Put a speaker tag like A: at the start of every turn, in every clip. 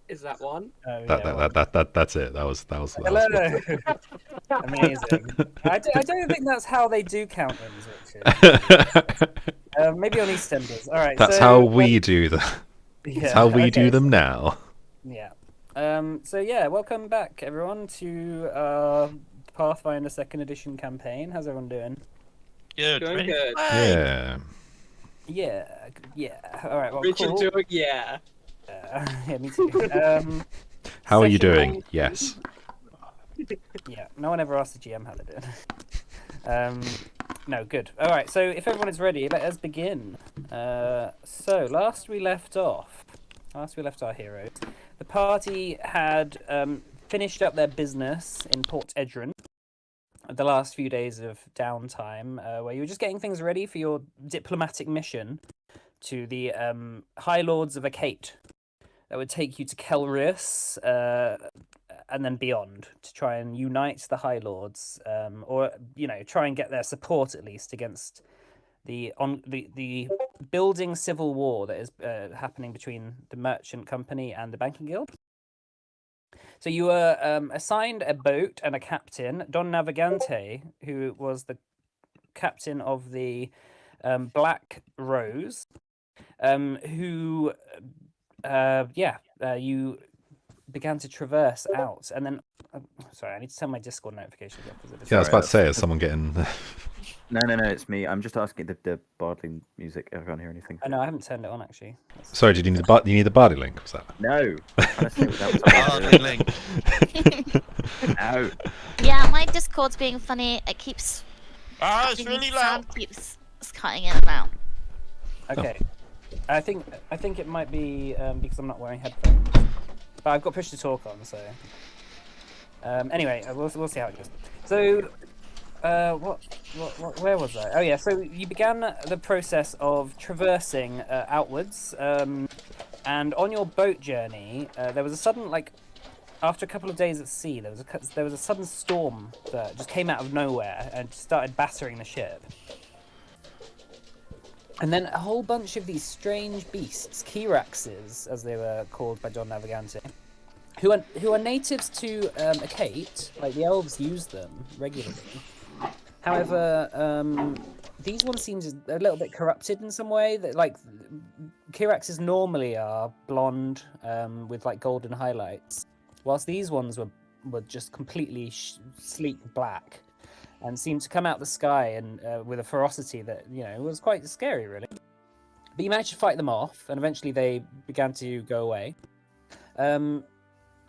A: Is that one?
B: Oh,
C: That,
B: yeah,
C: that, that, that, that's it. That was.
B: Hello. Amazing. I don't think that's how they do count-ins, Richard. Maybe on EastEnders. All right.
C: That's
B: so,
C: how we do them. That's
B: Yeah.
C: how we
B: Okay.
C: do them now.
B: Yeah. So yeah, welcome back everyone to Pathfinder Second Edition campaign. How's everyone doing?
D: Good.
A: Doing
D: Ready?
A: good.
C: Yeah.
B: Yeah. All right. Well,
A: Richard
B: cool.
A: doing yeah.
B: Yeah, me too.
C: How are you
B: session
C: doing?
B: 19.
C: Yes.
B: Yeah. No one ever asked the GM how they're doing. No, good. All right. So if everyone is ready, let us begin. So last we left our heroes. The party had finished up their business in Port Edron. The last few days of downtime, where you were just getting things ready for your diplomatic mission to the High Lords of Akate. That would take you to Kelrius, and then beyond to try and unite the High Lords, or try and get their support at least against the building civil war that is happening between the Merchant Company and the Banking Guild. So you were assigned a boat and a captain, Don Navigante, who was the captain of the Black Rose, who you began to traverse out, and then sorry, I need to turn my Discord notifications off because
C: Yeah, I was about to say, is someone getting?
E: No, it's me. I'm just asking the barding music. I can't hear anything.
B: I know I haven't turned it on actually.
C: Sorry, did you need the you need the bardy link? Was that?
E: No. Honestly, that was
D: Barding link.
E: No.
F: Yeah, my Discord's being funny. It keeps.
D: Ah, it's really loud.
F: Sound keeps cutting in and out.
B: Okay, I think it might be because I'm not wearing headphones, but I've got push to talk on, so anyway, we'll see how it goes. So. Where was I? Oh yeah, so you began the process of traversing outwards, and on your boat journey, there was a sudden, after a couple of days at sea, there was a sudden storm that just came out of nowhere and started battering the ship. And then a whole bunch of these strange beasts, Kiraxes, as they were called by Don Navigante, who are natives to Akate, like the elves use them regularly. However, these ones seem a little bit corrupted in some way. That Kiraxes normally are blonde with golden highlights, whilst these ones were just completely sleek black, and seemed to come out the sky and with a ferocity that was quite scary, really. But you managed to fight them off, and eventually they began to go away.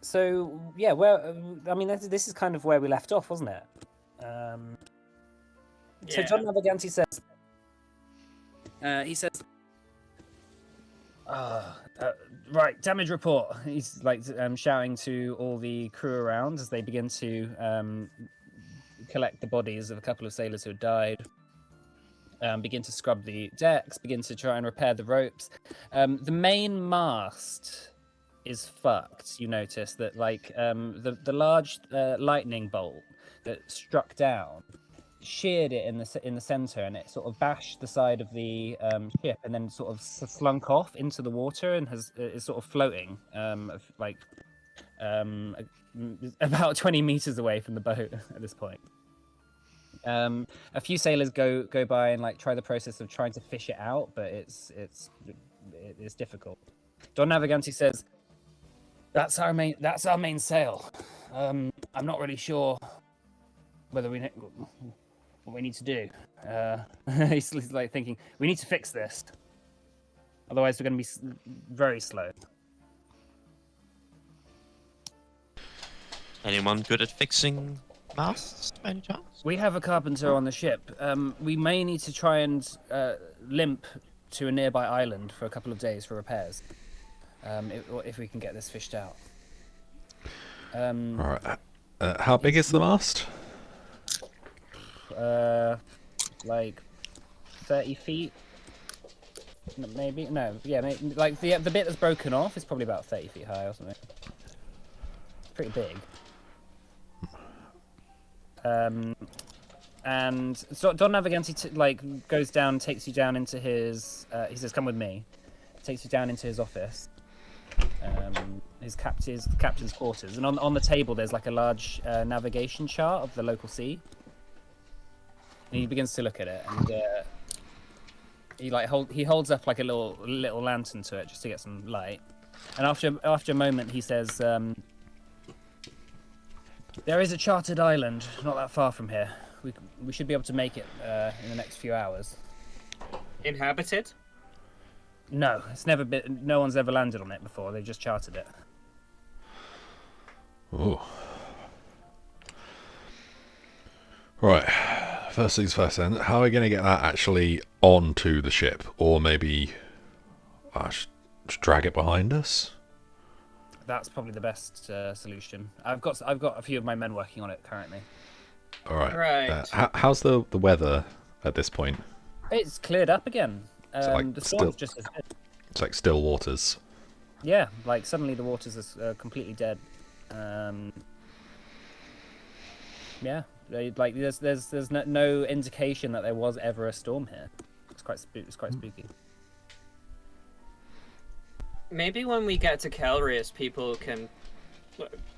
B: So yeah, this is kind of where we left off, wasn't it? So John Navigante says, right, damage report. He's shouting to all the crew around as they begin to collect the bodies of a couple of sailors who had died. Begin to scrub the decks, begin to try and repair the ropes. The main mast is fucked. You notice that the large lightning bolt that struck down sheared it in the center, and it sort of bashed the side of the ship, and then sort of slunk off into the water and is sort of floating about 20 meters away from the boat at this point. A few sailors go by and try the process of trying to fish it out, but it's difficult. Don Navigante says, That's our main sail. I'm not really sure whether what we need to do. He's thinking, we need to fix this. Otherwise, we're going to be very slow.
D: Anyone good at fixing masts, by any chance?
B: We have a carpenter on the ship. We may need to try and limp to a nearby island for a couple of days for repairs. If we can get this fished out.
C: All right. How big is the mast?
B: 30 feet. Maybe no. Yeah, maybe, the bit that's broken off is probably about 30 feet high or something. Pretty big. And so Don Navigante goes down, takes you down into his. He says, "Come with me." Takes you down into his office. his captain's quarters, and on the table there's like a large navigation chart of the local sea. And he begins to look at it, and he holds up like a little lantern to it just to get some light. And after a moment, he says, "There is a charted island not that far from here. We should be able to make it in the next few hours."
A: Inhabited?
B: No, it's never been. No one's ever landed on it before. They just charted it.
C: Ooh. Right. First things first then. How are we going to get that actually onto the ship? Or maybe just drag it behind us?
B: That's probably the best solution. I've got a few of my men working on it currently.
C: Alright.
A: Right.
C: How's the weather at this point?
B: It's cleared up again.
C: like
B: The
C: still-
B: storm's just as good.
C: It's like still waters.
B: Yeah, like suddenly the waters are completely dead. Yeah, like there's no indication that there was ever a storm here. It's quite spooky.
A: Maybe when we get to Kelrius, people can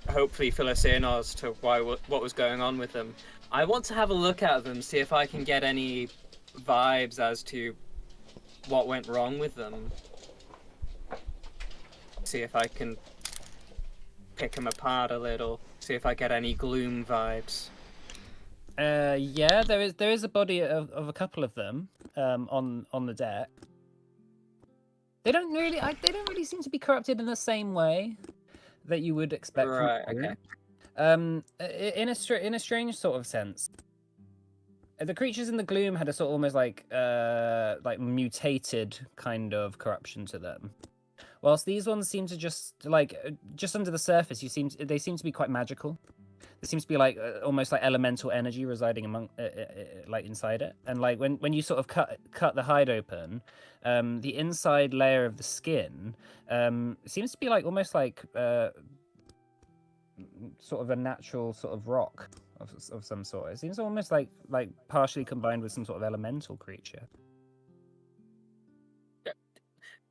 A: hopefully fill us in as to what was going on with them. I want to have a look at them, see if I can get any vibes as to what went wrong with them. See if I can pick them apart a little. See if I get any gloom vibes.
B: Yeah, there is a body of a couple of them on the deck. They don't really seem to be corrupted in the same way that you would expect.
A: Right.
B: From
A: Okay.
B: in a strange sort of sense, the creatures in the gloom had a sort of almost like mutated kind of corruption to them, whilst these ones seem to just under the surface, they seem to be quite magical. There seems to be almost like elemental energy residing among inside it, and like when you sort of cut the hide open, the inside layer of the skin seems to be almost like sort of a natural sort of rock of some sort. It seems almost like partially combined with some sort of elemental creature.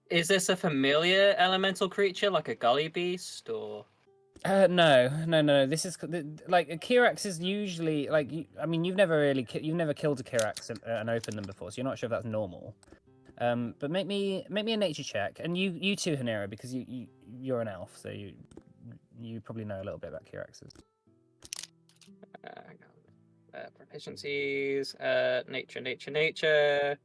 A: Is this a familiar elemental creature, like a gully beast, or?
B: No. This is like a Kirax is usually you've never killed a Kirax and opened them before, so you're not sure if that's normal. But make me a nature check, and you too, Hanera, because you're an elf, so you probably know a little bit about Kiraxes.
A: Proficiencies, nature.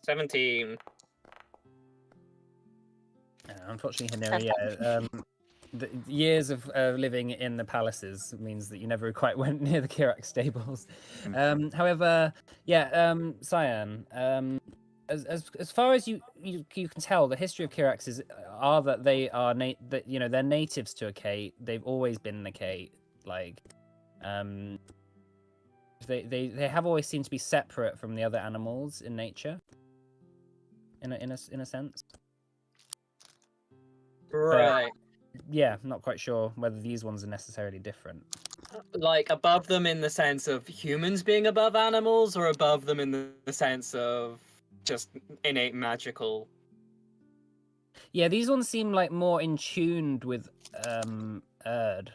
A: 17.
B: Unfortunately, Hanera, the years of living in the palaces means that you never quite went near the Kirax stables. However, Cyan, as far as you can tell, the history of Kiraxes are that they are they're natives to Akate. They've always been in Akate. They have always seemed to be separate from the other animals in nature. In a sense.
A: Right.
B: Yeah, not quite sure whether these ones are necessarily different.
A: Like above them in the sense of humans being above animals, or above them in the sense of just innate magical?
B: Yeah, these ones seem like more in tuned with Erd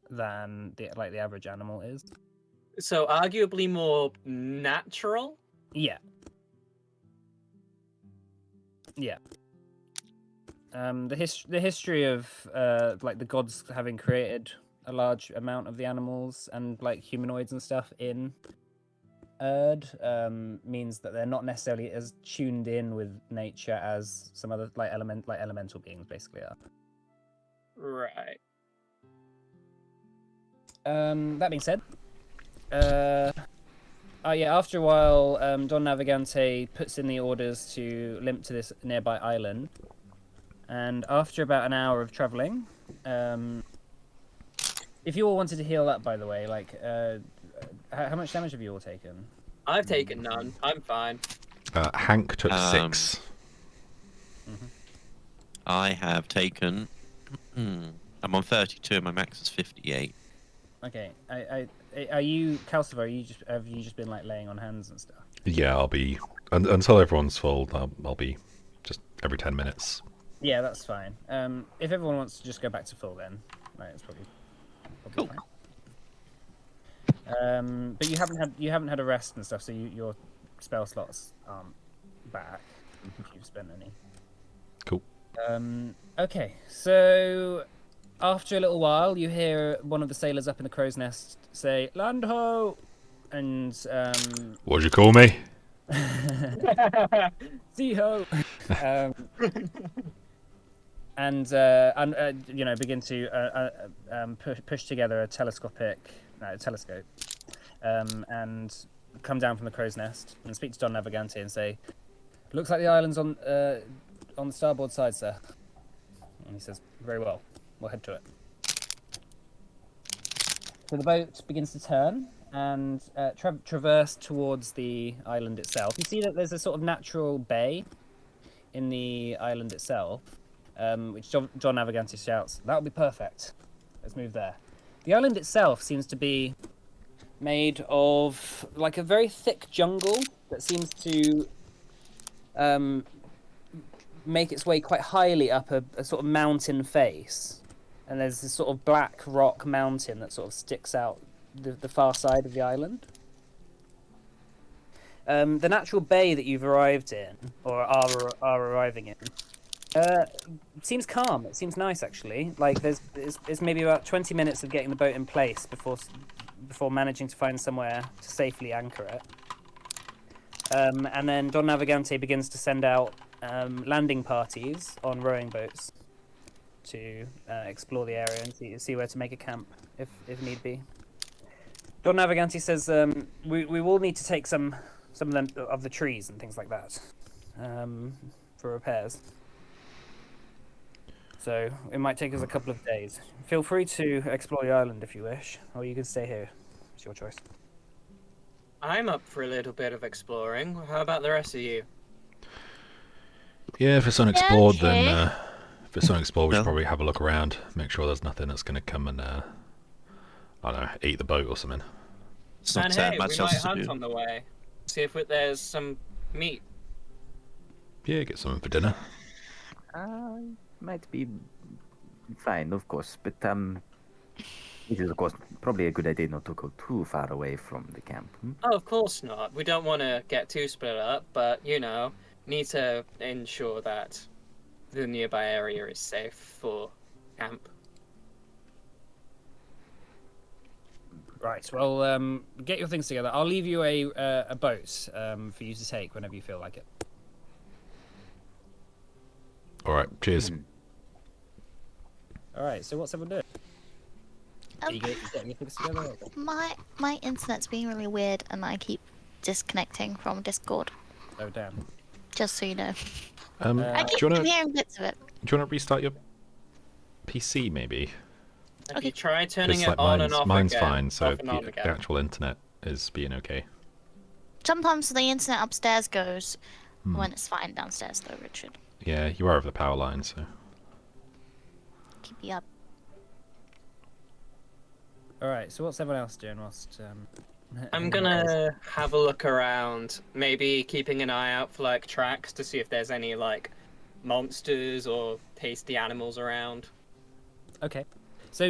B: than the average animal is.
A: So arguably more natural?
B: Yeah. Yeah. The history of the gods having created a large amount of the animals and humanoids and stuff in Erd means that they're not necessarily as tuned in with nature as some other elemental beings basically are.
A: Right.
B: That being said, after a while, Don Navigante puts in the orders to limp to this nearby island. And after about an hour of traveling, if you all wanted to heal up, by the way, how much damage have you all taken?
A: I've taken none. I'm fine.
C: Hank took 6.
D: I have taken. I'm on 32, and my max is 58.
B: Okay. Are you, Calcifer? Have you just been laying on hands and stuff?
C: Yeah, I'll be until everyone's full. I'll be just every 10 minutes.
B: Yeah, that's fine. If everyone wants to just go back to full, then right, it's probably
D: Cool.
B: fine. But you haven't had a rest and stuff, so your spell slots aren't back if you've spent any.
C: Cool.
B: Okay, so after a little while, you hear one of the sailors up in the crow's nest say, "Land ho!" and
C: What'd you call me?
B: "See ho!" and begin to push together a telescope, and come down from the crow's nest and speak to Don Navigante and say, "Looks like the island's on the starboard side, sir." And he says, "Very well, we'll head to it." So the boat begins to turn and traverse towards the island itself. You see that there's a sort of natural bay in the island itself, which John Navigante shouts, "That'll be perfect. Let's move there." The island itself seems to be made of like a very thick jungle that seems to make its way quite highly up a sort of mountain face. And there's this sort of black rock mountain that sort of sticks out the far side of the island. The natural bay that you've arrived in, or are arriving in, seems calm. It seems nice, actually. Like there's maybe about 20 minutes of getting the boat in place before managing to find somewhere to safely anchor it. And then Don Navigante begins to send out landing parties on rowing boats to explore the area and see where to make a camp if need be. Don Navigante says we will need to take some of the trees and things like that for repairs. So it might take us a couple of days. Feel free to explore the island if you wish, or you can stay here. It's your choice.
A: I'm up for a little bit of exploring. How about the rest of you?
C: Yeah, if it's unexplored,
F: okay.
C: then if it's unexplored, we should
D: No.
C: probably have a look around, make sure there's nothing that's going to come and I don't know, eat the boat or something.
D: It's not
A: And hey,
D: much
A: we
D: else
A: might
D: to
A: hunt
D: do.
A: on the way. See if there's some meat.
C: Yeah, get something for dinner.
E: Might be fine, of course, but it is of course probably a good idea not to go too far away from the camp.
A: Oh, of course not. We don't want to get too split up, but, need to ensure that the nearby area is safe for camp.
B: Right. Well, get your things together. I'll leave you a boat for you to take whenever you feel like it.
C: All right, cheers.
B: All right. So what's everyone doing? Are you
F: Um,
B: getting your things together?
F: my internet's being really weird, and I keep disconnecting from Discord.
B: Oh damn.
F: Just so you know, I
B: Uh,
F: keep
C: do you wanna
F: hearing bits of it.
C: restart your PC maybe?
A: Have
F: Okay.
A: you tried turning
C: Because
A: it
C: like
A: on and off
C: mine's
A: again?
C: fine, so
A: Off and on
C: the
A: again.
C: actual internet is being okay.
F: Sometimes the internet upstairs goes when it's fine downstairs, though, Richard.
C: Yeah, you are over the power line, so
F: Keep you up.
B: all right. So what's everyone else doing whilst?
A: I'm gonna have a look around, maybe keeping an eye out for like tracks to see if there's any like monsters or tasty animals around.
B: Okay. So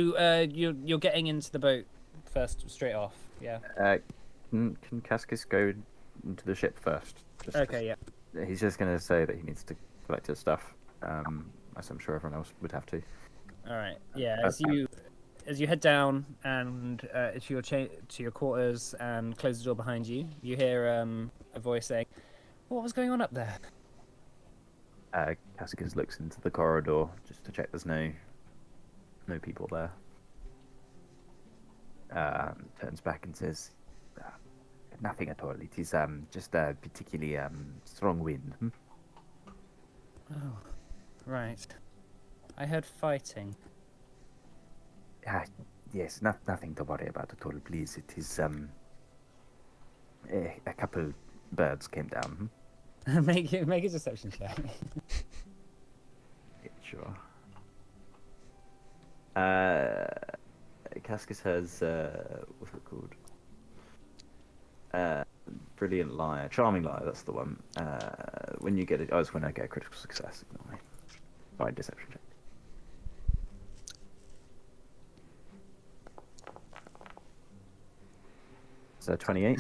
B: you're getting into the boat first, straight off. Yeah.
E: Can Cascus go into the ship first? Just 'cause
B: Okay. Yeah.
E: He's just going to say that he needs to collect his stuff, as I'm sure everyone else would have to.
B: All right. Yeah. As you head down and to your quarters and close the door behind you, you hear a voice saying, "What was going on up there?"
E: Cascus looks into the corridor just to check there's no people there. Turns back and says, "Nothing at all. It is just a particularly strong wind."
B: Oh, right. I heard fighting.
E: Yes, nothing to worry about at all. Please, it is a couple birds came down.
B: make a deception check.
E: Yeah, sure. Cascus has what's it called? brilliant liar, charming liar. That's the one. When you get it, it's when I get a critical success. Ignore me. Fine, deception check. So 28.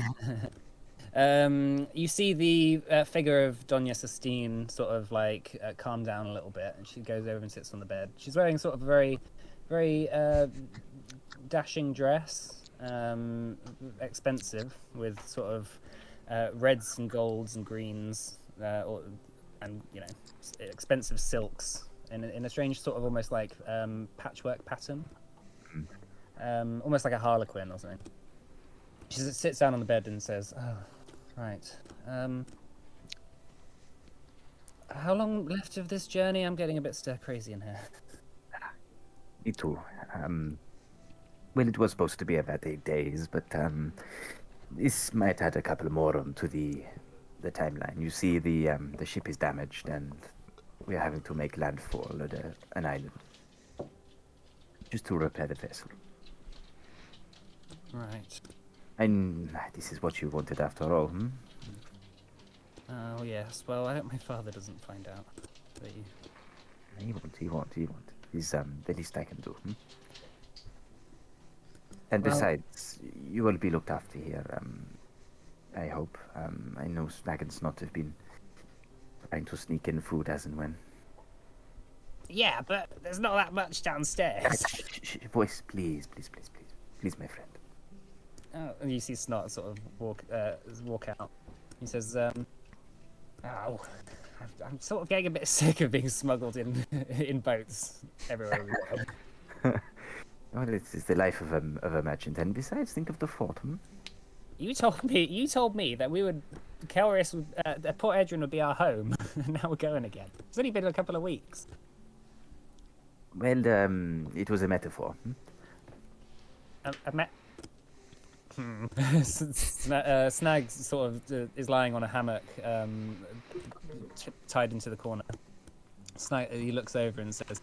B: You see the figure of Doña Sistine sort of like calm down a little bit, and she goes over and sits on the bed. She's wearing sort of a very dashing dress, expensive, with sort of reds and golds and greens, and expensive silks in a strange sort of almost like patchwork pattern, almost like a harlequin or something. She sits down on the bed and says, "Oh, right. How long left of this journey? I'm getting a bit stir crazy in here."
E: Me too. Well, it was supposed to be about 8 days, but this might add a couple more onto the timeline. You see, the ship is damaged, and we're having to make landfall at an island just to repair the vessel.
B: Right.
E: And this is what you wanted after all, hmm?
B: Oh yes. Well, I hope my father doesn't find out. That you...
E: He won't. He's the least I can do. Hmm? And
B: Well-
E: besides, you will be looked after here. I hope. I know Snaggins not have been trying to sneak in food as and when.
B: Yeah, but there's not that much downstairs.
E: Voice, please, my friend.
B: Oh, and you see Snot sort of walk out. He says, "Oh, I'm sort of getting a bit sick of being smuggled in boats everywhere we go."
E: Well, it's the life of a merchant, and besides, think of the fort. Hmm?
B: You told me that we would, Kelris, that Port Edrin would be our home, and now we're going again. It's only been a couple of weeks.
E: Well, it was a metaphor. Hmm?
B: Snag sort of is lying on a hammock, tied into the corner. Snag, he looks over and says,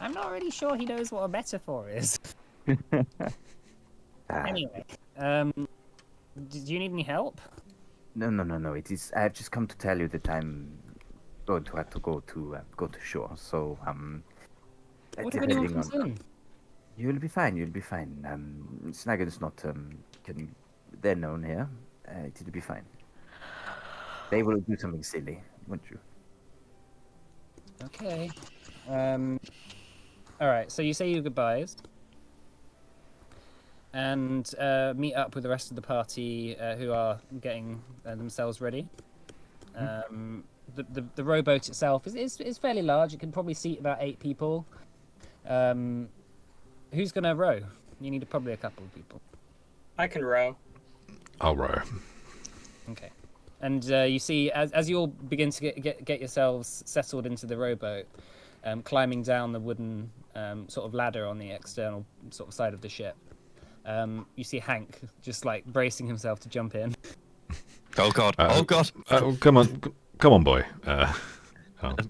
B: "I'm not really sure he knows what a metaphor is." Anyway, do you need any help?
E: No. It is. I have just come to tell you that I'm going to have to go to shore. So
B: What if anyone comes in?
E: You'll be fine. Snaggin's not they're known here. It'll be fine. They will do something silly, won't you?
B: Okay. All right. So you say your goodbyes, and meet up with the rest of the party who are getting themselves ready. The rowboat itself is fairly large. It can probably seat about 8 people. Who's gonna row? You need probably a couple of people.
A: I can row.
C: I'll row.
B: Okay. And you see, as you all begin to get yourselves settled into the rowboat, climbing down the wooden sort of ladder on the external sort of side of the ship, you see Hank just like bracing himself to jump in.
D: Oh god! Oh god!
C: Come on, boy.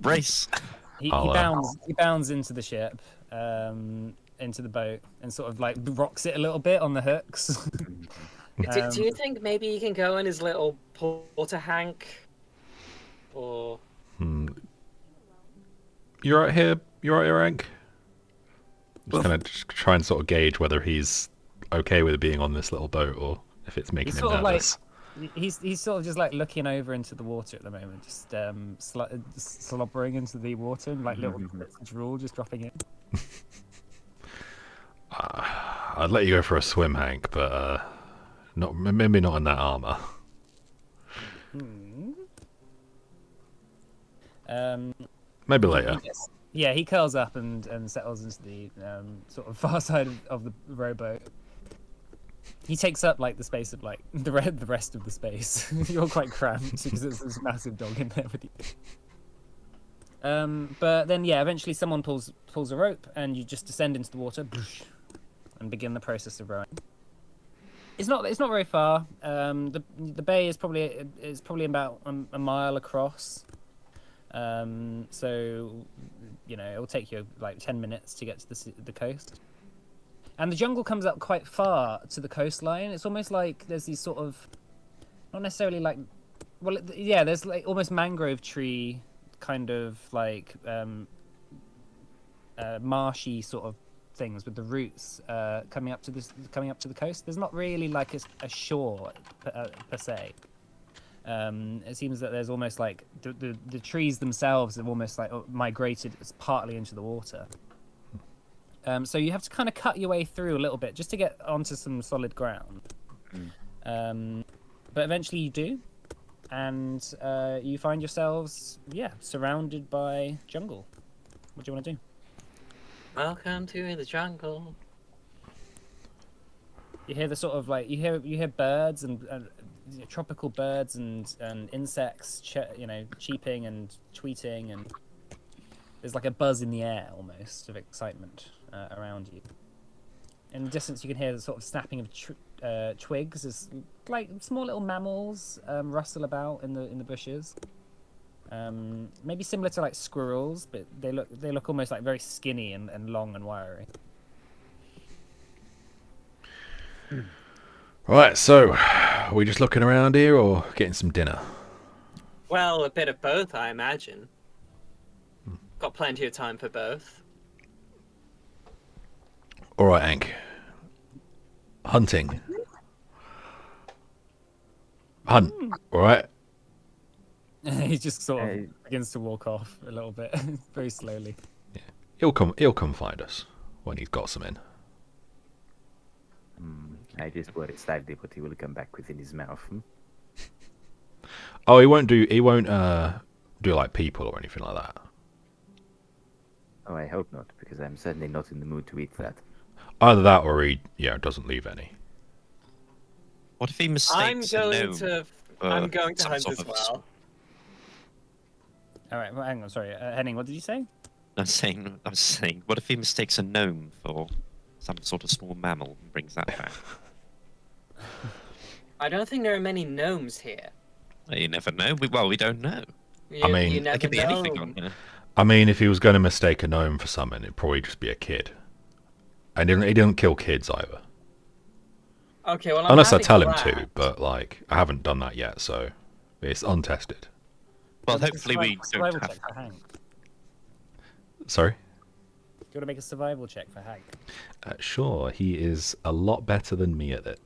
D: Brace.
B: He bounds into the ship, into the boat, and sort of like rocks it a little bit on the hooks.
A: Do you think maybe he can go in his little porter Hank? Or
C: You're right here. You're right here, Hank. Just kind of try and sort of gauge whether he's okay with being on this little boat or if it's making
B: He's
C: him
B: sort of like
C: nervous.
B: he's sort of just like looking over into the water at the moment, just slobbering into the water, and like little bits of drool just dropping in.
C: I'd let you go for a swim, Hank, but maybe not in that armor. Maybe later.
B: Yeah, he curls up and settles into the sort of far side of the rowboat. He takes up like the space of like the rest of the space. You're quite cramped because there's this massive dog in there with you. But then yeah, eventually someone pulls a rope and you just descend into the water and begin the process of rowing. It's not very far. The bay is probably about a mile across. So it will take you like 10 minutes to get to the coast. And the jungle comes up quite far to the coastline. It's almost like there's these sort of, not necessarily like, well, yeah, there's like almost mangrove tree kind of like marshy sort of things with the roots coming up to the coast. There's not really like a shore per se. It seems that there's almost like the trees themselves have almost like migrated partly into the water. So you have to kind of cut your way through a little bit just to get onto some solid ground. But eventually you do, and you find yourselves, surrounded by jungle. What do you want to do?
A: Welcome to the jungle.
B: You hear the sort of like you hear birds and tropical birds and insects, cheeping and tweeting, and there's like a buzz in the air almost of excitement around you. In the distance, you can hear the sort of snapping of twigs as like small little mammals rustle about in the bushes. Maybe similar to like squirrels, but they look almost like very skinny and long and wiry.
C: Right, so are we just looking around here or getting some dinner?
A: Well, a bit of both, I imagine. Got plenty of time for both.
C: All right, Hank. Hunting. Hunt. All right.
B: He just sort of begins to walk off a little bit, very slowly.
C: Yeah. He'll come find us when he's got some in.
E: I just worry slightly what he will come back with in his mouth.
C: Oh, he won't do like people or anything like that.
E: Oh, I hope not, because I'm certainly not in the mood to eat that.
C: Either that or he doesn't leave any.
D: What if he mistakes a gnome?
A: I'm going to
D: some
A: hunt
D: sort
A: as
D: of
A: well.
B: All right, well, hang on, sorry, Henning, what did you say?
D: I'm saying, what if he mistakes a gnome for some sort of small mammal and brings that back?
A: I don't think there are many gnomes here.
D: You never know. We don't know.
C: I mean,
A: you never
D: There could be
A: know.
D: anything on here.
C: I mean, if he was going to mistake a gnome for something, it'd probably just be a kid. And he didn't kill kids either.
A: Okay, well, I'm
C: Unless I
A: happy
C: tell
A: for
C: him
A: that.
C: to, but like I haven't done that yet, so it's untested.
D: Well,
B: Make a
D: hopefully we
B: survival
D: don't
B: check
D: have.
B: for Hank.
C: Sorry?
B: Do you want to make a survival check for Hank?
C: Sure, he is a lot better than me at it.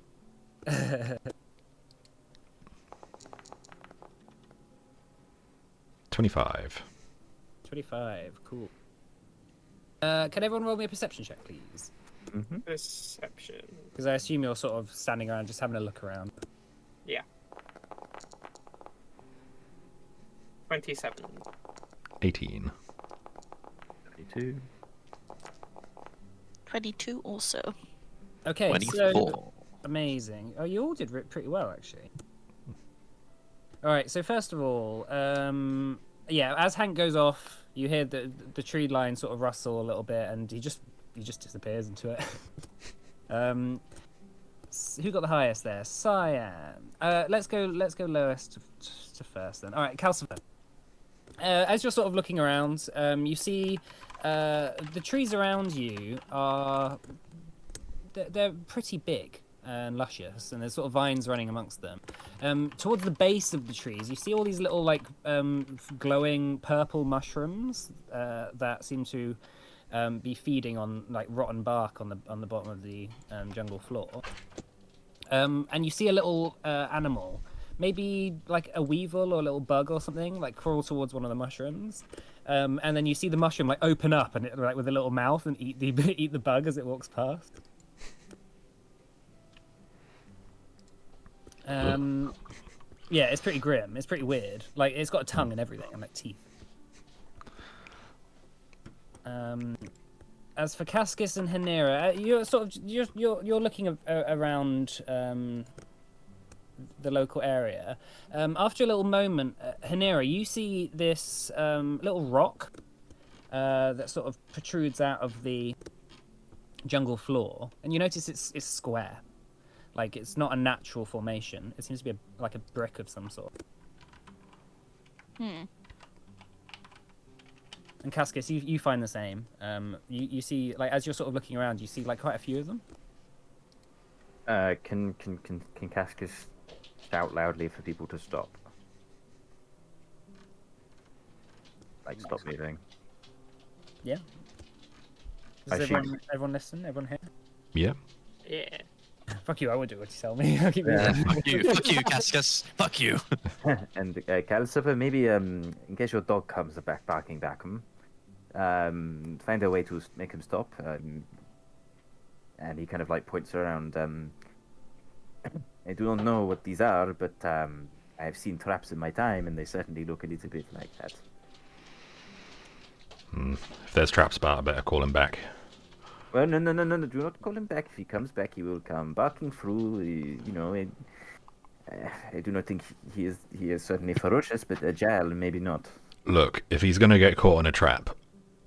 C: 25.
B: 25, cool. Can everyone roll me a perception check, please?
A: Perception.
B: Because I assume you're sort of standing around just having a look around.
A: Yeah. 27.
C: 18.
E: 22.
F: 22 also.
B: Okay,
D: 24.
B: so amazing. Oh, you all did pretty well, actually. All right, so first of all, as Hank goes off, you hear the tree line sort of rustle a little bit, and he just disappears into it. Who got the highest there? Cyan. Let's go lowest to first then. All right, Calcifer. As you're sort of looking around, you see the trees around you are they're pretty big and luscious, and there's sort of vines running amongst them. Towards the base of the trees, you see all these little like glowing purple mushrooms that seem to be feeding on like rotten bark on the bottom of the jungle floor. And you see a little animal, maybe like a weevil or a little bug or something, like crawl towards one of the mushrooms. And then you see the mushroom like open up and it, like with a little mouth and eat the bug as it walks past. Yeah, it's pretty grim. It's pretty weird. Like it's got a tongue and everything, and like teeth. As for Cascus and Hanera, you're looking around the local area. After a little moment, Hanera, you see this little rock that sort of protrudes out of the jungle floor, and you notice it's square. Like it's not a natural formation. It seems to be like a brick of some sort. And Cascus, you find the same. You see, like as you're sort of looking around, you see like quite a few of them.
E: Can Cascus shout loudly for people to stop. Like, stop moving.
B: Yeah.
E: I
B: Does
E: shoot.
B: everyone listen? Everyone hear?
C: Yeah.
A: Yeah.
B: Fuck you! I won't do what you tell me. I'll keep
E: Yeah.
B: moving.
D: Fuck you, Cascus. Fuck you.
E: And Calcifer, maybe in case your dog comes back barking back him, find a way to make him stop. And he kind of like points around. I do not know what these are, but I have seen traps in my time, and they certainly look a little bit like that.
C: If there's traps about, I better call him back.
E: Well, no, do not call him back. If he comes back, he will come barking through. You know, I do not think he is certainly ferocious, but agile, maybe not.
C: Look, if he's going to get caught in a trap,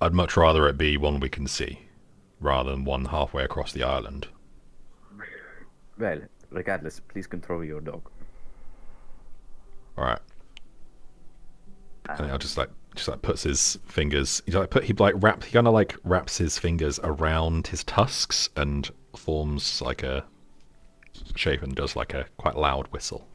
C: I'd much rather it be one we can see, rather than one halfway across the island.
E: Well, regardless, please control your dog.
C: All right. And I'll just puts his fingers. He kind of wraps his fingers around his tusks and forms like a shape and does like a quite loud whistle.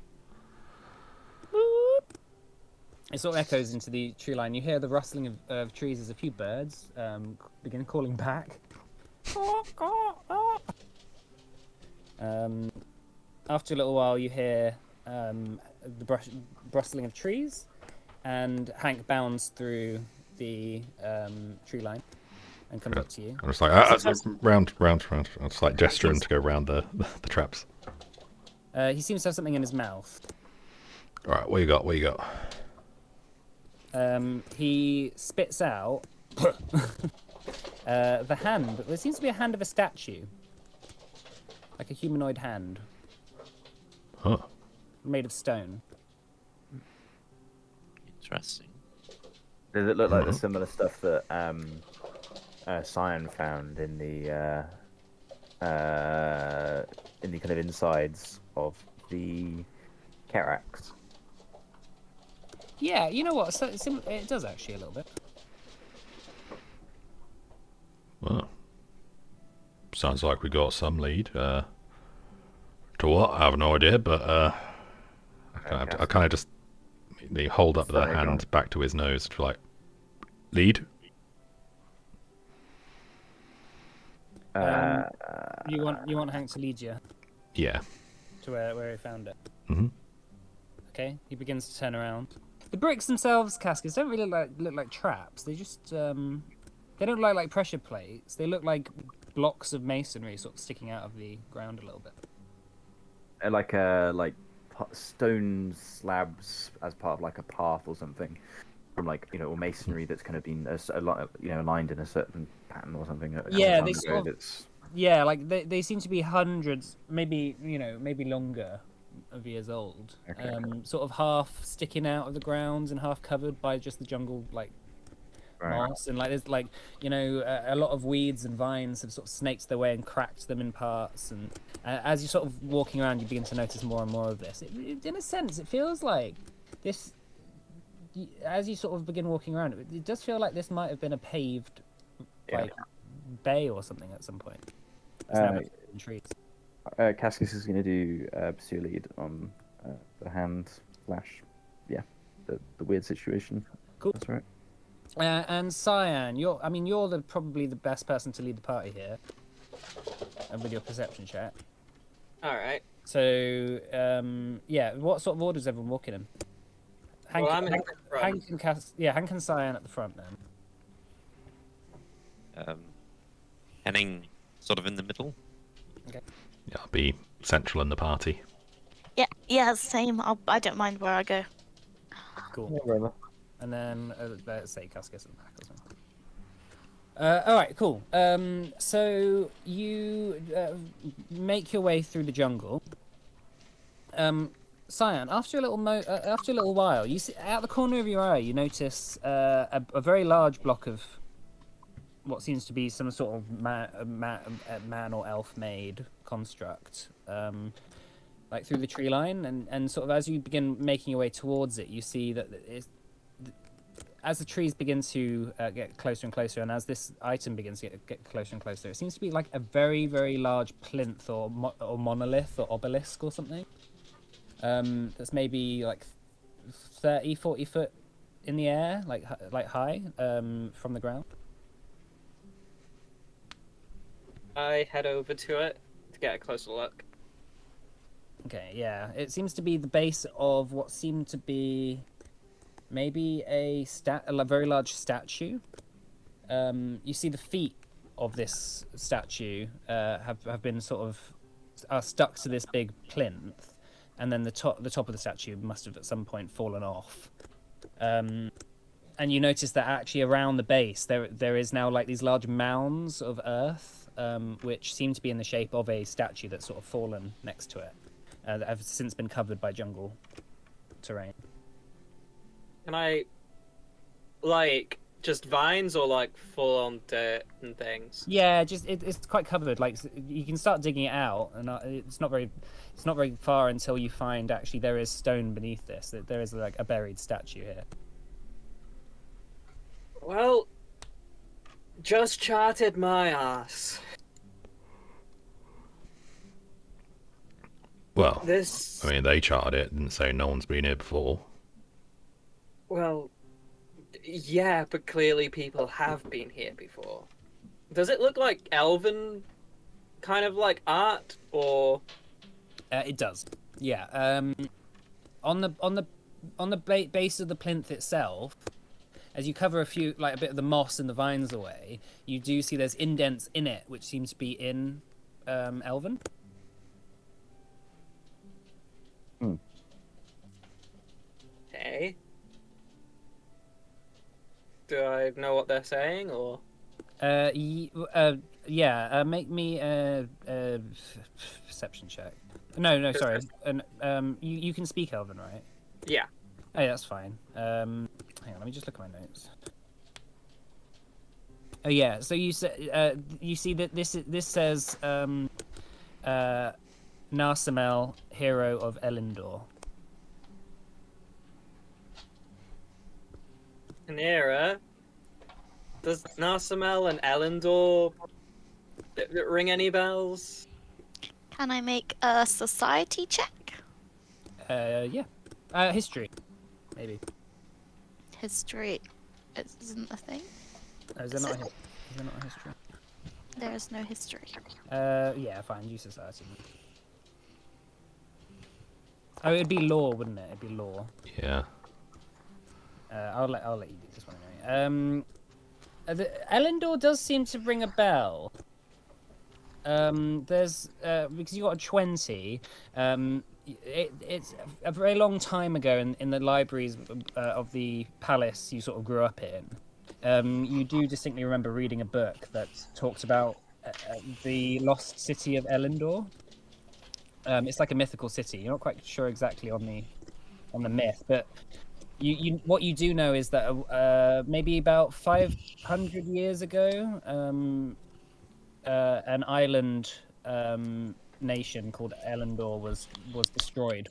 B: It sort of echoes into the tree line. You hear the rustling of trees as a few birds begin calling back. After a little while, you hear the rustling of trees, and Hank bounds through the tree line and comes up to you.
C: I'm just like round. I'm just like gesturing to go round the traps.
B: He seems to have something in his mouth.
C: All right, what you got?
B: He spits out the hand. There seems to be a hand of a statue, like a humanoid hand,
C: Huh.
B: made of stone.
D: Interesting.
E: Does it look like the similar stuff that Cyan found in the kind of insides of the Karax?
B: Yeah, you know what? It does actually a little bit.
C: Well, sounds like we got some lead. To what? I have no idea, but I kind of just hold up the hand back to his nose to like lead.
B: You want Hank to lead you
C: Yeah.
B: to where he found it.
C: Mm-hmm.
B: Okay, he begins to turn around. The bricks themselves, Caskets, don't really look like traps. They just they don't look like pressure plates. They look like blocks of masonry sort of sticking out of the ground a little bit.
E: Like stone slabs as part of like a path or something, from like or masonry that's kind of been aligned in a certain pattern or something.
B: Yeah, they sort of, yeah, like they seem to be hundreds, maybe longer of years old.
E: Okay.
B: Sort of half sticking out of the ground and half covered by just the jungle moss, and there's a lot of weeds and vines have sort of snaked their way and cracked them in parts, and as you're sort of walking around you begin to notice more and more of this. In a sense it feels like this, as you sort of begin walking around, it does feel like this might have been a paved bay or something at some point. It's now in trees.
E: Cascus is going to do pursue lead on the hand / the weird situation.
B: Cool.
E: That's right.
B: And Cyan, you're probably the best person to lead the party here, with your perception check.
A: All right.
B: So, what sort of order is everyone walking in?
A: Well, I'm in the front.
B: Hank and Cyan at the front then.
D: Henning sort of in the middle.
B: Okay.
C: Yeah, I'll be central in the party.
F: Yeah, same. I don't mind where I go.
B: Cool. And then let's say Cascus at the back or something. All right, cool. So you make your way through the jungle. Cyan, after a little while, you see out the corner of your eye, you notice a very large block of what seems to be some sort of man or elf-made construct, like through the tree line, and sort of as you begin making your way towards it, you see that as the trees begin to get closer and closer, and as this item begins to get closer and closer, it seems to be like a very, very large plinth or monolith or obelisk or something. that's maybe like 30, 40 foot in the air, like high, from the ground.
A: I head over to it to get a closer look.
B: Okay, yeah. It seems to be the base of what seemed to be maybe a very large statue. You see the feet of this statue have been sort of are stuck to this big plinth, and then the top of the statue must have at some point fallen off. And you notice that actually around the base there is now like these large mounds of earth, which seem to be in the shape of a statue that's sort of fallen next to it. That have since been covered by jungle terrain.
A: Can I, like, just vines or like full on dirt and things?
B: Yeah, just it's quite covered. Like you can start digging it out, and it's not very far until you find actually there is stone beneath this. That there is like a buried statue here.
A: Well, just charted my ass.
C: Well,
A: This.
C: I mean, they charted it, didn't say no one's been here before.
A: Well, yeah, but clearly people have been here before. Does it look like elven kind of like art, or
B: It does. Yeah. On the base of the plinth itself, as you cover a bit of the moss and the vines away, you do see there's indents in it, which seems to be in Elven.
A: hey? Do I know what they're saying, or?
B: Yeah. Make me a perception check. No, sorry. You can speak Elven, right?
A: Yeah.
B: Oh, yeah, that's fine. Hang on, let me just look at my notes. Oh yeah, so you see that this says Narsamel, hero of Elyndor.
A: Nera, does Narsamel and Elyndor ring any bells?
F: Can I make a society check?
B: Yeah. History, maybe.
F: History isn't a thing.
B: Oh, is there not a history?
F: There is no history.
B: Yeah, fine. Use society. Oh, it'd be law, wouldn't it? It'd be law.
C: Yeah.
B: I'll let you do this one anyway. Elyndor does seem to ring a bell. There's because you got a 20. It's a very long time ago in the libraries of the palace you sort of grew up in. You do distinctly remember reading a book that talked about the lost city of Elyndor. It's like a mythical city. You're not quite sure exactly on the myth, but you what you do know is that maybe about 500 years ago, an island nation called Elyndor was destroyed,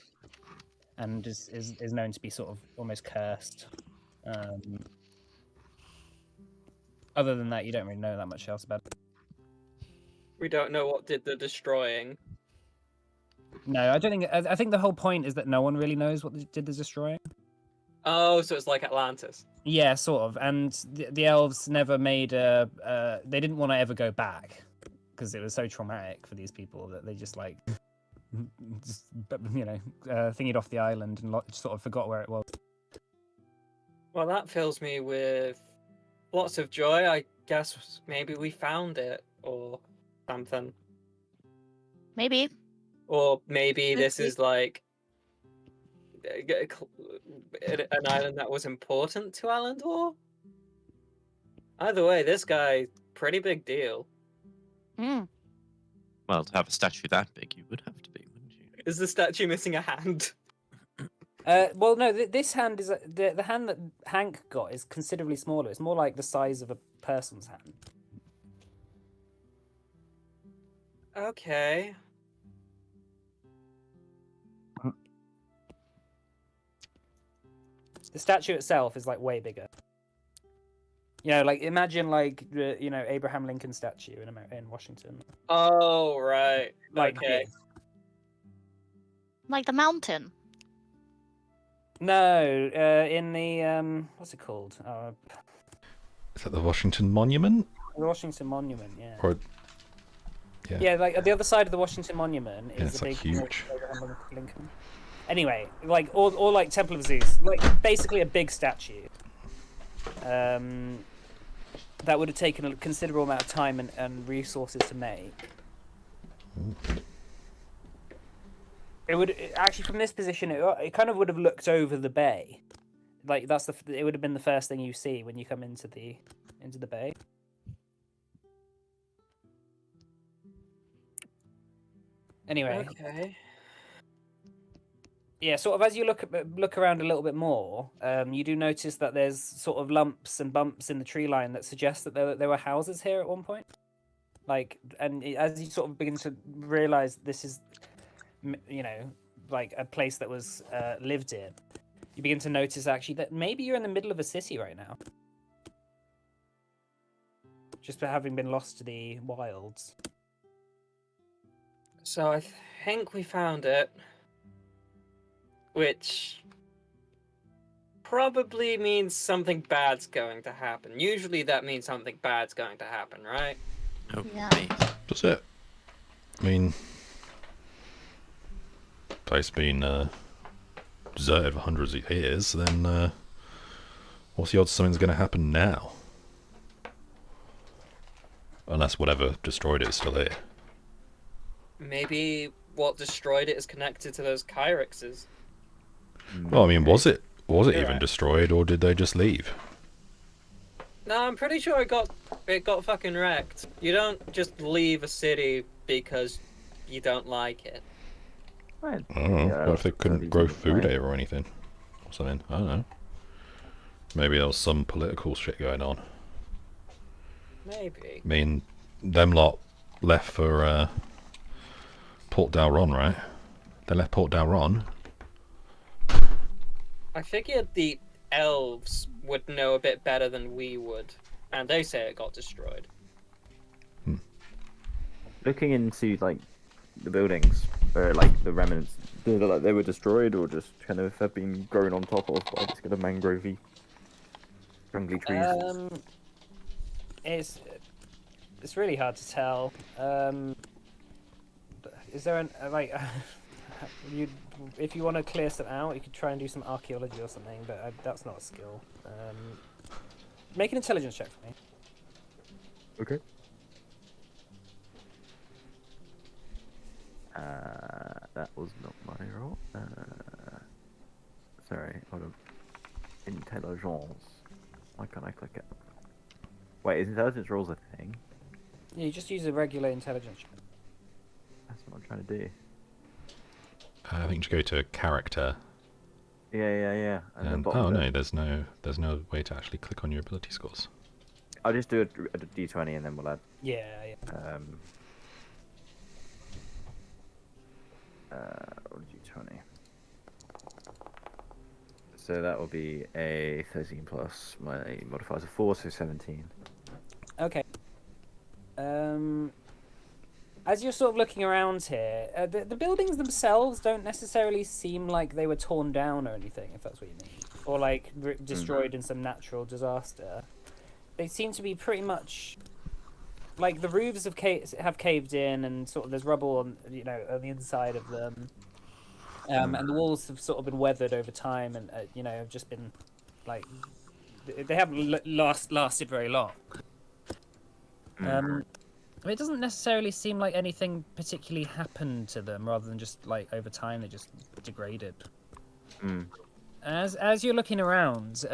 B: and is known to be sort of almost cursed. Other than that, you don't really know that much else about it.
A: We don't know what did the destroying.
B: No, I don't think. I think the whole point is that no one really knows what did the destroying.
A: Oh, so it's like Atlantis.
B: Yeah, sort of. And the elves never made a. They didn't want to ever go back because it was so traumatic for these people that they just like, thingied off the island and sort of forgot where it was.
A: Well, that fills me with lots of joy. I guess maybe we found it or something.
F: Maybe.
A: Or maybe this is like an island that was important to Elyndor. Either way, this guy, pretty big deal.
D: Well, to have a statue that big, you would have to be, wouldn't you?
A: Is the statue missing a hand?
B: Well, no. This hand is the hand that Hank got is considerably smaller. It's more like the size of a person's hand.
A: Okay.
B: The statue itself is like way bigger. Like imagine like the Abraham Lincoln statue in Washington.
A: Oh, right.
B: Like
A: okay.
B: this.
F: Like the mountain.
B: No, in the what's it called?
C: Is that the Washington Monument?
B: The Washington Monument. Yeah.
C: Or yeah,
B: Yeah, like at the other side of the Washington Monument
C: Yeah,
B: is
C: it's,
B: the
C: like,
B: big
C: huge.
B: Abraham Lincoln. Anyway, like or like Temple of Zeus, like basically a big statue. That would have taken a considerable amount of time and resources to make. It would actually, from this position, it kind of would have looked over the bay. Like it would have been the first thing you see when you come into the bay. Anyway,
A: Okay.
B: yeah, sort of as you look around a little bit more, you do notice that there's sort of lumps and bumps in the tree line that suggest that there were houses here at one point. Like, and as you sort of begin to realize this is, you know, like a place that was lived in, you begin to notice actually that maybe you're in the middle of a city right now, just for having been lost to the wilds.
A: So I think we found it, which probably means something bad's going to happen. Usually that means something bad's going to happen, right?
F: Yeah.
D: Okay.
C: That's it. I mean, place been deserted for hundreds of years. Then what's the odds something's going to happen now? Unless whatever destroyed it is still here.
A: Maybe what destroyed it is connected to those Kyrexes.
C: Well, I mean, was it
B: You're
C: even
B: right.
C: destroyed, or did they just leave?
A: No, I'm pretty sure it got fucking wrecked. You don't just leave a city because you don't like it.
E: Right.
C: I don't know.
E: Yeah,
C: What if they
E: that's
C: couldn't
E: easy
C: grow
E: to
C: food
E: find.
C: here or anything? Or something? I don't know. Maybe there was some political shit going on.
A: Maybe.
C: I mean, them lot left for Port Dalron, right? They left Port Dalron.
A: I figured the elves would know a bit better than we would, and they say it got destroyed.
E: Looking into like the buildings, or like the remnants, do they look like they were destroyed or just kind of have been grown on top of by this kind of mangrovey, jungly trees?
B: It's really hard to tell. Is there an like if you want to clear some out, you could try and do some archaeology or something, but that's not a skill. Make an intelligence check for me.
E: Okay. That was not my roll. Sorry, hold on. Intelligence. Why can't I click it? Wait, is intelligence rolls a thing?
B: Yeah, you just use a regular intelligence check.
E: That's what I'm trying to do.
C: I think just go to character.
E: Yeah. And then bottom
C: Oh
E: bit.
C: no, there's no way to actually click on your ability scores.
E: I'll just do a d20 and then we'll add.
B: Yeah.
E: D20. So that will be a 13 plus my modifier is a 4, so 17.
B: Okay. As you're sort of looking around here, the buildings themselves don't necessarily seem like they were torn down or anything, if that's what you mean, or like destroyed in some natural disaster. They seem to be pretty much like the roofs have caved in, and sort of there's rubble on on the inside of them, and the walls have sort of been weathered over time, and have just been like they haven't lasted very long. It doesn't necessarily seem like anything particularly happened to them, rather than just like over time they just degraded. As you're looking around,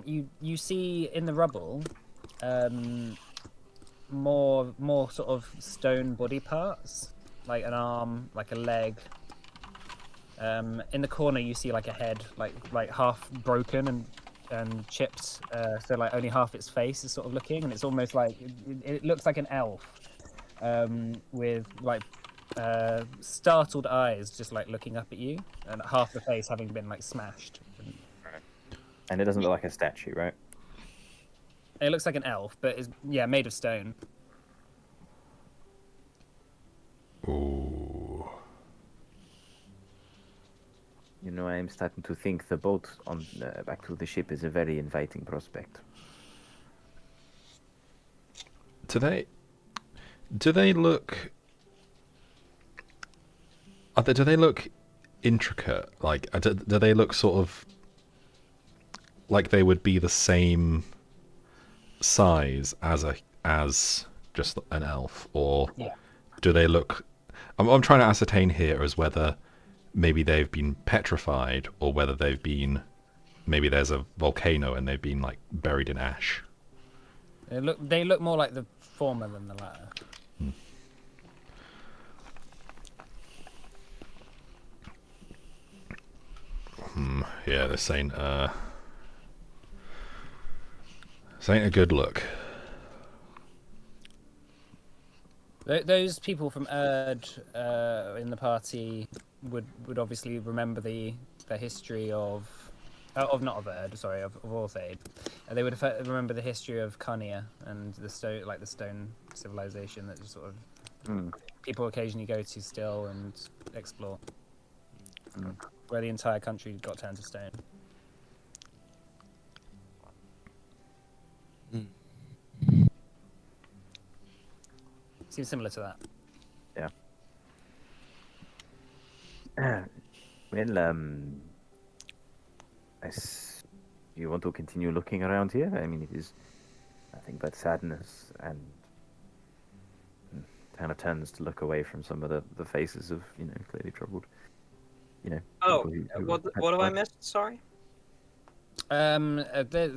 B: you see in the rubble more sort of stone body parts, like an arm, like a leg. In the corner you see like a head, like half broken and chipped, so like only half its face is sort of looking, and it's almost like it looks like an elf, with like startled eyes, just like looking up at you, and half the face having been like smashed.
E: And it doesn't look like a statue, right?
B: It looks like an elf, but is made of stone.
C: Ooh.
E: You know, I'm starting to think the boat on back to the ship is a very inviting prospect.
C: Do they look? Do they look intricate? Like, do they look sort of like they would be the same size as just an elf, or
B: Yeah.
C: do they look? I'm trying to ascertain here as whether maybe they've been petrified or whether they've been, maybe there's a volcano and they've been like buried in ash.
B: They look more like the former than the latter.
C: Yeah, this ain't a good look.
B: Those people from Erd in the party would obviously remember the history of not of Erd, sorry, of Orthaid. They would remember the history of Carnia and the stone civilization that sort of people occasionally go to still and explore, where the entire country got turned to stone. Seems similar to that.
E: Yeah. Well, you want to continue looking around here? I mean, it is nothing but sadness, and kind of turns to look away from some of the faces of, clearly troubled,
A: Oh,
E: people who
A: what have I missed? Sorry.
B: A bit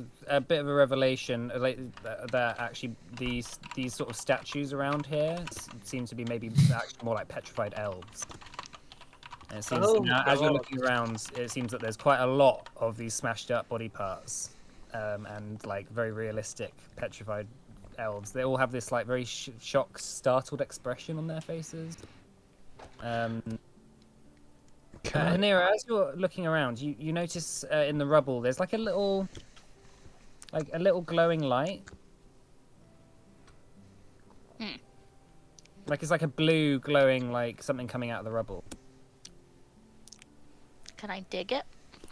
B: of a revelation, that actually these sort of statues around here seem to be maybe actually more like petrified elves. And it seems as you're looking around, it seems that there's quite a lot of these smashed up body parts, and like very realistic petrified elves. They all have this like very shocked, startled expression on their faces. Hanira, as you're looking around, you notice in the rubble there's like a little glowing light. Like it's like a blue glowing, like something coming out of the rubble.
F: Can I dig it?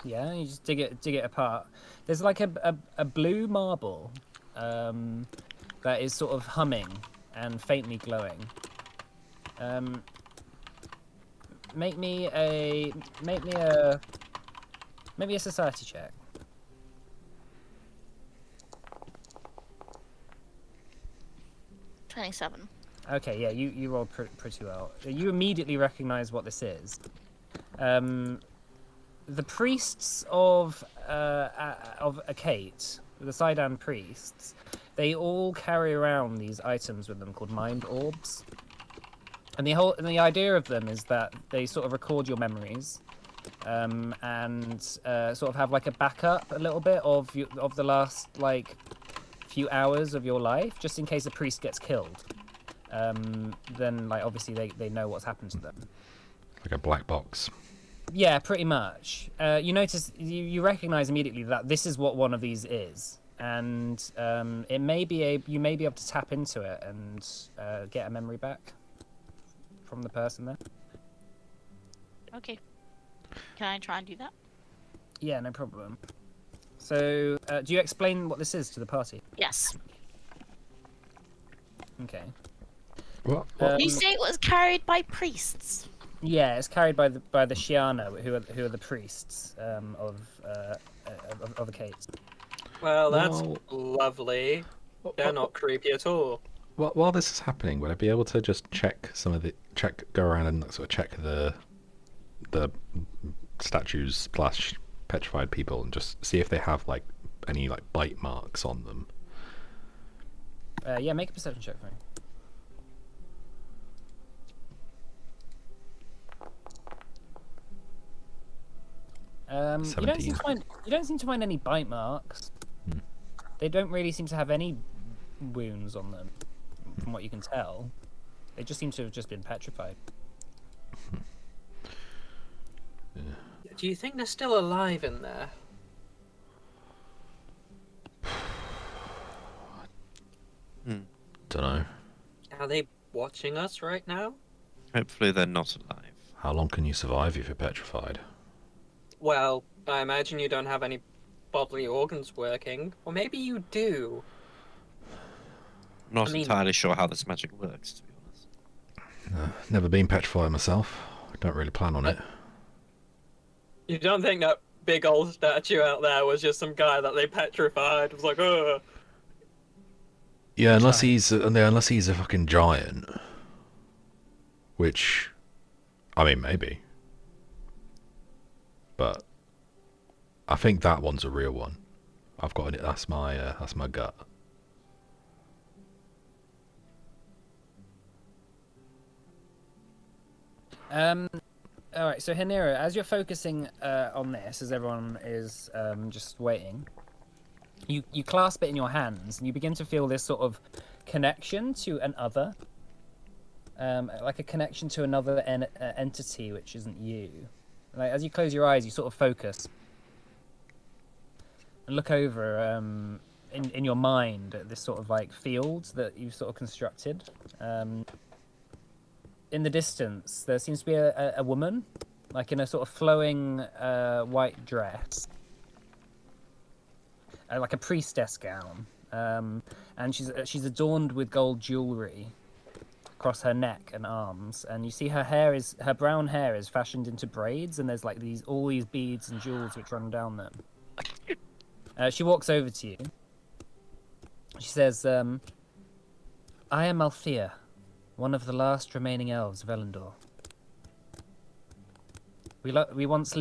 B: Yeah, you just dig it apart. There's like a blue marble that is sort of humming and faintly glowing. Make me a society check.
F: 27.
B: Okay, yeah, you rolled pretty well. You immediately recognize what this is. The priests of Akate, the Sidon priests, they all carry around these items with them called mind orbs. And the idea of them is that they sort of record your memories, and sort of have like a backup a little bit of the last like few hours of your life, just in case a priest gets killed. Then like obviously they know what's happened to them.
C: Like a black box.
B: Yeah, pretty much. You notice, you recognize immediately that this is what one of these is, and you may be able to tap into it and get a memory back from the person there.
F: Okay. Can I try and do that?
B: Yeah, no problem. So, do you explain what this is to the party?
F: Yes.
B: Okay.
C: What?
F: You say it was carried by priests.
B: Yeah, it's carried by the Shiano, who are the priests of the Cates.
A: Well, that's lovely. They're not creepy at all.
C: While this is happening, would I be able to just go around and sort of check the statues / petrified people and just see if they have like any like bite marks on them?
B: Yeah, make a perception check for me. You don't seem to find any bite marks. They don't really seem to have any wounds on them, from what you can tell. They just seem to have just been petrified.
A: Do you think they're still alive in there?
C: Dunno.
A: Are they watching us right now?
D: Hopefully they're not alive.
C: How long can you survive if you're petrified?
A: Well, I imagine you don't have any bodily organs working, or maybe you do.
D: Not
A: I mean-
D: entirely sure how this magic works, to be honest.
C: Never been petrified myself. Don't really plan on it.
A: You don't think that big old statue out there was just some guy that they petrified? It was like, ugh.
C: Yeah, unless
B: Giant.
C: he's a fucking giant. Which, I mean, maybe. But I think that one's a real one. I've got it. That's my gut.
B: All right. So Hanira, as you're focusing on this, as everyone is just waiting, you clasp it in your hands, and you begin to feel this sort of connection to an other, like a connection to another entity which isn't you. Like as you close your eyes, you sort of focus and look over in your mind at this sort of like field that you've sort of constructed. In the distance, there seems to be a woman, like in a sort of flowing white dress, like a priestess gown, and she's adorned with gold jewelry across her neck and arms, and you see her brown hair is fashioned into braids, and there's like all these beads and jewels which run down them. She walks over to you. She says, "I am Althea, one of the last remaining elves of Elyndor. We once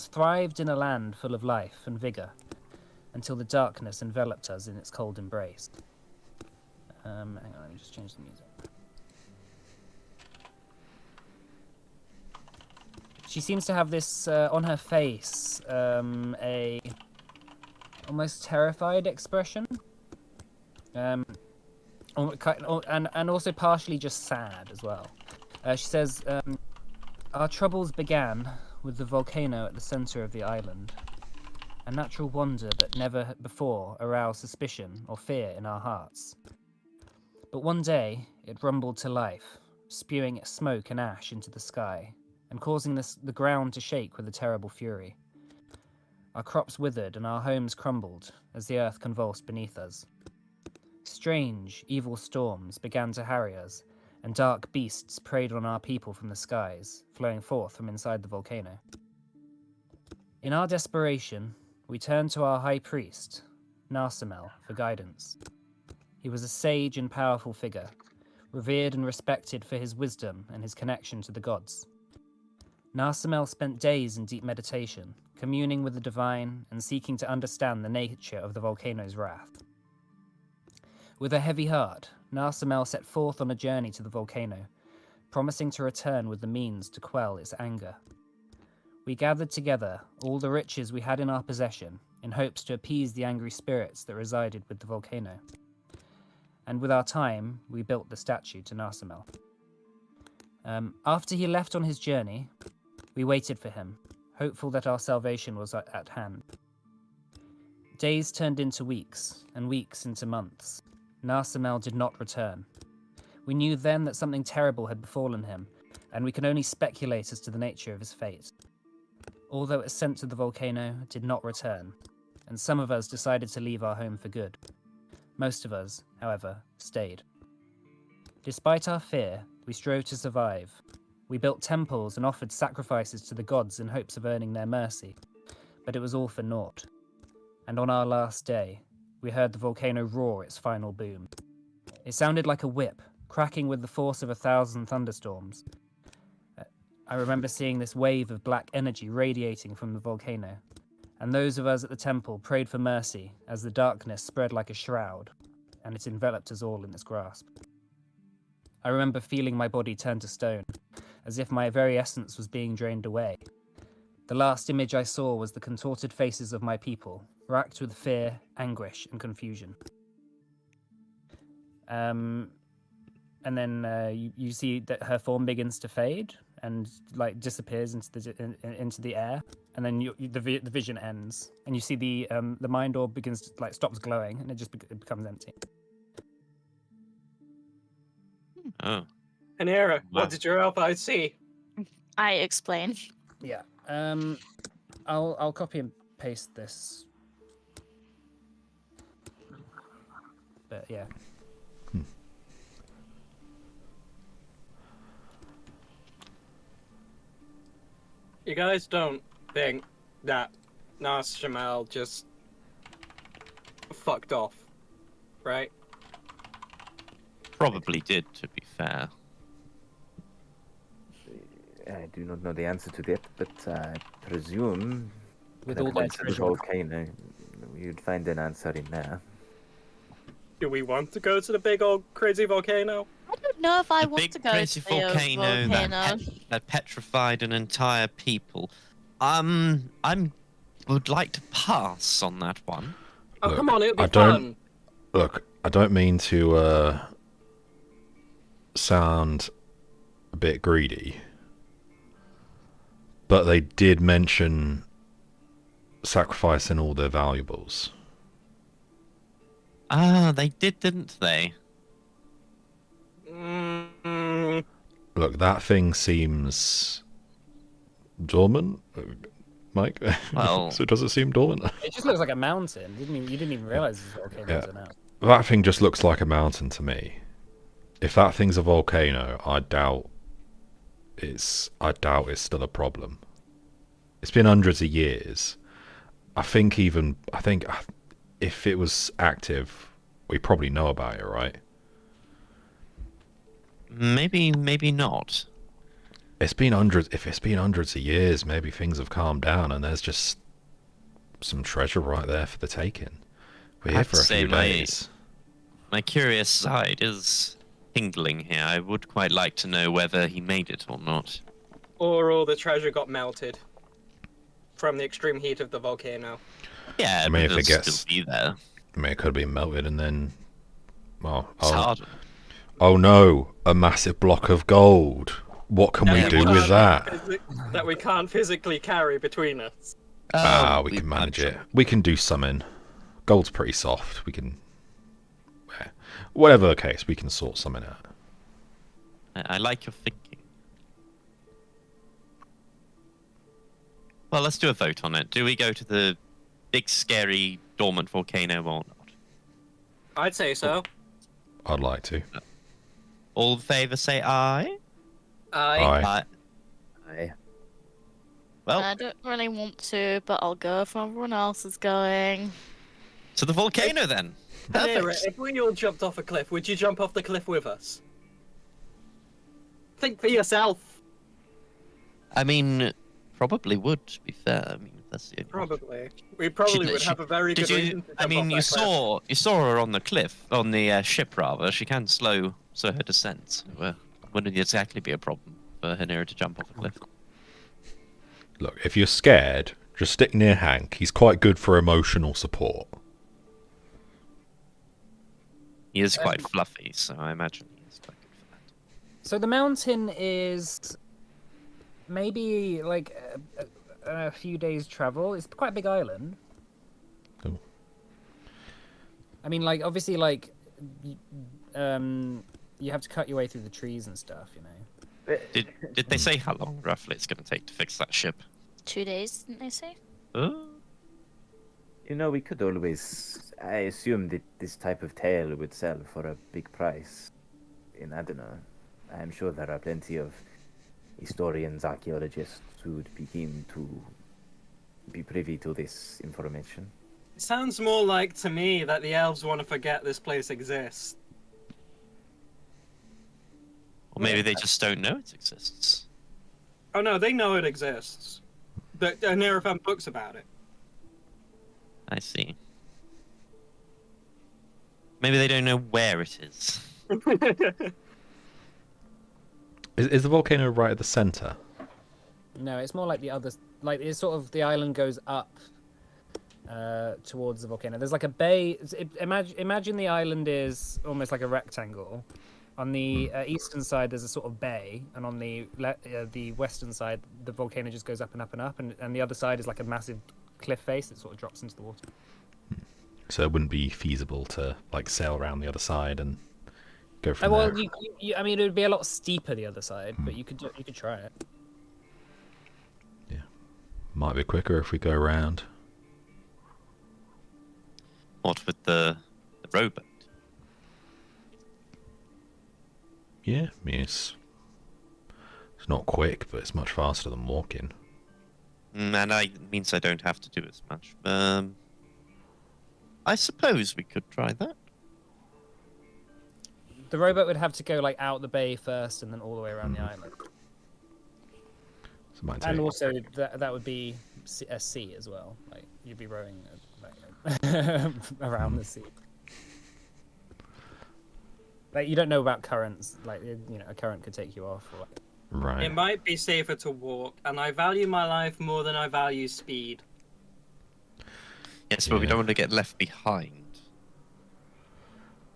B: thrived in a land full of life and vigor, until the darkness enveloped us in its cold embrace." Hang on, let me just change the music. She seems to have this on her face, a almost terrified expression, and also partially just sad as well. She says, "Our troubles began with the volcano at the center of the island. A natural wonder that never before aroused suspicion or fear in our hearts. But one day, it rumbled to life, spewing smoke and ash into the sky, and causing the ground to shake with a terrible fury. Our crops withered and our homes crumbled as the earth convulsed beneath us. Strange, evil storms began to harry us, and dark beasts preyed on our people from the skies, flowing forth from inside the volcano. In our desperation, we turned to our high priest, Narsamel, for guidance. He was a sage and powerful figure, revered and respected for his wisdom and his connection to the gods. Narsamel spent days in deep meditation, communing with the divine and seeking to understand the nature of the volcano's wrath. With a heavy heart, Narsamel set forth on a journey to the volcano, promising to return with the means to quell its anger. We gathered together all the riches we had in our possession in hopes to appease the angry spirits that resided with the volcano. And with our time, we built the statue to Narsamel. After he left on his journey, we waited for him, hopeful that our salvation was at hand. Days turned into weeks, and weeks into months. Narsamel did not return. We knew then that something terrible had befallen him, and we could only speculate as to the nature of his fate. All that was sent to the volcano did not return, and some of us decided to leave our home for good. Most of us, however, stayed. Despite our fear, we strove to survive. We built temples and offered sacrifices to the gods in hopes of earning their mercy, but it was all for naught. And on our last day, we heard the volcano roar its final boom. It sounded like a whip, cracking with the force of 1,000 thunderstorms. I remember seeing this wave of black energy radiating from the volcano, and those of us at the temple prayed for mercy as the darkness spread like a shroud, and it enveloped us all in its grasp. I remember feeling my body turn to stone, as if my very essence was being drained away. The last image I saw was the contorted faces of my people, racked with fear, anguish, and confusion. And then you see that her form begins to fade and like disappears into the air, and then the vision ends, and you see the mind orb begins to stops glowing, and it becomes empty.
D: Oh.
A: Hanira,
D: Wow.
A: what did your elf eyes see?
F: I explain.
B: Yeah. I'll copy and paste this. But yeah.
A: You guys don't think that Nas Jamal just fucked off, right?
D: Probably did, to be fair.
E: I do not know the answer to that, but I presume
B: With
E: that
B: all their
E: once the
B: treasure.
E: volcano, you'd find an answer in there.
A: Do we want to go to the big old crazy volcano?
F: I don't know if I
D: The
F: want
D: big
F: to go
D: crazy
F: to the
D: volcano
F: volcano.
D: that petrified an entire people. Would like to pass on that one.
A: Oh,
C: Look,
A: come on, it'll be
C: I don't-
A: fun.
C: Look, I don't mean to sound a bit greedy, but they did mention sacrificing all their valuables.
D: Ah, they did, didn't they?
C: Look, that thing seems dormant, Mike.
D: Well-
C: So does it seem dormant?
B: It just looks like a mountain. You didn't even realize this volcano was
C: Yeah.
B: an out.
C: That thing just looks like a mountain to me. If that thing's a volcano, I doubt it's still a problem. It's been hundreds of years. I think if it was active, we probably know about it, right?
D: Maybe not.
C: If it's been hundreds of years, maybe things have calmed down and there's just some treasure right there for the taking. We're
D: I
C: here
D: have
C: for
D: to
C: a
D: say
C: few
D: my-
C: days.
D: My curious side is tingling here. I would quite like to know whether he made it or not.
A: Or all the treasure got melted from the extreme heat of the volcano.
D: Yeah,
C: I mean,
D: but
C: if it
D: it'll
C: gets-
D: still be there.
C: I mean, it could have been melted and then...
D: It's hard.
C: Oh no, a massive block of gold. What can we
D: Yeah,
C: do
D: well,
C: with that?
A: That we can't physically carry between us.
C: We can manage it. We can do something. Gold's pretty soft. We can... Whatever the case, we can sort something out.
D: I like your thinking. Well, let's do a vote on it. Do we go to the big, scary, dormant volcano or not?
A: I'd say so.
C: I'd like to.
D: All in favour say aye.
C: Aye.
E: Aye.
D: Well,
F: I don't really want to, but I'll go if everyone else is going.
D: to the volcano then.
A: Panera,
D: Perfect.
A: if we all jumped off a cliff, would you jump off the cliff with us? Think for yourself.
D: I mean, probably would, to be fair. I mean, that's the only option.
A: Probably. We probably
D: She-
A: would
D: she-
A: have a very
D: Did
A: good reason
D: you?
A: to
D: I
A: jump
D: mean,
A: off that
D: you saw her on the cliff, on the ship rather. She can slow her descent. So, wouldn't exactly be a problem for Hanira to jump off a cliff.
C: Look, if you're scared, just stick near Hank. He's quite good for emotional support.
D: He is quite fluffy, so I imagine he is quite good for that.
B: So the mountain is maybe like a few days' travel. It's quite a big island.
C: Cool.
B: I mean, like obviously, like you have to cut your way through the trees and stuff, you know.
D: Did they say how long roughly it's going to take to fix that ship?
F: 2 days, didn't they say?
D: Oh,
E: You know, we could always. I assume that this type of tale would sell for a big price in Adana. I'm sure there are plenty of historians, archaeologists who would be keen to be privy to this information.
A: It sounds more like to me that the elves want to forget this place exists.
D: or maybe they just don't know it exists.
A: Oh no, they know it exists. The Hanira found books about it.
D: I see. Maybe they don't know where it is.
C: Is the volcano right at the center?
B: No, it's more like the other. Like it's sort of the island goes up towards the volcano. There's like a bay. Imagine the island is almost like a rectangle. On the eastern side, there's a sort of bay, and on the western side, the volcano just goes up and up and up, and the other side is like a massive cliff face that sort of drops into the water.
C: So it wouldn't be feasible to like sail around the other side and go from
B: Well,
C: there.
B: I mean, it would be a lot steeper the other side, but you could try it.
C: Might be quicker if we go around.
D: What with the rowboat?
C: Yeah, I mean, it's not quick, but it's much faster than walking.
D: And means I don't have to do as much. I suppose we could try that.
B: The rowboat would have to go like out the bay first, and then all the way around the island.
C: So it might
B: And
C: take.
B: also that would be a sea as well. Like you'd be rowing around the sea. Like you don't know about currents. Like a current could take you off. Or, like...
C: Right.
A: It might be safer to walk, and I value my life more than I value speed.
D: Yes, but we
C: Yeah.
D: don't want to get left behind.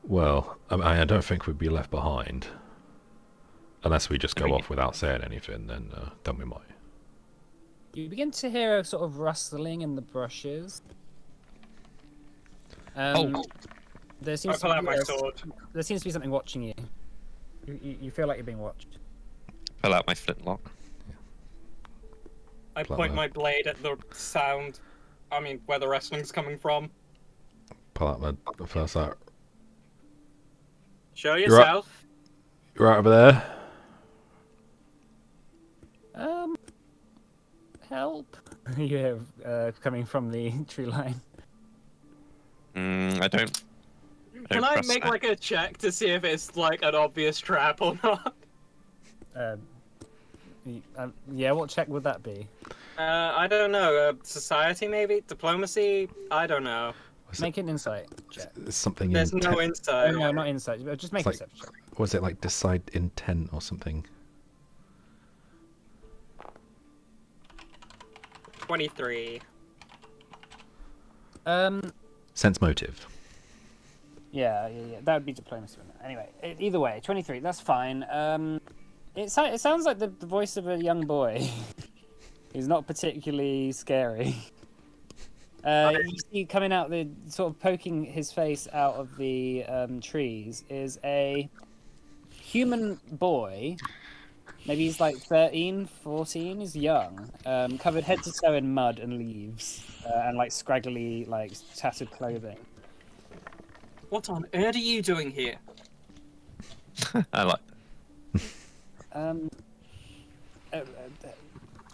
C: Well, I don't think we'd be left behind. Unless we just go
D: We-
C: off without saying anything, then we might.
B: You begin to hear a sort of rustling in the brushes. There
A: I
B: seems
A: pull
B: to
A: out
B: be
A: my sword.
B: there seems to be something watching you. You feel like you're being watched.
D: Pull out my flintlock.
A: I
C: Plumber.
A: point my blade at the sound. I mean, where the wrestling's coming from.
C: Pull out my first out.
A: Show
C: You're right.
A: yourself.
C: You're right over there.
B: Help! You hear coming from the tree line.
D: I don't.
A: Can I
D: trust
A: make
D: that.
A: like a check to see if it's like an obvious trap or not?
B: Yeah, what check would that be?
A: I don't know. Society maybe? Diplomacy? I don't know.
B: Make an insight check.
C: It's something
A: There's
C: in.
A: no
B: Oh,
A: insight.
B: no, not insight. Just make
C: It's
B: a
C: like-
B: perception check.
C: Was it like decide intent or something?
A: 23.
C: Sense motive.
B: Yeah, that would be diplomacy. Wouldn't it? Anyway, either way, 23. That's fine. It sounds like the voice of a young boy. He's not particularly scary. You see coming out, the sort of poking his face out of the trees is a human boy. Maybe he's like 13, 14. He's young, covered head to toe in mud and leaves, and like scraggly, like tattered clothing.
A: What on earth are you doing here?
D: I like.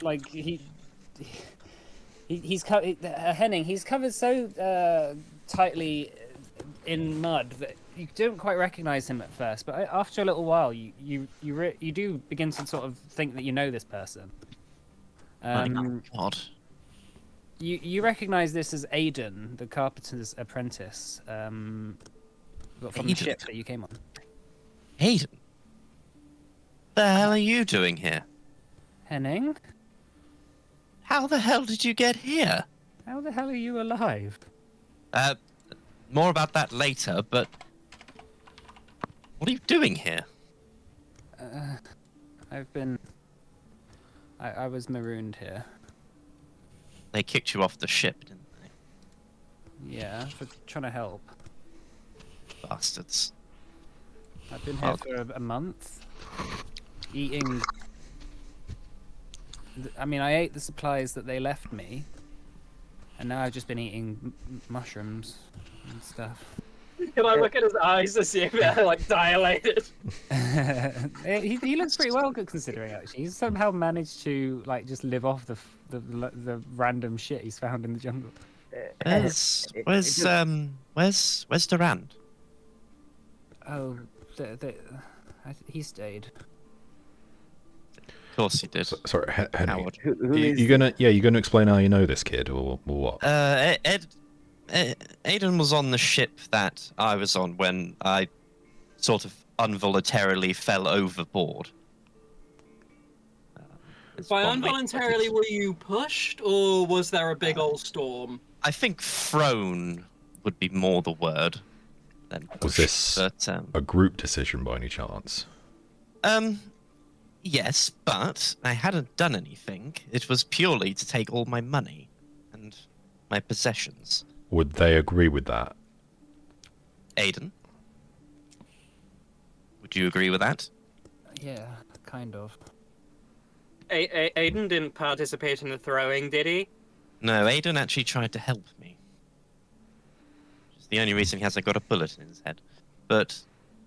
B: Like he's Henning. He's covered so tightly in mud that you don't quite recognize him at first. But after a little while, you do begin to sort of think that you know this person.
D: My God.
B: You recognize this as Aiden, the carpenter's apprentice, from the
D: Aiden?
B: ship that you came on.
D: Hayden. The hell are you doing here?
B: Henning,
D: How the hell did you get here?
B: how the hell are you alive?
D: More about that later, but what are you doing here?
B: I've been. I was marooned here.
D: They kicked you off the ship, didn't they?
B: Yeah, for trying to help.
D: Bastards.
B: I've been here
D: Oh.
B: for a month, eating. I mean, I ate the supplies that they left me, and now I've just been eating mushrooms and stuff.
A: Can I look at his eyes to see if they're like dilated?
B: he looks pretty well good considering. Actually, he's somehow managed to like just live off the random shit he's found in the jungle.
D: Where's Durand?
B: Oh, he stayed.
D: Of course he did.
C: Sorry, Henry.
D: Howard.
E: Who
C: You,
E: is
C: you gonna explain how you know this kid or what?
D: Aiden was on the ship that I was on when I sort of involuntarily fell overboard. It's
A: By
D: one way-
A: involuntarily, were you pushed, or was there a big old storm?
D: I think thrown would be more the word than
C: Was
D: pushed,
C: this
D: but,
C: a group decision by any chance?
D: yes, but I hadn't done anything. It was purely to take all my money and my possessions.
C: Would they agree with that?
D: Aiden, would you agree with that?
B: Yeah, kind of.
A: Aiden didn't participate in the throwing, did he?
D: No, Aiden actually tried to help me. Which is the only reason he hasn't got a bullet in his head. But,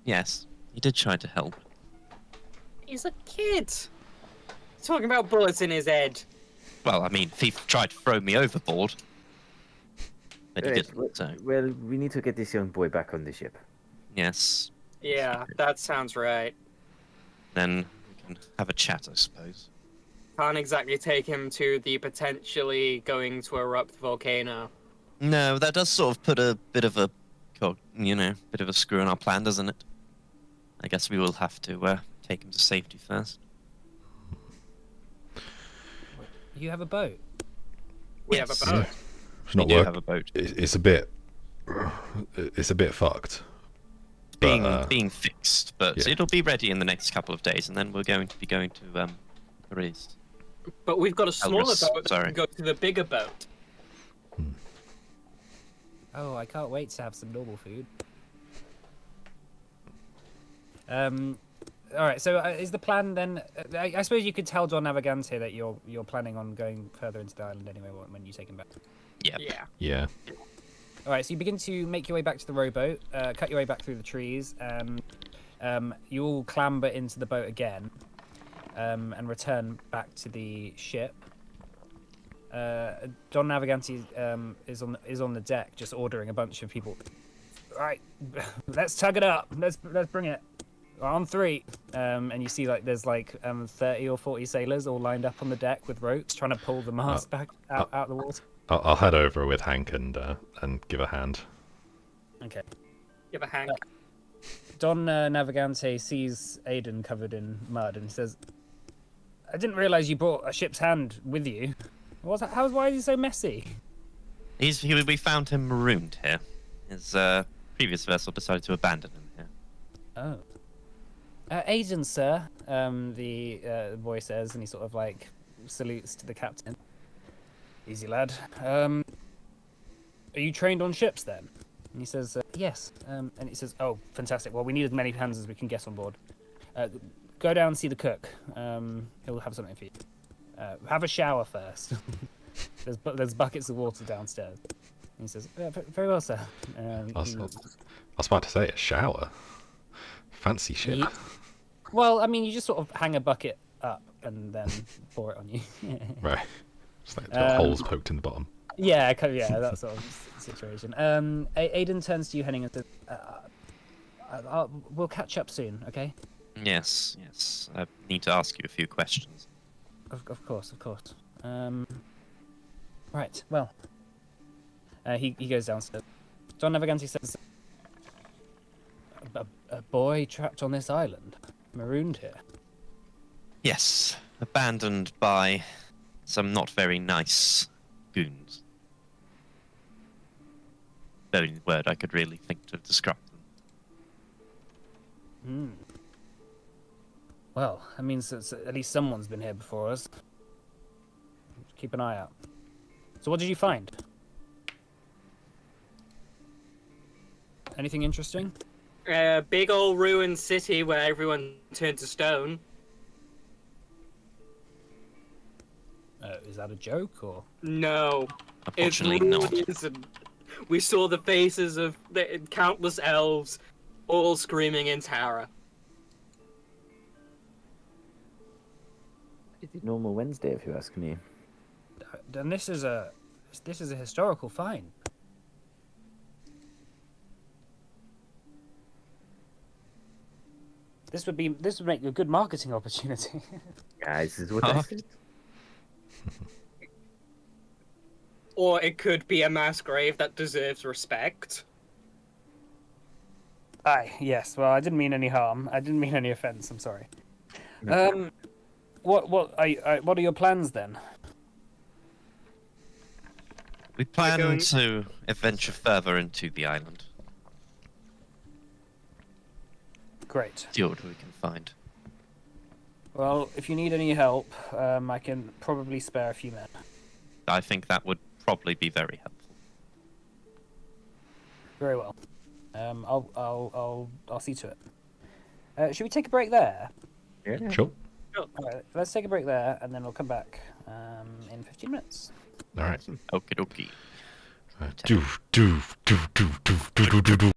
D: yes, he did try to help.
A: He's a kid. He's talking about bullets in his head.
D: Well, I mean, he tried to throw me overboard. But he
E: Right,
D: didn't, so...
E: Well, we need to get this young boy back on the ship.
D: Yes.
A: Yeah, that sounds right.
D: Then we can have a chat, I suppose.
A: Can't exactly take him to the potentially going to erupt volcano.
D: No, that does sort of put a bit of a, bit of a screw in our plan, doesn't it? I guess we will have to take him to safety first.
B: You have a boat.
A: We have a
D: Yes.
A: boat.
C: Yeah. It's
D: We
C: not
D: do
C: work.
D: have a boat.
C: It's a bit. It's a bit fucked.
D: Being fixed, but
C: yeah.
D: it'll be ready in the next couple of days, and then we're going to be going to Paris.
A: But we've got a smaller
D: Elris,
A: boat that
D: sorry.
A: can go to the bigger boat.
B: Oh, I can't wait to have some normal food. All right. So is the plan then? I suppose you could tell John Navigante that you're planning on going further into the island anyway when you take him back.
D: Yeah.
A: Yeah.
C: Yeah.
B: All right. So you begin to make your way back to the rowboat, cut your way back through the trees, and you all clamber into the boat again, and return back to the ship. John Navigante is on the deck, just ordering a bunch of people. All right, let's tug it up. Let's bring it. On 3, and you see like there's 30 or 40 sailors all lined up on the deck with ropes trying to pull the mast back out of the water.
C: I'll head over with Hank and give a hand.
B: Okay.
A: Give a Hank.
B: Don Navigante sees Aiden covered in mud and says, "I didn't realize you brought a ship's hand with you. Why is he so messy?"
D: We found him marooned here. His previous vessel decided to abandon him here.
B: Oh. Aiden, sir, the boy says, and he sort of salutes to the captain. Easy, lad. Are you trained on ships then? And he says, yes. And he says, oh, fantastic. Well, we need as many hands as we can get on board. Go down and see the cook. He'll have something for you. Have a shower first. There's buckets of water downstairs. And he says, very well, sir.
C: I was about to say a shower. Fancy ship.
B: Well, I mean, you just sort of hang a bucket up and then pour it on you.
C: Right. It's like got holes poked in the bottom.
B: Yeah, that sort of situation. Aiden turns to you, Henning, and says, "We'll catch up soon, okay?"
D: Yes. I need to ask you a few questions.
B: Of course. Right. Well, he goes downstairs. John Navigante says, "A boy trapped on this island, marooned here."
D: Yes, abandoned by some not very nice goons. The only word I could really think to describe them.
B: Well, that means that at least someone's been here before us. Keep an eye out. So what did you find? Anything interesting?
A: Big old ruined city where everyone turned to stone.
B: Is that a joke or?
A: No.
D: Unfortunately,
A: It
D: not.
A: really isn't. We saw the faces of the countless elves, all screaming in terror.
E: It's a normal Wednesday, if you ask me.
B: Then this is a historical find. This would make a good marketing opportunity.
E: Guys, this is what I said.
A: Or it could be a mass grave that deserves respect.
B: Aye, yes. Well, I didn't mean any harm. I didn't mean any offence. I'm sorry. What are your plans then?
D: We plan
A: going-
D: to adventure further into the island.
B: Great.
D: See what we can find.
B: Well, if you need any help, I can probably spare a few men.
D: I think that would probably be very helpful.
B: Very well. I'll see to it. Should we take a break there?
E: Yeah.
C: Sure.
A: Sure.
B: All right, let's take a break there, and then we'll come back in 15 minutes.
C: All right.
D: Okie dokie.
C: Doof, doof, doof, doof, doof, doof, doof, doof.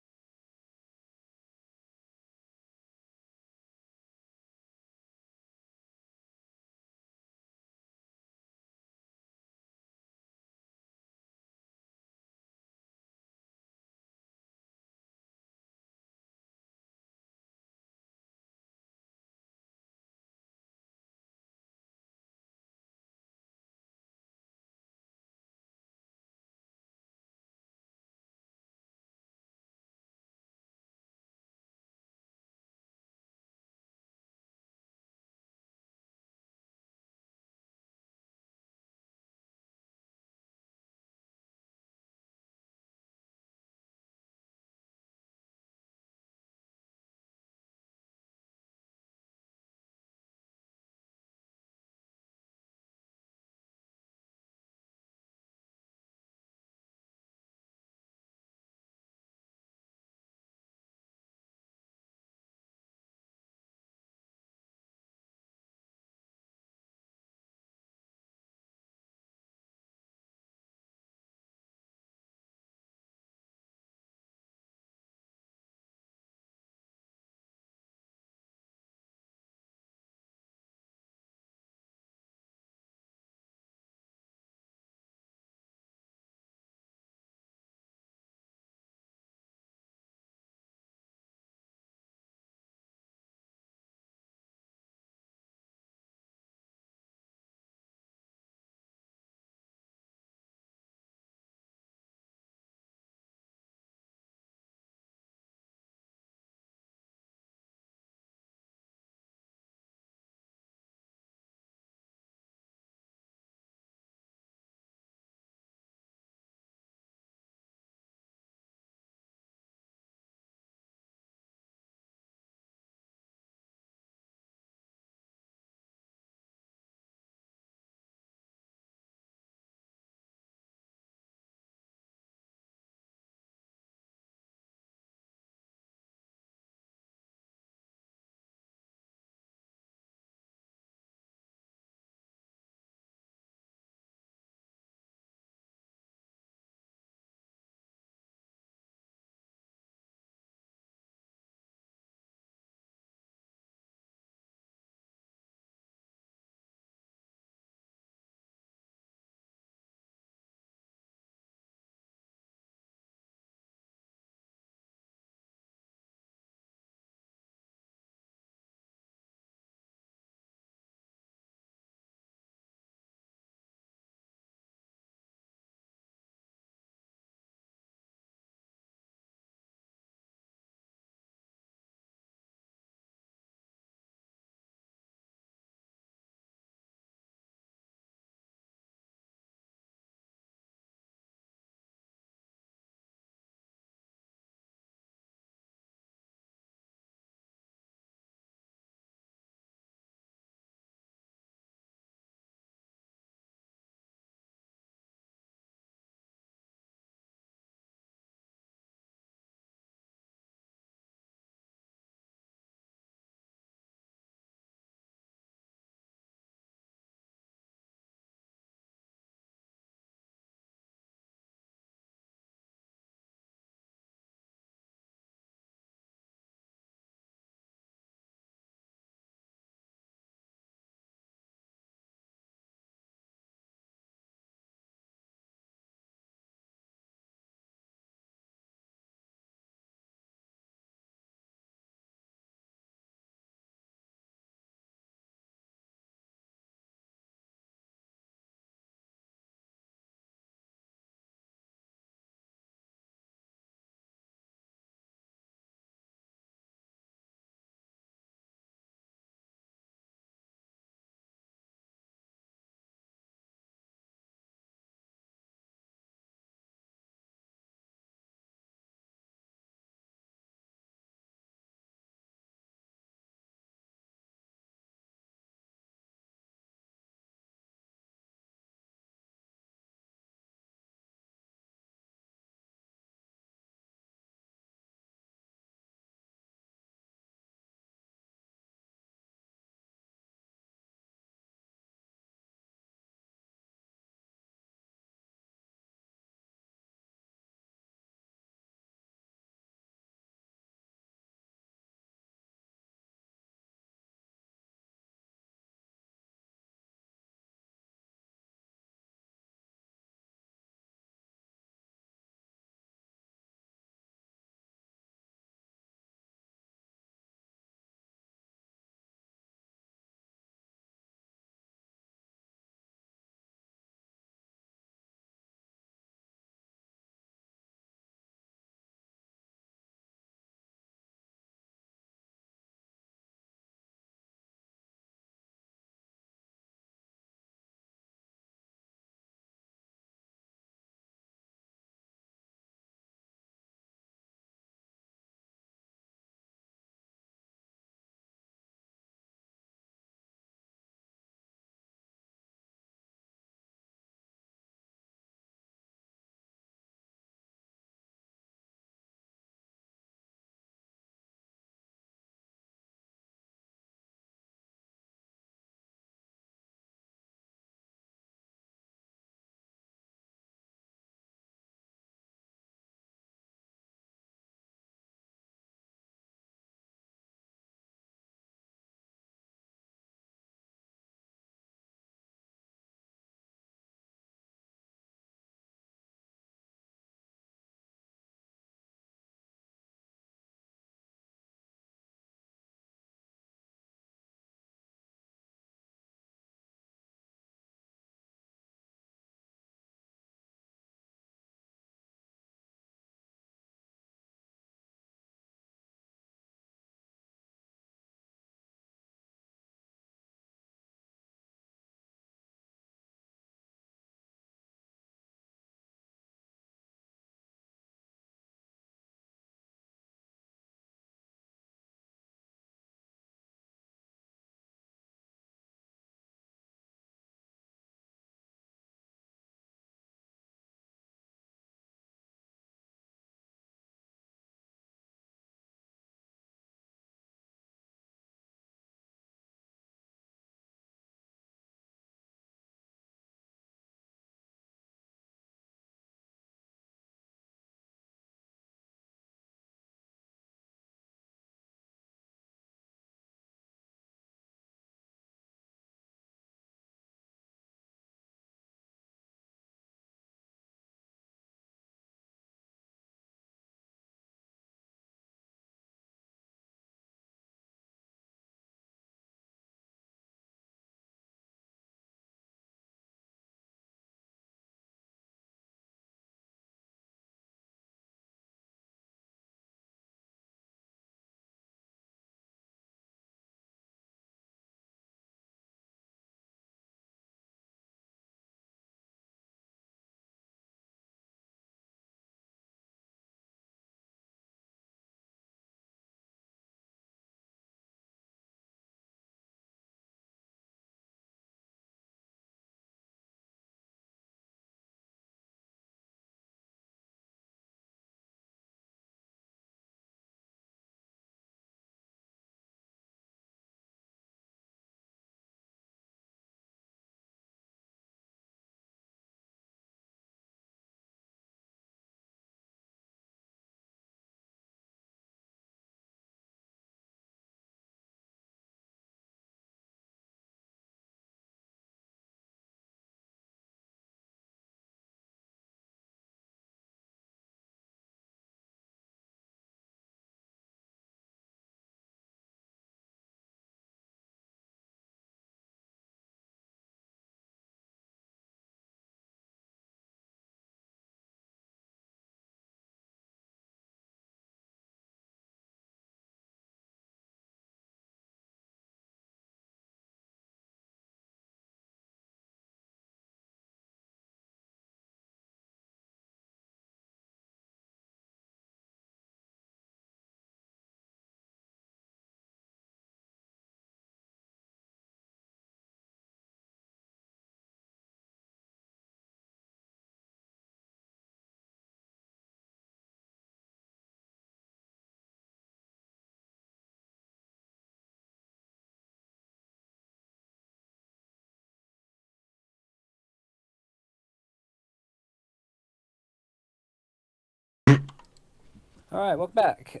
B: All right, welcome back.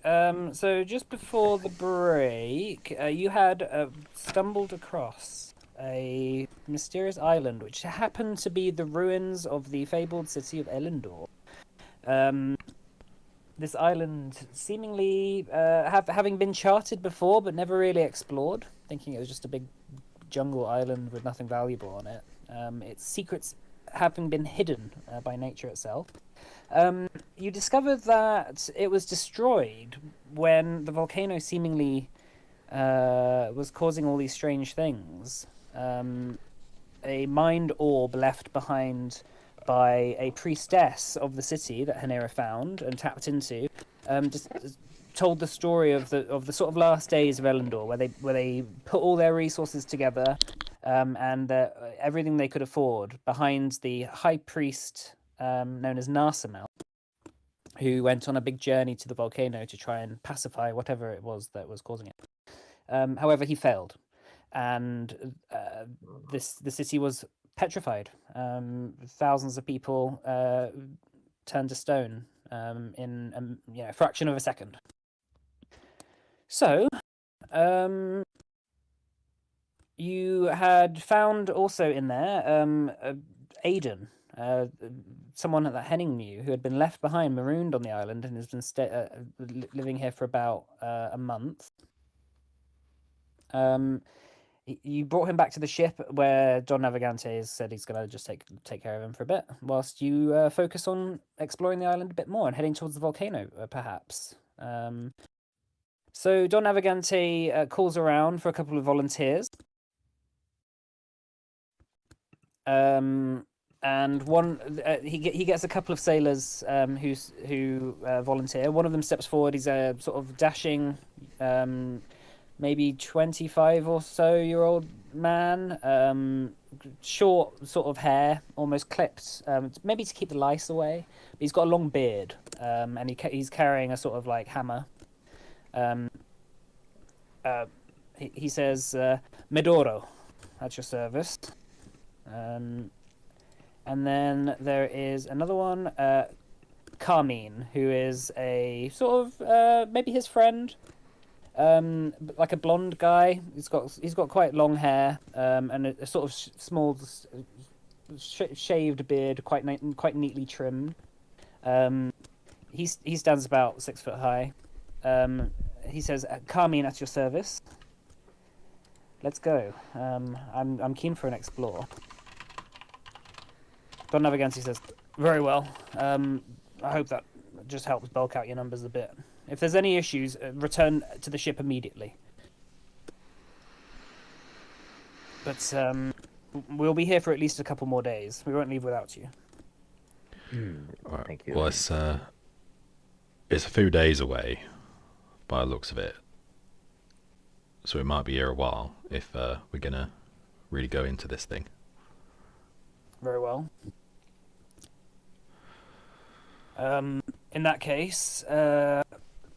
B: So just before the break, you had stumbled across a mysterious island, which happened to be the ruins of the fabled city of Elyndor. This island seemingly having been charted before, but never really explored, thinking it was just a big jungle island with nothing valuable on it. Its secrets having been hidden by nature itself. You discovered that it was destroyed when the volcano seemingly was causing all these strange things. A mind orb left behind by a priestess of the city that Hanera found and tapped into, just told the story of the sort of last days of Elyndor, where they put all their resources together, and everything they could afford behind the high priest known as Narsamel, who went on a big journey to the volcano to try and pacify whatever it was that was causing it. However, he failed, and the city was petrified. Thousands of people turned to stone in a fraction of a second. So, you had found also in there Aidan, someone that Henning knew, who had been left behind, marooned on the island, and has been living here for about a month. You brought him back to the ship, where Don Navigante has said he's going to just take care of him for a bit, whilst you focus on exploring the island a bit more and heading towards the volcano, perhaps. So Don Navigante calls around for a couple of volunteers. And one he gets a couple of sailors who volunteer. One of them steps forward. He's a sort of dashing, maybe 25 or so year old man, short sort of hair, almost clipped, maybe to keep the lice away. But he's got a long beard, and he's carrying a sort of like hammer. He says, "Medoro, at your service." And then there is another one, Carmine, who is a sort of maybe his friend, like a blonde guy. He's got quite long hair, and a sort of small, shaved beard, quite neatly trimmed. He stands about 6 foot high. He says, "Carmine, at your service. Let's go. I'm keen for an explore." Don Navigante says, "Very well. I hope that just helps bulk out your numbers a bit. If there's any issues, return to the ship immediately. But we'll be here for at least a couple more days. We won't leave without you."
C: All right.
E: Thank you.
C: Well, it's a few days away, by the looks of it. So we might be here a while if we're gonna really go into this thing.
B: Very well. In that case, do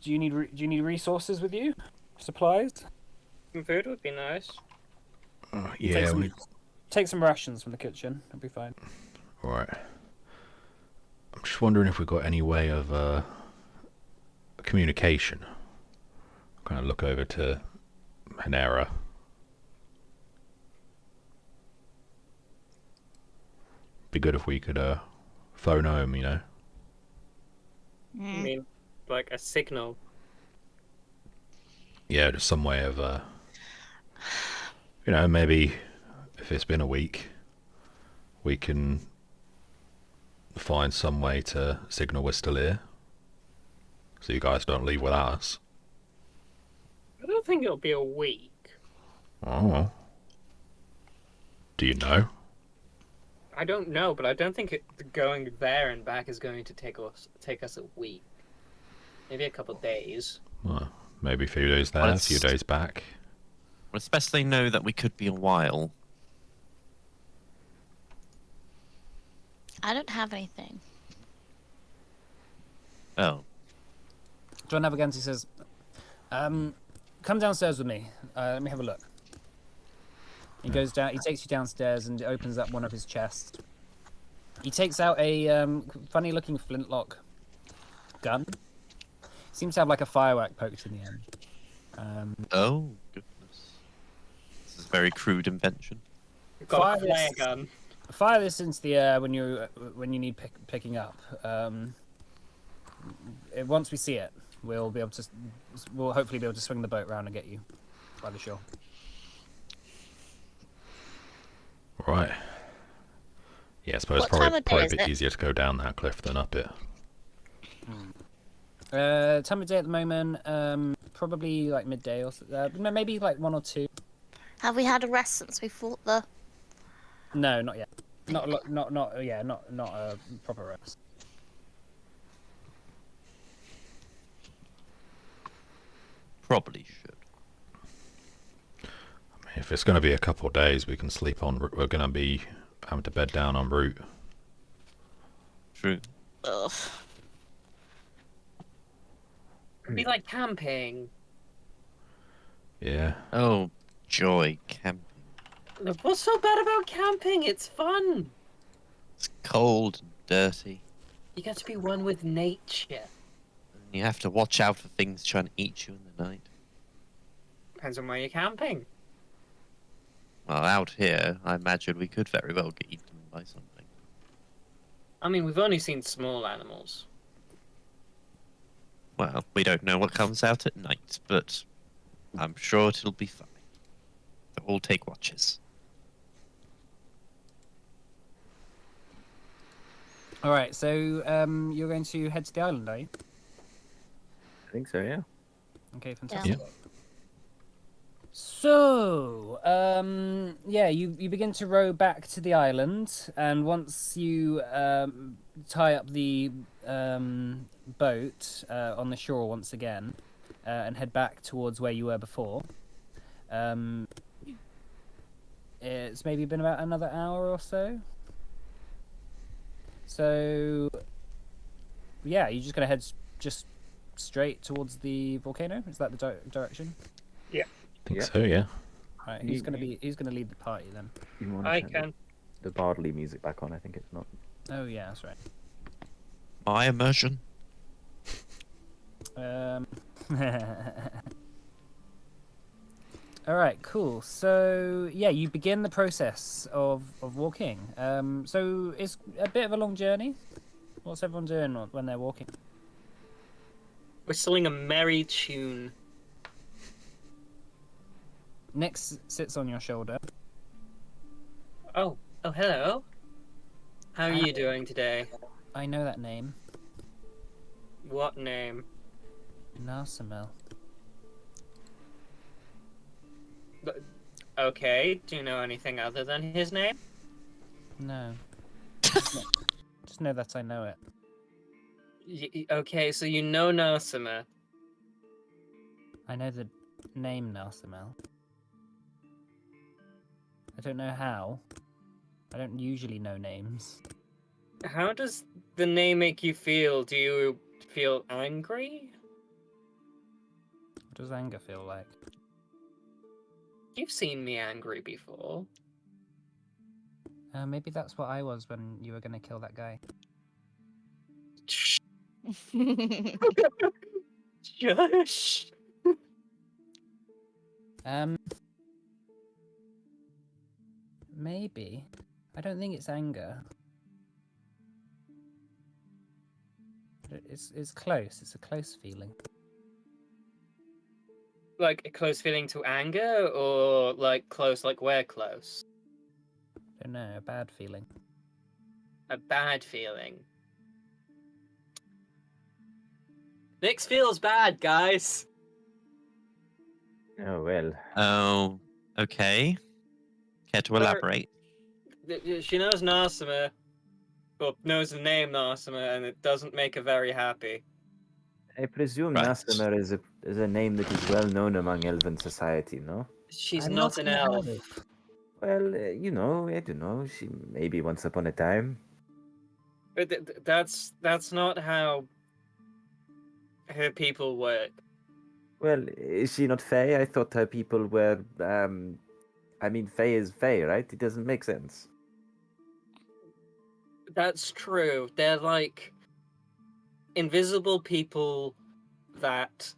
B: you need resources with you? Supplies?
A: Some food would be nice.
C: Yeah.
B: Take some rations from the kitchen. It'll be fine.
C: All right. I'm just wondering if we've got any way of communication. Kind of look over to Hanera. Be good if we could phone home, you know.
A: I mean, like a signal.
C: Yeah, just some way of maybe if it's been a week, we can find some way to signal we're still here, so you guys don't leave without us.
A: I don't think it'll be a week.
C: Oh. Do you know?
A: I don't know, but I don't think going there and back is going to take us a week. Maybe a couple of days.
C: Well, maybe a few days there, a few days back.
D: Well, it's best they know that we could be a while.
F: I don't have anything.
D: Oh.
B: John Navigante says, "Come downstairs with me. Let me have a look." He goes down. He takes you downstairs and opens up one of his chests. He takes out a funny-looking flintlock gun. Seems to have like a firework poked in the end.
D: Oh, goodness. This is a very crude invention.
A: We've got
B: Fire
A: a flare
B: this-
A: gun.
B: Fire this into the air when you need picking up. Once we see it, we'll hopefully be able to swing the boat around and get you by the shore.
C: Right. Yeah, I suppose
F: What time
C: probably
F: of day
C: a
F: is
C: bit
F: it?
C: easier to go down that cliff than up it.
B: Time of day at the moment, probably like midday or maybe like 1 or 2.
F: Have we had a rest since we fought the?
B: No, not yet. Not a proper rest.
D: Probably should.
C: If it's going to be a couple of days, we can sleep on. We're going to be having to bed down en route.
D: True.
F: Ugh.
A: It'd be like camping.
C: Yeah.
D: Oh, joy, camping.
A: Look, what's so bad about camping? It's fun.
D: It's cold and dirty.
A: You get to be one with nature.
D: And you have to watch out for things trying to eat you in the night.
A: Depends on where you're camping.
D: Well, out here, I imagine we could very well get eaten by something.
A: I mean, we've only seen small animals.
D: Well, we don't know what comes out at night, but I'm sure it'll be fine. They'll all take watches.
B: All right, so you're going to head to the island, are you?
E: I think so, yeah.
B: Okay, fantastic.
C: Yeah.
B: So, yeah, you begin to row back to the island, and once you tie up the boat on the shore once again, and head back towards where you were before, it's maybe been about another hour or so. So, yeah, you're just gonna head just straight towards the volcano. Is that the direction?
C: I think
E: Yeah.
C: so, yeah.
B: All right, who's gonna lead the party then?
E: You want to
A: I
E: turn
A: can.
E: the Bardley music back on? I think it's not.
B: Oh yeah, that's right.
D: My immersion.
B: All right, cool. So yeah, you begin the process of walking. So it's a bit of a long journey. What's everyone doing when they're walking?
A: Whistling a merry tune.
B: Nyx sits on your shoulder.
A: Oh, hello. How are you doing today?
B: I know that name.
A: What name?
B: Narsamel.
A: Okay, do you know anything other than his name?
B: No. Just know that I know it.
A: Okay, so you know Narsima.
B: I know the name Narsamel. I don't know how. I don't usually know names.
A: How does the name make you feel? Do you feel angry?
B: What does anger feel like?
A: You've seen me angry before.
B: Maybe that's what I was when you were gonna kill that guy.
A: Shush.
B: Maybe. I don't think it's anger. But it's close. It's a close feeling.
A: Like a close feeling to anger, or like close, like we're close?
B: I don't know, a bad feeling.
A: A bad feeling. Nyx feels bad, guys.
E: Oh well.
D: Oh, okay. Care to elaborate?
A: She knows Narsima, or knows the name Narsima, and it doesn't make her very happy.
E: I presume
D: Right.
E: Nasamer is a name that is well known among Elven society, no?
A: She's
B: I'm
A: not an elf.
E: Well, you know, I don't know. She maybe once upon a time.
A: But that's not how her people work.
E: Well, is she not Fae? I thought her people were. I mean, Fae is Fae, right? It doesn't make sense.
A: That's true. They're like invisible people that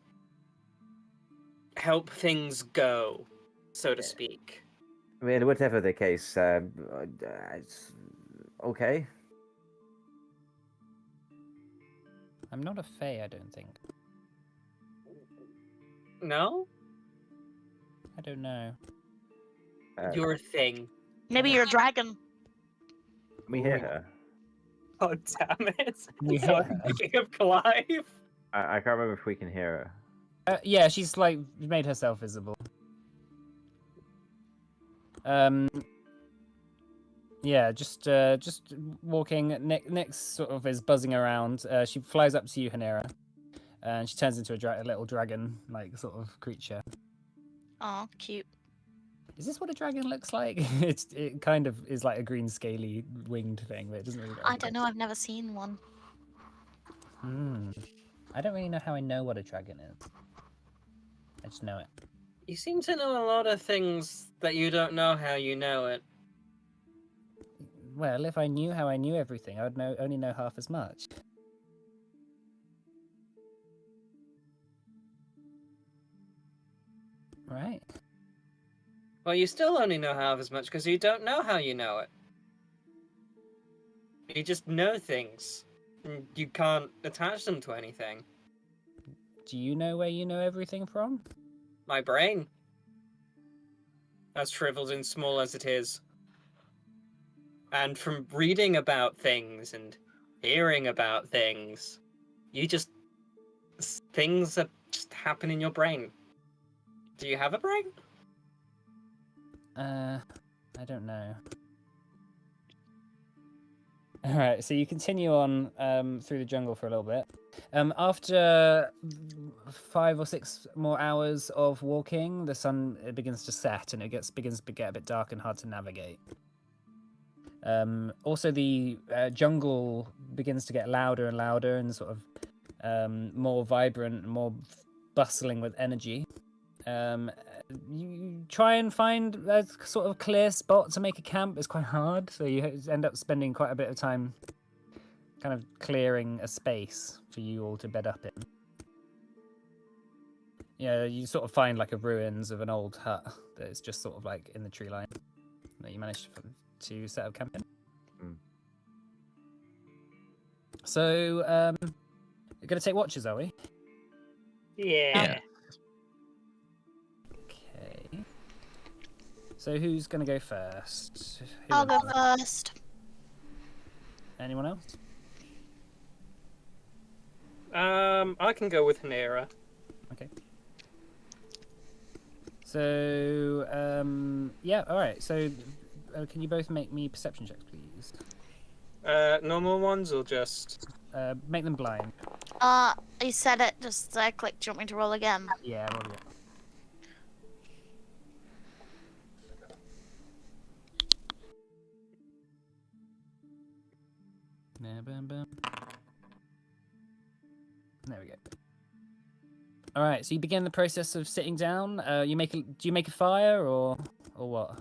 A: help things go, so to speak.
E: Well, whatever the case, it's okay.
B: I'm not a fae, I don't think.
A: No?
B: I don't know.
A: You're a thing.
F: Maybe you're a dragon.
E: We hear her.
A: Oh, damn it.
B: We
A: So
B: hear
A: I'm
B: her.
A: thinking of Clive.
E: I can't remember if we can hear her.
B: Yeah, she's like made herself visible. Yeah, just walking. Nyx sort of is buzzing around. She flies up to you, Hanera, and she turns into a little dragon, like sort of creature.
F: Oh, cute.
B: Is this what a dragon looks like? It kind of is like a green scaly winged thing, but it doesn't really look
F: I
B: like
F: don't know. I've never seen one.
B: I don't really know how I know what a dragon is. I just know it.
A: You seem to know a lot of things that you don't know how you know it.
B: Well, if I knew how I knew everything, I would only know half as much. Right?
A: Well, you still only know half as much because you don't know how you know it. You just know things. And you can't attach them to anything.
B: Do you know where you know everything from?
A: My brain. As shriveled and small as it is. And from reading about things and hearing about things, things that just happen in your brain. Do you have a brain?
B: I don't know. Alright, so you continue on through the jungle for a little bit. After 5 or 6 more hours of walking, the sun begins to set and it begins to get a bit dark and hard to navigate. Also, the jungle begins to get louder and louder and sort of more vibrant, more bustling with energy. You try and find a sort of clear spot to make a camp. It's quite hard, so you end up spending quite a bit of time kind of clearing a space for you all to bed up in. Yeah, you sort of find like a ruins of an old hut that is just sort of like in the tree line that you managed to set up camp in. So, we're going to take watches, are we?
A: Yeah.
B: Okay. So who's going to go first?
F: I'll go first.
B: Anyone else?
A: I can go with Hanera.
B: Okay. So, yeah, alright. So, can you both make me perception checks, please?
A: Normal ones or just...
B: Make them blind.
F: You said it, just click. Do you want me to roll again?
B: Yeah, roll it. There we go. All right, so you begin the process of sitting down. Do you make a fire or what?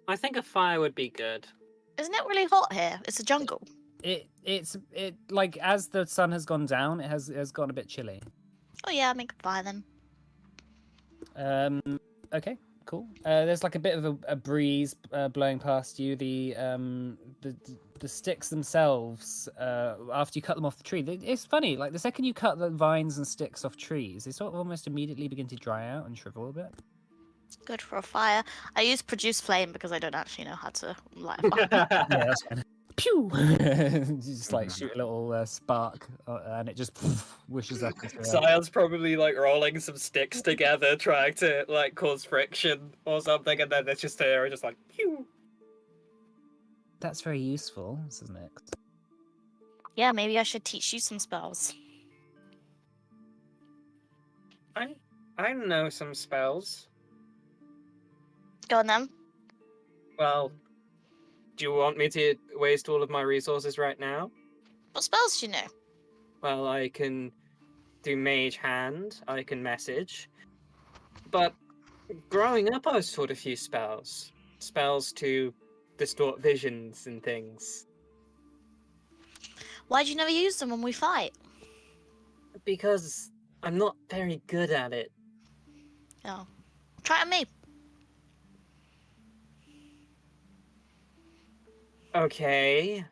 A: I think a fire would be good.
F: Isn't it really hot here? It's a jungle.
B: It's like as the sun has gone down, it has gone a bit chilly.
F: Oh yeah, make a fire then.
B: Okay, cool. There's like a bit of a breeze blowing past you. The sticks themselves, after you cut them off the tree, it's funny. Like the second you cut the vines and sticks off trees, they sort of almost immediately begin to dry out and shrivel a bit.
F: Good for a fire. I use produce flame because I don't actually know how to light a fire.
B: Yeah, that's fine. Pew! You just like shoot a little spark, and it just whooshes up.
A: Sion's probably like rolling some sticks together, trying to like cause friction or something, and then it's just there, just like pew.
B: That's very useful, isn't it?
F: Yeah, maybe I should teach you some spells.
A: I know some spells.
F: Go on then.
A: Well, do you want me to waste all of my resources right now?
F: What spells do you know?
A: Well, I can do Mage Hand, I can message. But growing up, I was taught a few spells. Spells to distort visions and things.
F: Why'd you never use them when we fight?
A: Because I'm not very good at it.
F: Oh. Try it on me.
A: Okay.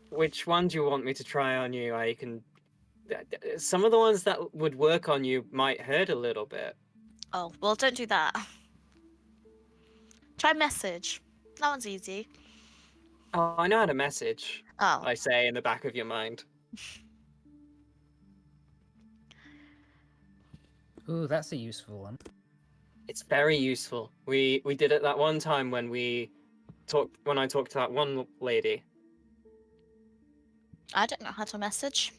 A: Which one do you want me to try on you? I can. Some of the ones that would work on you might hurt a little bit.
F: Oh, well, don't do that. Try message. That one's easy.
A: Oh, I know how to message.
F: Oh.
A: I say in the back of your mind.
B: Ooh, that's a useful one.
A: It's very useful. We did it that one time when I talked to that one lady.
F: I don't know how to message.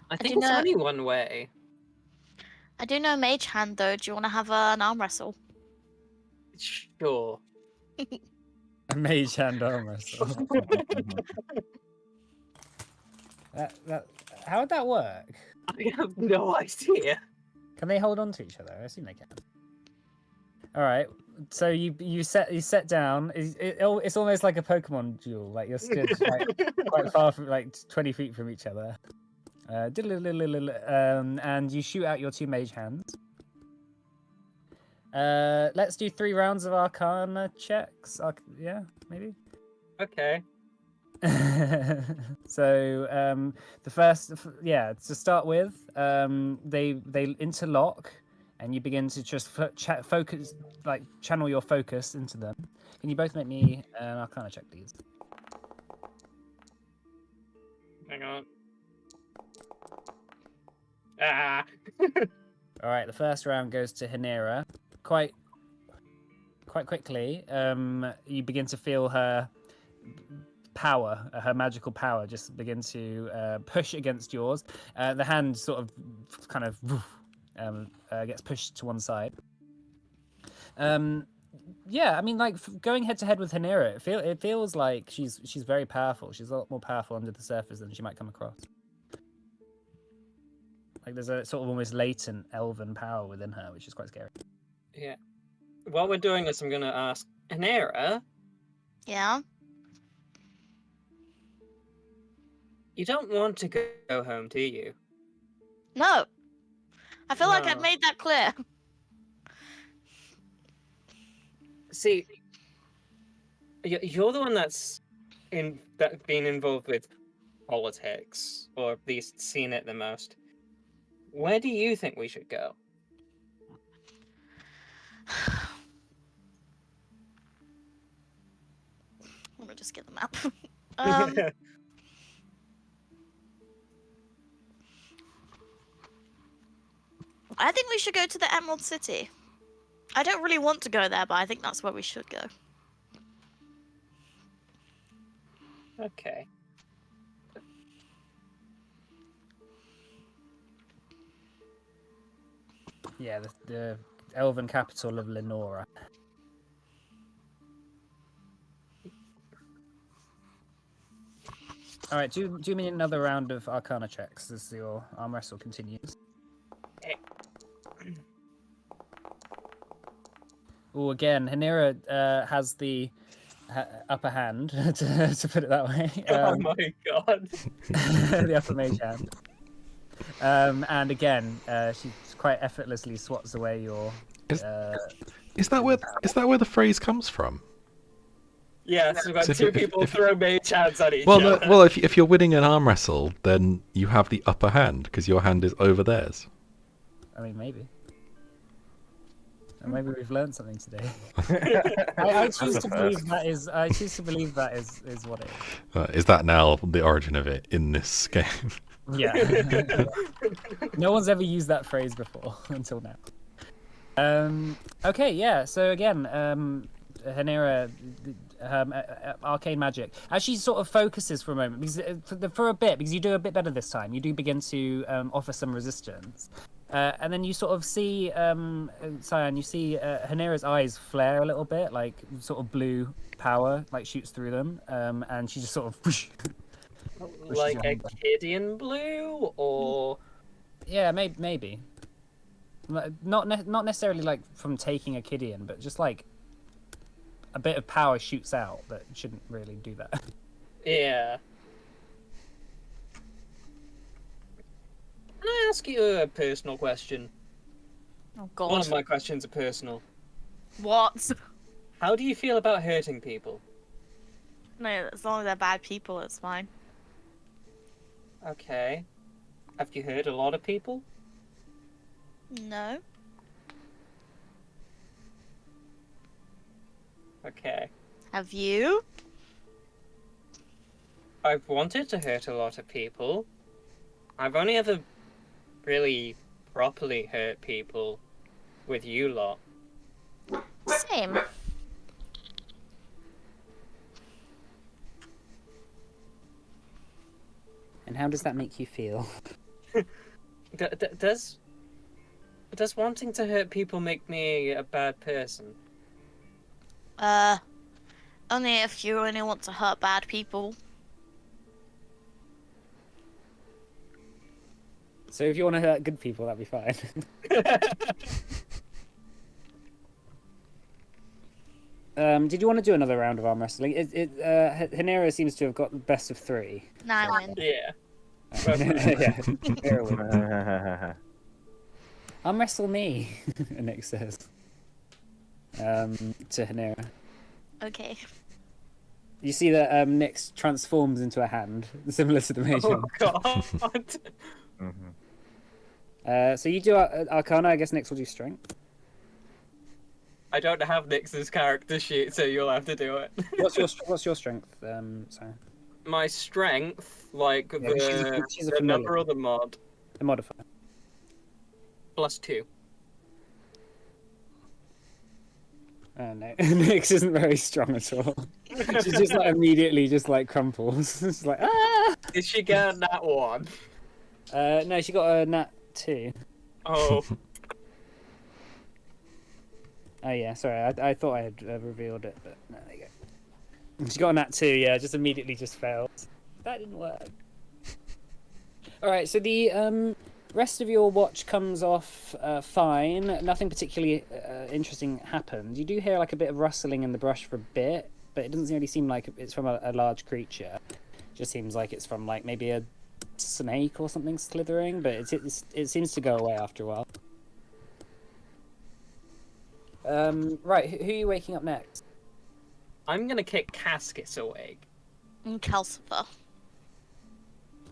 A: I
F: do
A: think it's
F: know-
A: only one way.
F: I do know Mage Hand, though. Do you want to have an arm wrestle?
A: Sure.
B: A mage hand arm wrestle. How would that work?
A: I have no idea.
B: Can they hold on to each other? I assume they can. All right. So you set down. It's almost like a Pokemon duel. Like you're stood quite far from, like 20 feet from each other. And you shoot out your 2 mage hands. Let's do 3 rounds of Arcana checks. Yeah, maybe.
A: Okay.
B: So the first, to start with, they interlock, and you begin to just focus, like channel your focus into them. Can you both make me an Arcana check, please?
A: Hang on. Ah.
B: All right, the first round goes to Hanera. Quite quickly, you begin to feel her power, her magical power, just begin to push against yours. The hand sort of, kind of, gets pushed to one side. Yeah, I mean, like going head to head with Hanera, it feels like she's very powerful. She's a lot more powerful under the surface than she might come across. Like there's a sort of almost latent elven power within her, which is quite scary.
A: Yeah. While we're doing this, I'm gonna ask Anera.
F: Yeah?
A: You don't want to go home, do you?
F: No. I feel like I've
A: No.
F: made that clear.
A: See, you're the one that's been involved with politics, or at least seen it the most. Where do you think we should go?
F: Let me just get the map. I think we should go to the Emerald City. I don't really want to go there, but I think that's where we should go.
A: Okay.
B: Yeah, the elven capital of Lenora. All right, do you mean another round of Arcana checks as your arm wrestle continues? Oh, again, Hanera has the upper hand, to put it that way.
A: Oh my god.
B: The upper mage hand. And again, she quite effortlessly swats away your.
C: Is that where the phrase comes from?
A: Yeah, so we've got
C: So if
A: two
C: you-
A: people
C: if-
A: throw mage hands at each
C: Well,
A: other.
C: well, if you're winning an arm wrestle, then you have the upper hand because your hand is over theirs.
B: I mean, maybe. Or maybe we've learned something today. I choose to believe that is. I choose to believe that is what it is.
C: Is that now the origin of it in this game?
B: Yeah. No one's ever used that phrase before until now. Okay, yeah. So again, Hanera, arcane magic. As she sort of focuses for a moment, because for a bit, because you do a bit better this time, you do begin to offer some resistance. And then you sort of see, Cyan, you see Hanera's eyes flare a little bit, like sort of blue power, like shoots through them, and she just sort of.
A: Like a Kidian blue, or
B: Yeah, maybe. Not necessarily like from taking a Kidian, but just like a bit of power shoots out that shouldn't really do that.
A: Yeah. Can I ask you a personal question?
F: Oh
A: One of
F: God.
A: my questions are personal.
F: What?
A: How do you feel about hurting people?
F: No, as long as they're bad people, it's fine.
A: Okay. Have you hurt a lot of people?
F: No.
A: Okay.
F: Have you?
A: I've wanted to hurt a lot of people. I've only ever really properly hurt people with you lot.
F: Same.
B: And how does that make you feel?
A: Does wanting to hurt people make me a bad person?
F: Only if you only want to hurt bad people.
B: So if you want to hurt good people, that'd be fine. Did you want to do another round of arm wrestling? Hinera seems to have got the best of 3.
F: No, I win.
A: Yeah.
B: Yeah. Arm wrestle me, Nick says. To Hinera.
F: Okay.
B: You see that Nyx transforms into a hand, similar to the mage
A: Oh
B: hand.
A: God.
B: So you do Arcana, I guess Nyx will do Strength.
A: I don't have Nix's character sheet, so you'll have to do it.
B: What's your Strength? Sorry.
A: My strength, like
B: Yeah, she's a
A: the
B: familiar.
A: number of the mod,
B: The modifier.
A: +2.
B: Oh no, Nyx isn't very strong at all. She just like immediately just like crumples. It's like ah.
A: Did she get that one?
B: No, she got a nat 2.
A: Oh.
B: Oh yeah, sorry, I thought I had revealed it, but no, there you go. She got a nat 2, yeah, just immediately just failed. That didn't work. Alright, so the rest of your watch comes off fine. Nothing particularly interesting happened. You do hear like a bit of rustling in the brush for a bit, but it doesn't really seem like it's from a large creature. It just seems like it's from like maybe a snake or something slithering, but it seems to go away after a while. Right, who are you waking up next?
A: I'm gonna kick Cascus awake.
F: And Calcifer.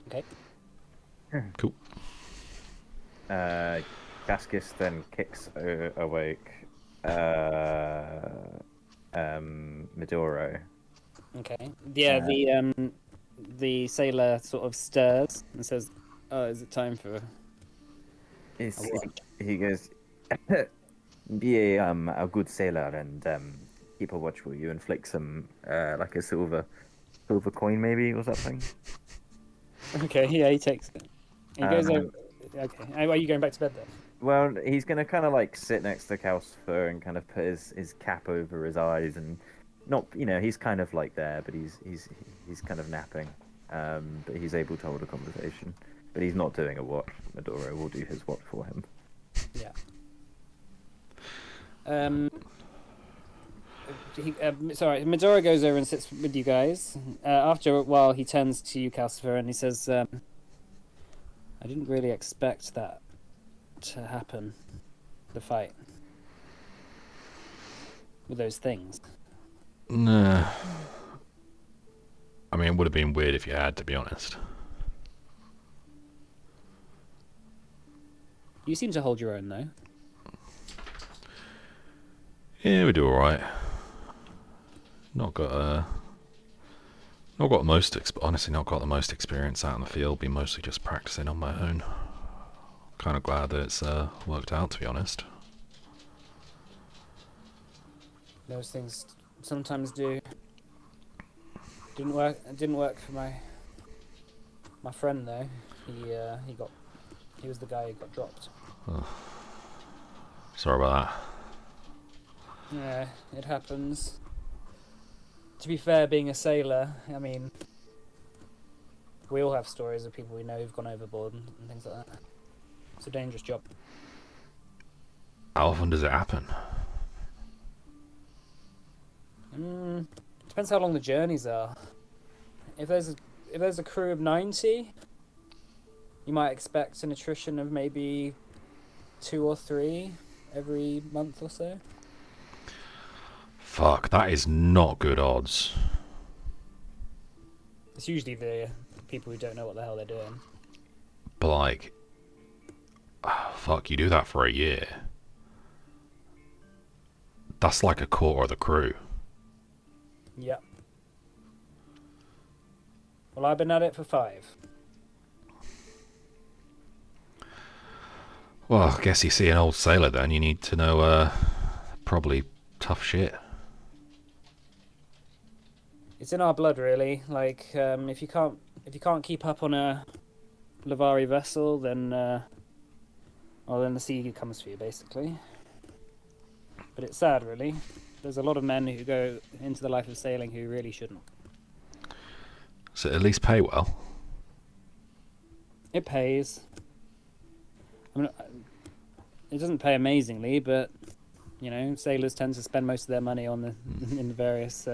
B: Okay.
C: Cool.
E: Cascus then kicks awake Midoro.
B: Okay. Yeah, the sailor sort of stirs and says, "Oh, is it time for?"
E: He goes, "Be a good sailor and keep a watch for you," and flicks him like a silver coin maybe or something.
B: Okay, yeah, he takes it. He goes over. Okay, are you going back to bed then?
E: Well, he's gonna kind of like sit next to Calcifer and kind of put his cap over his eyes and not, he's kind of like there, but he's kind of napping. But he's able to hold a conversation. But he's not doing a watch. Midoro will do his watch for him.
B: Yeah. Sorry, Midoro goes over and sits with you guys. After a while, he turns to you, Calcifer, and he says, "I didn't really expect that to happen. The fight with those things."
C: Nah. I mean, it would have been weird if you had, to be honest.
B: You seem to hold your own, though.
C: Yeah, we do all right. Not got honestly not got the most experience out in the field. Been mostly just practicing on my own. Kind of glad that it's worked out, to be honest.
B: Those things sometimes do. Didn't work for my friend though. He was the guy who got dropped.
C: Sorry about that.
B: Yeah, it happens. To be fair, being a sailor, I mean, we all have stories of people we know who've gone overboard and things like that. It's a dangerous job.
C: How often does it happen?
B: Depends how long the journeys are. If there's a crew of 90, you might expect an attrition of maybe 2 or 3 every month or so.
C: Fuck, that is not good odds.
B: It's usually the people who don't know what the hell they're doing.
C: But like, fuck, you do that for a year. That's like a quarter of the crew.
B: Yep. Well, I've been at it for 5.
C: Well, I guess you see an old sailor then, you need to know, probably tough shit.
B: It's in our blood, really. Like, if you can't keep up on a Lavari vessel, then then the sea comes for you, basically. But it's sad, really. There's a lot of men who go into the life of sailing who really shouldn't.
C: So at least pay well.
B: It pays. I mean, it doesn't pay amazingly, but sailors tend to spend most of their money on in the various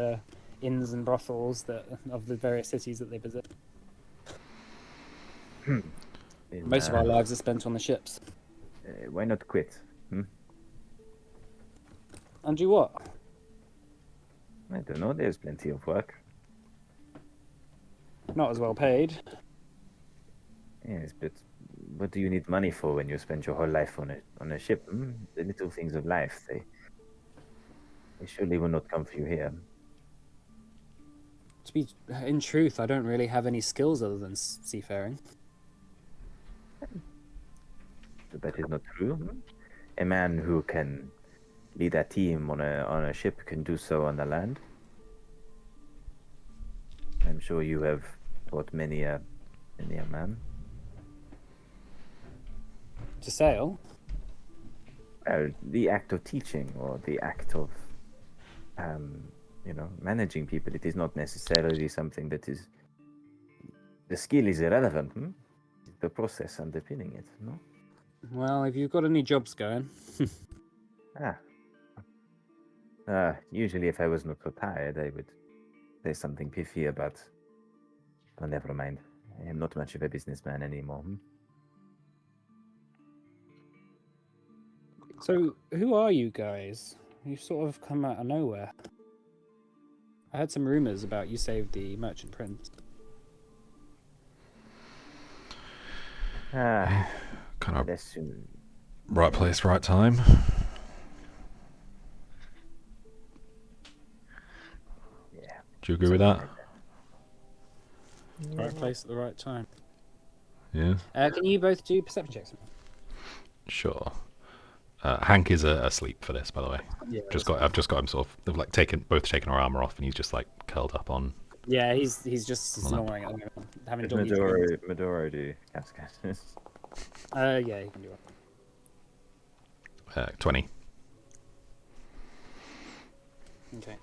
B: inns and brothels of the various cities that they visit. Most of our lives are spent on the ships.
E: Why not quit?
B: And do what?
E: I don't know. There's plenty of work.
B: Not as well paid.
E: Yes, but what do you need money for when you spend your whole life on a ship? The little things of life, they surely will not come for you here.
B: To be in truth, I don't really have any skills other than seafaring.
E: But that is not true. A man who can lead a team on a ship can do so on the land. I'm sure you have taught many a man.
B: To sail?
E: Well, the act of teaching or the act of, managing people, it is not necessarily something that is... The skill is irrelevant. It's the process underpinning it, no?
B: Well, have you got any jobs going?
E: Usually if I was not so tired, I would say something piffy about... Oh, never mind. I am not much of a businessman anymore.
B: So, who are you guys? You sort of come out of nowhere. I heard some rumors about you saved the merchant prince.
C: Kind of
E: Less soon.
C: right place, right time.
E: Yeah.
C: Do you agree with that?
B: Right place at the right time.
C: Yeah.
B: Can you both do perception checks?
C: Sure. Hank is asleep for this, by the way.
B: Yeah.
C: I've just got him sort of they've like taken our armor off, and he's just like curled up on.
B: Yeah, he's just snoring at the moment, having doggy dreams.
E: Medoro do Cascade.
B: Yeah, you can do it.
C: 20.
B: Okay.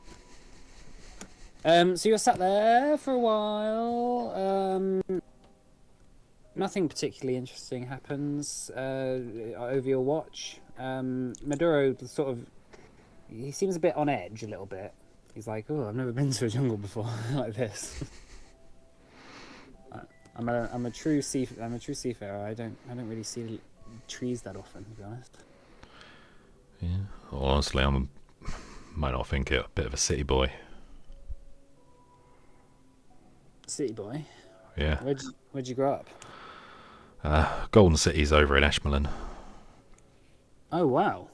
B: So you're sat there for a while. Nothing particularly interesting happens over your watch. Maduro he seems a bit on edge a little bit. He's like, "Oh, I've never been to a jungle before like this." I'm a true seafarer. I don't really see trees that often, to be honest.
C: Yeah. Well, honestly, might not think it a bit of a city boy.
B: City boy.
C: Yeah.
B: Where'd you grow up?
C: Golden City's over in Eshmelin.
B: Oh wow.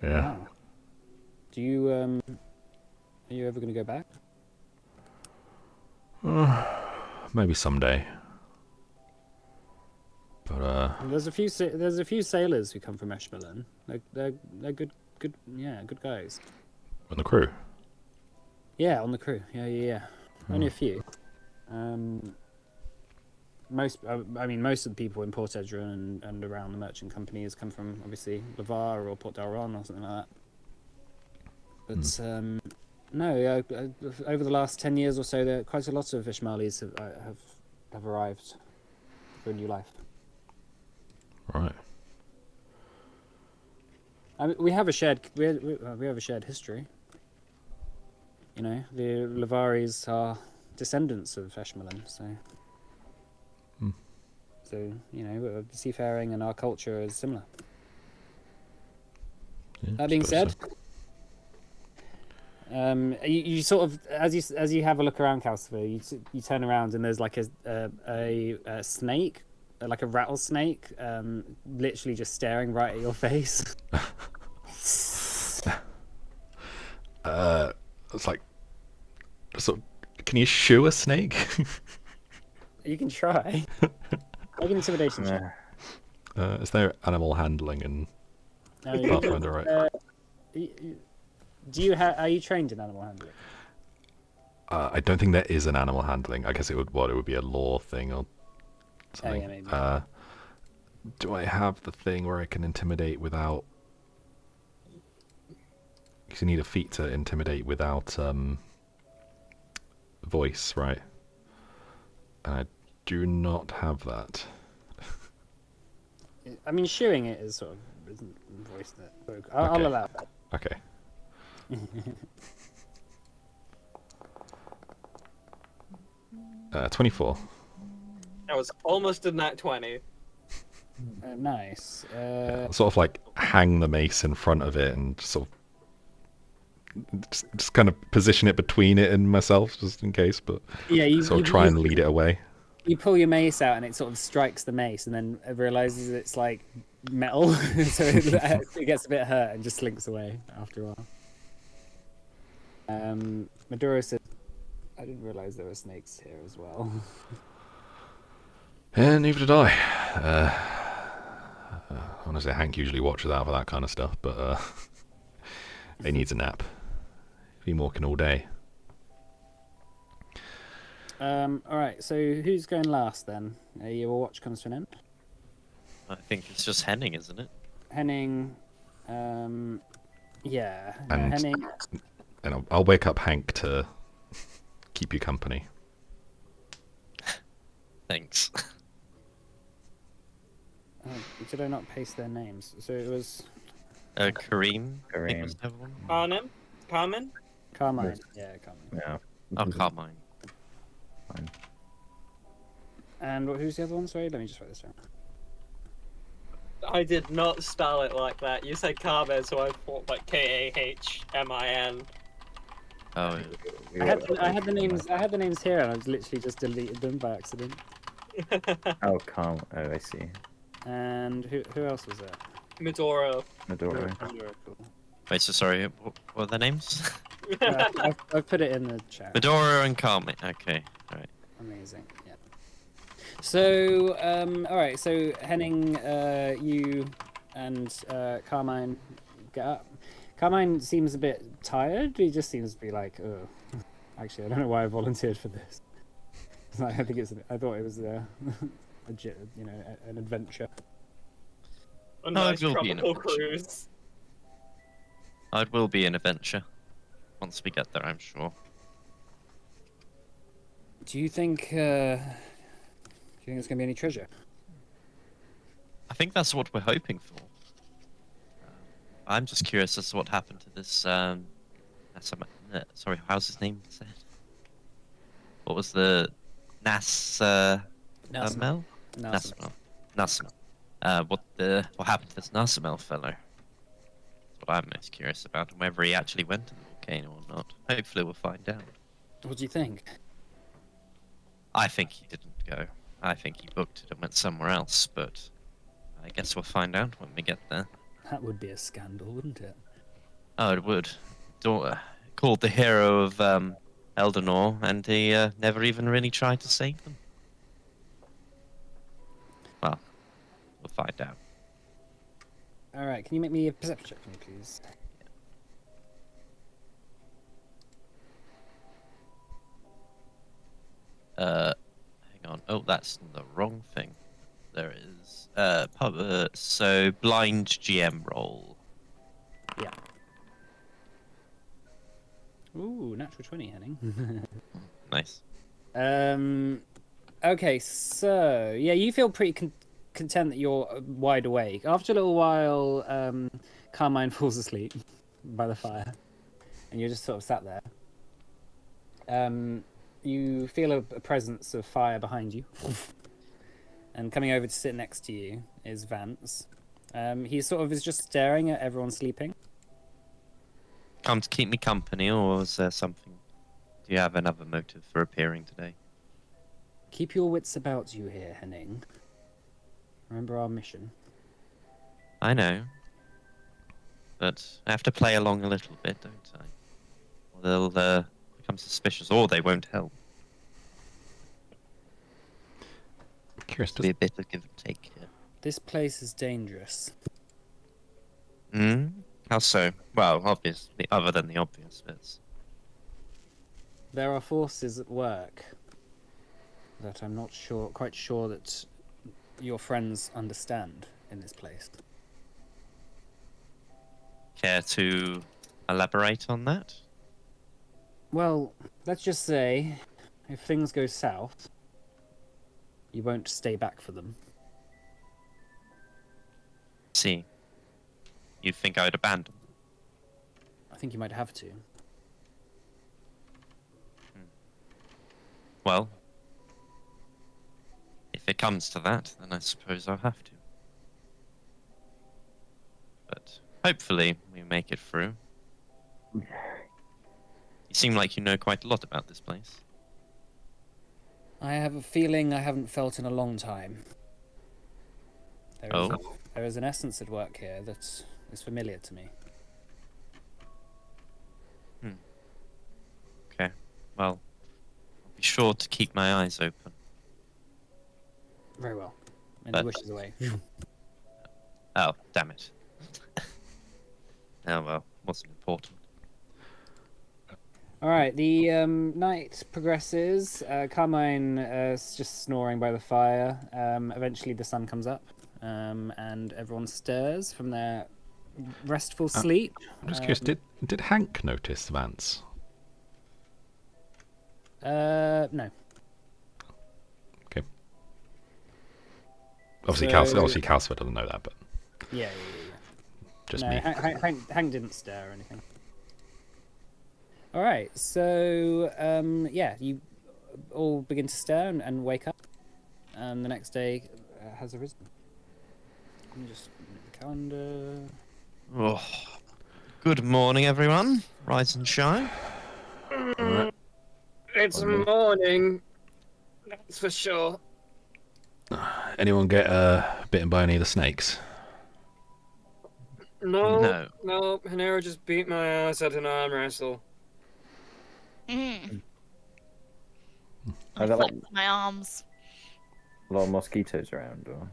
C: Yeah.
B: Wow. Do you are you ever going to go back?
C: Maybe someday. But
B: There's a few sailors who come from Eshmelin. They're good guys.
C: on the crew.
B: Yeah, on the crew. Yeah. Only a few. Most of the people in Port Edron and around the merchant companies come from obviously Lavar or Port Dalron or something like that. But no, over the last 10 years or so, there quite a lot of Ishmaelis have arrived for a new life.
C: Right.
B: I mean, we have a shared history. you know, the Lavaris are descendants of Eshmelin, so.
C: Hmm.
B: So, you know, seafaring and our culture is similar.
C: Yeah,
B: That being
C: suppose
B: said, you sort of as you have a look around Calcifer, you turn around and there's like a snake, like a rattlesnake, literally just staring right at your face.
C: It's like, sort of, can you shoo a snake?
B: You can try. Make an intimidation check.
C: Is there animal handling in
B: No, you
C: Pathfinder, right?
B: Are you trained in animal handling?
C: I don't think there is an animal handling. I guess it would be a law thing or something.
B: Yeah, maybe.
C: Do I have the thing where I can intimidate without? Because you need a feat to intimidate without voice, right? And I do not have that.
B: I mean, shooing it is sort of isn't voice that. I'll allow that.
C: Okay. 24.
A: That was almost a nat 20.
B: Nice.
C: I'll sort of like hang the mace in front of it and sort of just kind of position it between it and myself, just in case. But
B: Yeah, you
C: sort of try and lead it away.
B: You pull your mace out and it sort of strikes the mace, and then it realizes it's like metal, so it gets a bit hurt and just slinks away after a while. Maduro said, "I didn't realize there were snakes here as well."
C: And neither did I. Honestly, Hank usually watches out for that kind of stuff, but he needs a nap. He's been walking all day.
B: All right, so who's going last then? Your watch comes to an end.
D: I think it's just Henning, isn't it?
B: Henning, yeah,
C: And-
B: Henning.
C: And I'll wake up Hank to keep you company.
D: Thanks.
B: Did I not paste their names? So it was
D: Kareem. I think was
E: Kareem.
D: the other one.
A: Carmen?
B: Carmine. Yeah, Carmine.
E: Yeah.
D: Oh, Carmine.
E: Fine.
A: And
B: who's the other one? Sorry, let me just write this down.
A: I did not spell it like that. You said Carmen, so I thought like Kahmin.
D: Oh,
B: I had the names here, and I was literally just deleted them by accident.
E: Oh, calm. Oh, I see.
B: And who else was there?
A: Medoro.
E: Medora.
B: Cool.
D: wait, so sorry, what are their names?
B: I've put it in the chat.
D: Medora and Carmine. Okay, alright.
B: Amazing. Yeah. So, all right. So Henning, you and Carmine get up. Carmine seems a bit tired. He just seems to be like, oh, actually, I don't know why I volunteered for this. I think I thought it was an adventure.
A: A
D: No,
A: nice
D: it will be an
A: tropical
D: adventure.
A: cruise.
D: It will be an adventure. Once we get there, I'm sure.
B: Do you think? Do you think there's gonna be any treasure?
D: I think that's what we're hoping for. I'm just curious as to what happened to this. Sorry, how's his name said? What was the Nasmel?
B: Nasmel.
D: Nasmel. What happened to this Nasmel fellow? That's what I'm most curious about, and whether he actually went to the volcano or not. Hopefully, we'll find out.
B: What do you think?
D: I think he didn't go. I think he booked it and went somewhere else, but I guess we'll find out when we get there.
B: That would be a scandal, wouldn't it?
D: Oh, it would. Called the hero of Elyndor, and he never even really tried to save them. Well, we'll find out.
B: All right. Can you make me a perception check for me, please?
D: Hang on. Oh, that's the wrong thing. There is. So, blind GM roll.
B: Yeah. Ooh, natural 20, Henning.
D: Nice.
B: Okay, so yeah, you feel pretty content that you're wide awake. After a little while, Carmine falls asleep by the fire, and you're just sort of sat there. You feel a presence of fire behind you. And coming over to sit next to you is Vance. He sort of is just staring at everyone sleeping.
D: Come to keep me company, or is there something? Do you have another motive for appearing today?
B: Keep your wits about you here, Henning. Remember our mission.
D: I know. But I have to play along a little bit, don't I? Or they'll become suspicious, or they won't help.
C: Curious,
D: Be a bit of give and take here.
B: This place is dangerous.
D: Hmm? How so? Well, obviously, other than the obvious bits.
B: There are forces at work that I'm not quite sure that your friends understand in this place.
D: Care to elaborate on that?
B: Well, let's just say, if things go south, you won't stay back for them.
D: See. You think I'd abandon them?
B: I think you might have to.
D: Well, if it comes to that, then I suppose I'll have to. But hopefully we make it through. You seem like you know quite a lot about this place.
B: I have a feeling I haven't felt in a long time.
D: Oh?
B: There is an essence at work here that is familiar to me.
D: Okay, well, I'll be sure to keep my eyes open.
B: Very well. And
D: But-
B: he wishes away.
D: Oh, damn it. Oh well, wasn't important.
B: All right, the night progresses. Carmine is just snoring by the fire. Eventually, the sun comes up, and everyone stirs from their restful sleep.
C: I'm just curious, did Hank notice Vance?
B: No.
C: Okay. Obviously,
B: So-
C: Calcifer doesn't know that, but
B: Yeah.
C: just
B: No,
C: me.
B: Hank didn't stare or anything. All right, so yeah, you all begin to stir and wake up, and the next day has arisen. Let me just move the calendar.
D: Oh. Good morning, everyone. Rise and shine.
A: It's morning. That's for sure.
C: Anyone get bitten by any of the snakes?
A: No. Hanero just beat my ass at an arm wrestle.
F: Mm.
E: Are there like
F: Flex my arms.
E: a lot of mosquitoes around? Or...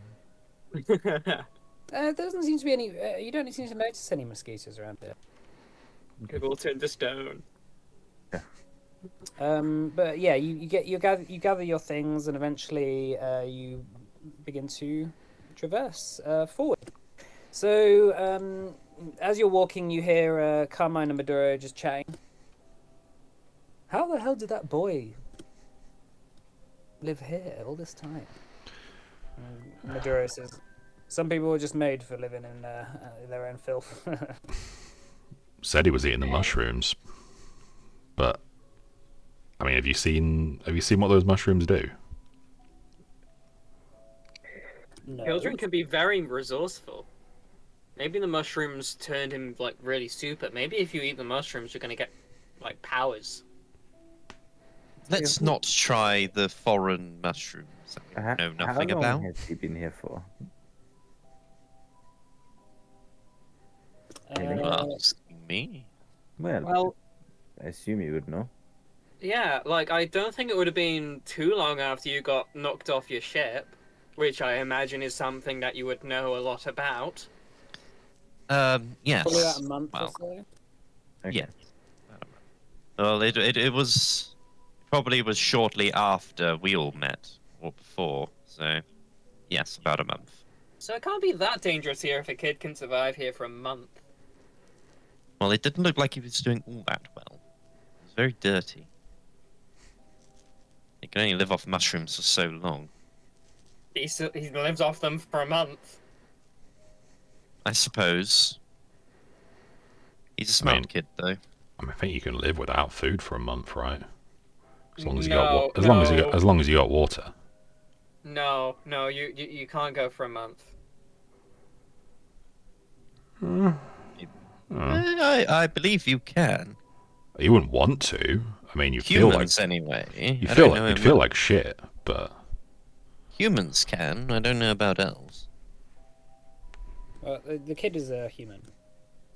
B: There doesn't seem to be any. You don't seem to notice any mosquitoes around here.
A: They've all turned to stone.
B: But yeah, you gather your things, and eventually you begin to traverse forward. So as you're walking, you hear Carmine and Maduro just chatting. How the hell did that boy live here all this time? Maduro says, "Some people are just made for living in their own filth."
C: Said he was eating the mushrooms, but I mean, have you seen what those mushrooms do?
B: No.
A: Children can be very resourceful. Maybe the mushrooms turned him like really super. Maybe if you eat the mushrooms, you're gonna get like powers.
D: Let's not try the foreign mushrooms that we know nothing
E: how long
D: about.
E: has he been here for?
D: Asking me.
A: Well,
E: I assume you would know.
A: yeah, like I don't think it would have been too long after you got knocked off your ship, which I imagine is something that you would know a lot about.
D: Yes.
B: Probably about a month or
D: Well,
B: so.
E: Okay.
D: Yeah. Well, it was probably was shortly after we all met, or before. So, yes, about a month.
A: So it can't be that dangerous here if a kid can survive here for a month.
D: Well, it didn't look like he was doing all that well. It was very dirty. He can only live off mushrooms for so long.
A: He lives off them for a month.
D: I suppose. He's a smart kid, though.
C: I mean, I think you can live without food for a month, right? As long as you
A: No,
C: got as long as you
A: no.
C: got as long as you got water.
A: No, you can't go for a month.
D: I believe you can.
C: You wouldn't want to. I mean, you feel like
D: Humans, anyway.
C: you
D: I
C: feel
D: don't
C: like
D: know
C: you'd
D: about-
C: feel like shit, but
D: Humans can. I don't know about elves.
B: Well, the kid is a human.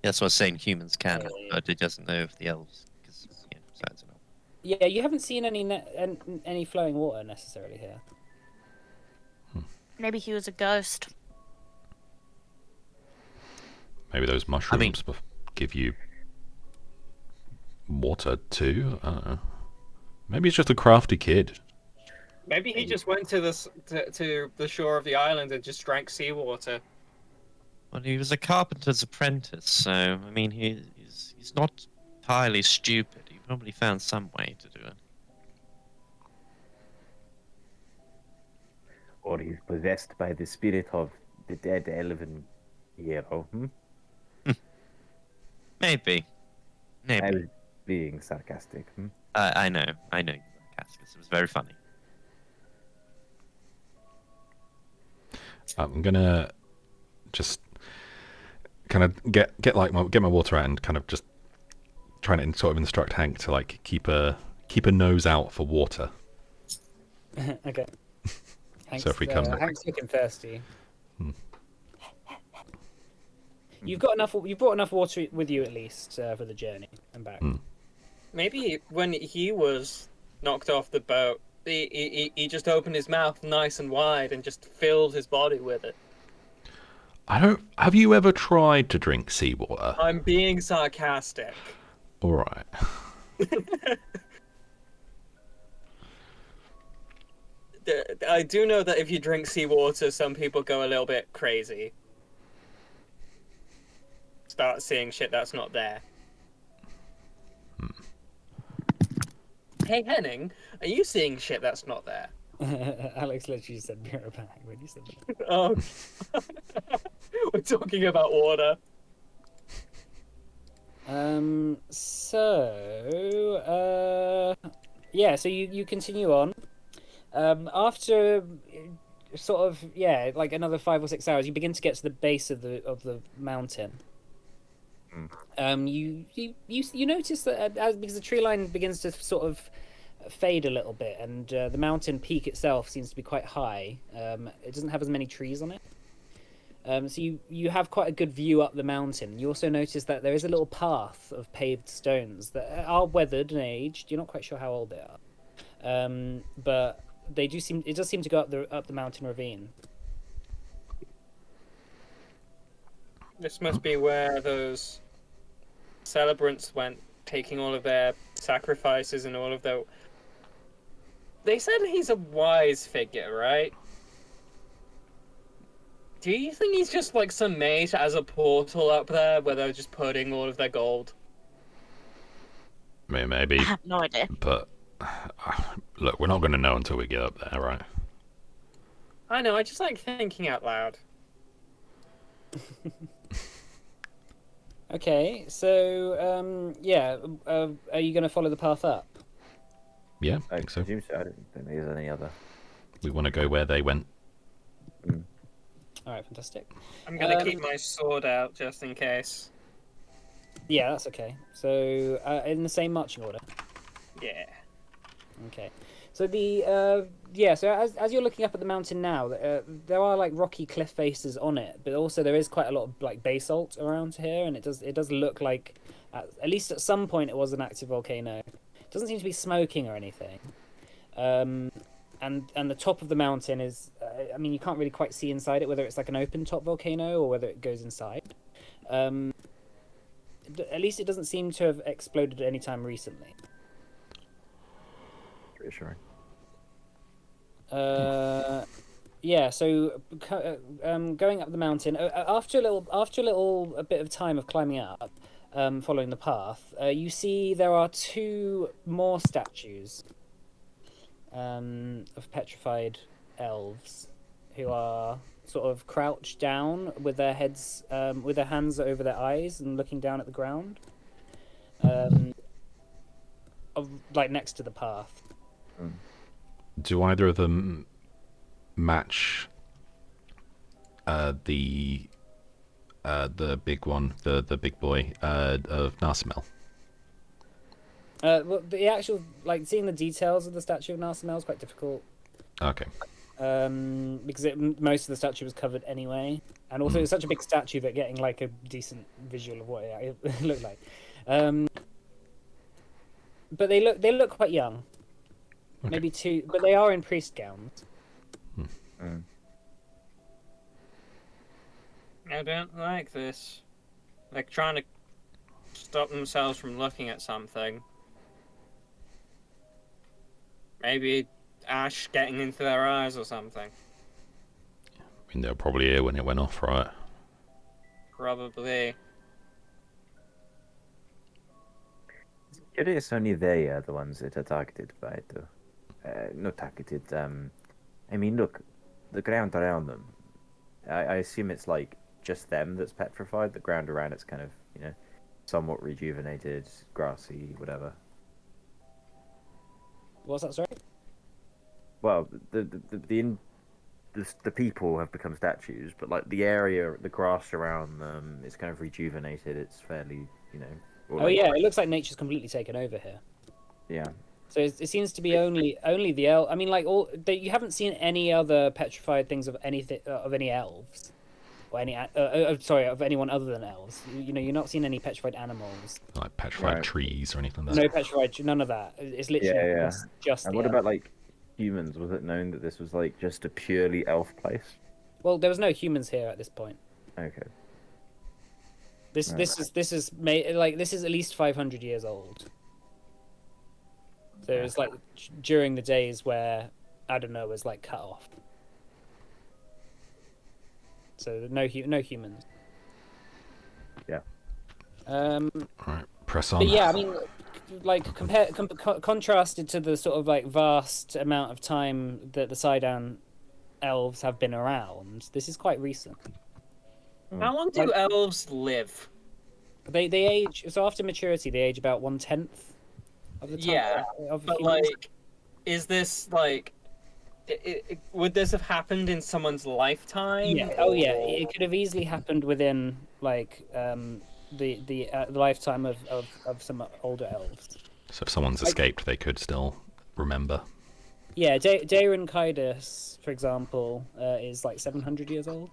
D: That's what I was saying. Humans can,
B: Yeah.
D: but it doesn't know if the elves. Because besides an elf.
B: Yeah, you haven't seen any flowing water necessarily here.
F: Maybe he was a ghost.
C: maybe those mushrooms give you water too. I don't know. Maybe it's just a crafty kid.
A: Maybe he just went to the shore of the island and just drank seawater.
D: Well, he was a carpenter's apprentice, so I mean, he's not entirely stupid. He probably found some way to do it.
E: Or he's possessed by the spirit of the dead elven hero.
D: Maybe.
E: I
D: Maybe.
E: was being sarcastic.
D: I know. You were Cascus. It was very funny.
C: I'm gonna just kind of get my water out and kind of just trying to sort of instruct Hank to like keep a nose out for water.
B: Okay. Hank's,
C: So if we come-
B: Hank's looking thirsty.
C: Hmm.
B: You've got enough. You've brought enough water with you at least for the journey and back.
C: Hmm.
A: Maybe when he was knocked off the boat, he just opened his mouth nice and wide and just filled his body with it.
C: I don't. Have you ever tried to drink seawater?
A: I'm being sarcastic.
C: All right.
A: I do know that if you drink seawater, some people go a little bit crazy. Start seeing shit that's not there. Hey Henning, are you seeing shit that's not there?
B: Alex literally said mirror bag when you said that.
A: Oh, we're talking about water.
B: Yeah. So you continue on. After sort of like another 5 or 6 hours, you begin to get to the base of the mountain. You notice that because the tree line begins to sort of fade a little bit, and the mountain peak itself seems to be quite high. It doesn't have as many trees on it. So you have quite a good view up the mountain. You also notice that there is a little path of paved stones that are weathered and aged. You're not quite sure how old they are, but it does seem to go up the mountain ravine.
A: This must be where those celebrants went, taking all of their sacrifices and all of their... They said he's a wise figure, right? Do you think he's just like some mate as a portal up there where they're just putting all of their gold?
C: Maybe,
F: I have no idea.
C: but look, we're not going to know until we get up there, right?
A: I know, I just like thinking out loud.
B: Okay, so are you going to follow the path up?
C: Yeah, I
E: I
C: think so.
E: presume so. I don't think there's any other.
C: We want to go where they went.
B: All right, fantastic.
A: I'm gonna keep my sword out just in case.
B: Yeah, that's okay. So in the same marching order.
A: Yeah.
B: Okay. So so as you're looking up at the mountain now, there are like rocky cliff faces on it, but also there is quite a lot of like basalt around here, and it does look like at least at some point it was an active volcano. It doesn't seem to be smoking or anything. And the top of the mountain is, I mean, you can't really quite see inside it, whether it's like an open top volcano or whether it goes inside. At least it doesn't seem to have exploded any time recently.
E: Reassuring.
B: Yeah, so going up the mountain after a bit of time of climbing up, following the path, you see there are 2 more statues of petrified elves who are sort of crouched down with their heads, with their hands over their eyes and looking down at the ground, like next to the path.
C: Do either of them match the big one, the big boy of Narsimel?
B: Well, the actual, like, seeing the details of the statue of Narsimel is quite difficult.
C: Okay.
B: Because most of the statue was covered anyway, and also it's such a big statue that getting like a decent visual of what it looked like. But they look quite young,
C: Okay.
B: maybe two, but they are in priest gowns.
A: I don't like this. Like trying to stop themselves from looking at something. Maybe ash getting into their eyes or something.
C: I mean, they were probably here when it went off, right?
A: Probably.
E: Curious, only they are the ones that are targeted by it, though. Not targeted. I mean, look, the ground around them. I assume it's like just them that's petrified. The ground around it's kind of, somewhat rejuvenated, grassy, whatever.
B: What's that, sorry?
E: Well, the people have become statues, but like the area, the grass around them is kind of rejuvenated. It's fairly, or
B: Oh
E: like-
B: yeah, it looks like nature's completely taken over here.
E: yeah.
B: So it seems to be only the elf. I mean, like you haven't seen any other petrified things of anything of any elves, or any of anyone other than elves. You're not seeing any petrified animals.
C: Like petrified
E: Right.
C: trees or anything like that.
B: No petrified, none of that. It's literally
E: Yeah.
B: just
E: And
B: the
E: what
B: elf.
E: about like humans? Was it known that this was like just a purely elf place?
B: Well, there was no humans here at this point.
E: Okay.
B: This
E: Right.
B: this is made like this is at least 500 years old. So it's like during the days where Adonai was like cut off. So no humans.
E: Yeah.
C: Alright, press on.
B: But yeah, I mean, like contrasted to the sort of like vast amount of time that the Sidon elves have been around, this is quite recent.
A: How long do elves live?
B: They age, so after maturity they age about 1/10 of the time.
A: Yeah,
B: of
A: But
B: humans.
A: like, is this like, would this have happened in someone's lifetime?
B: Yeah. Oh yeah,
A: or-
B: it could have easily happened within like the lifetime of some older elves.
C: So if someone's escaped, they could still remember.
B: Yeah, Daeron Kaidas, for example, is like 700 years old.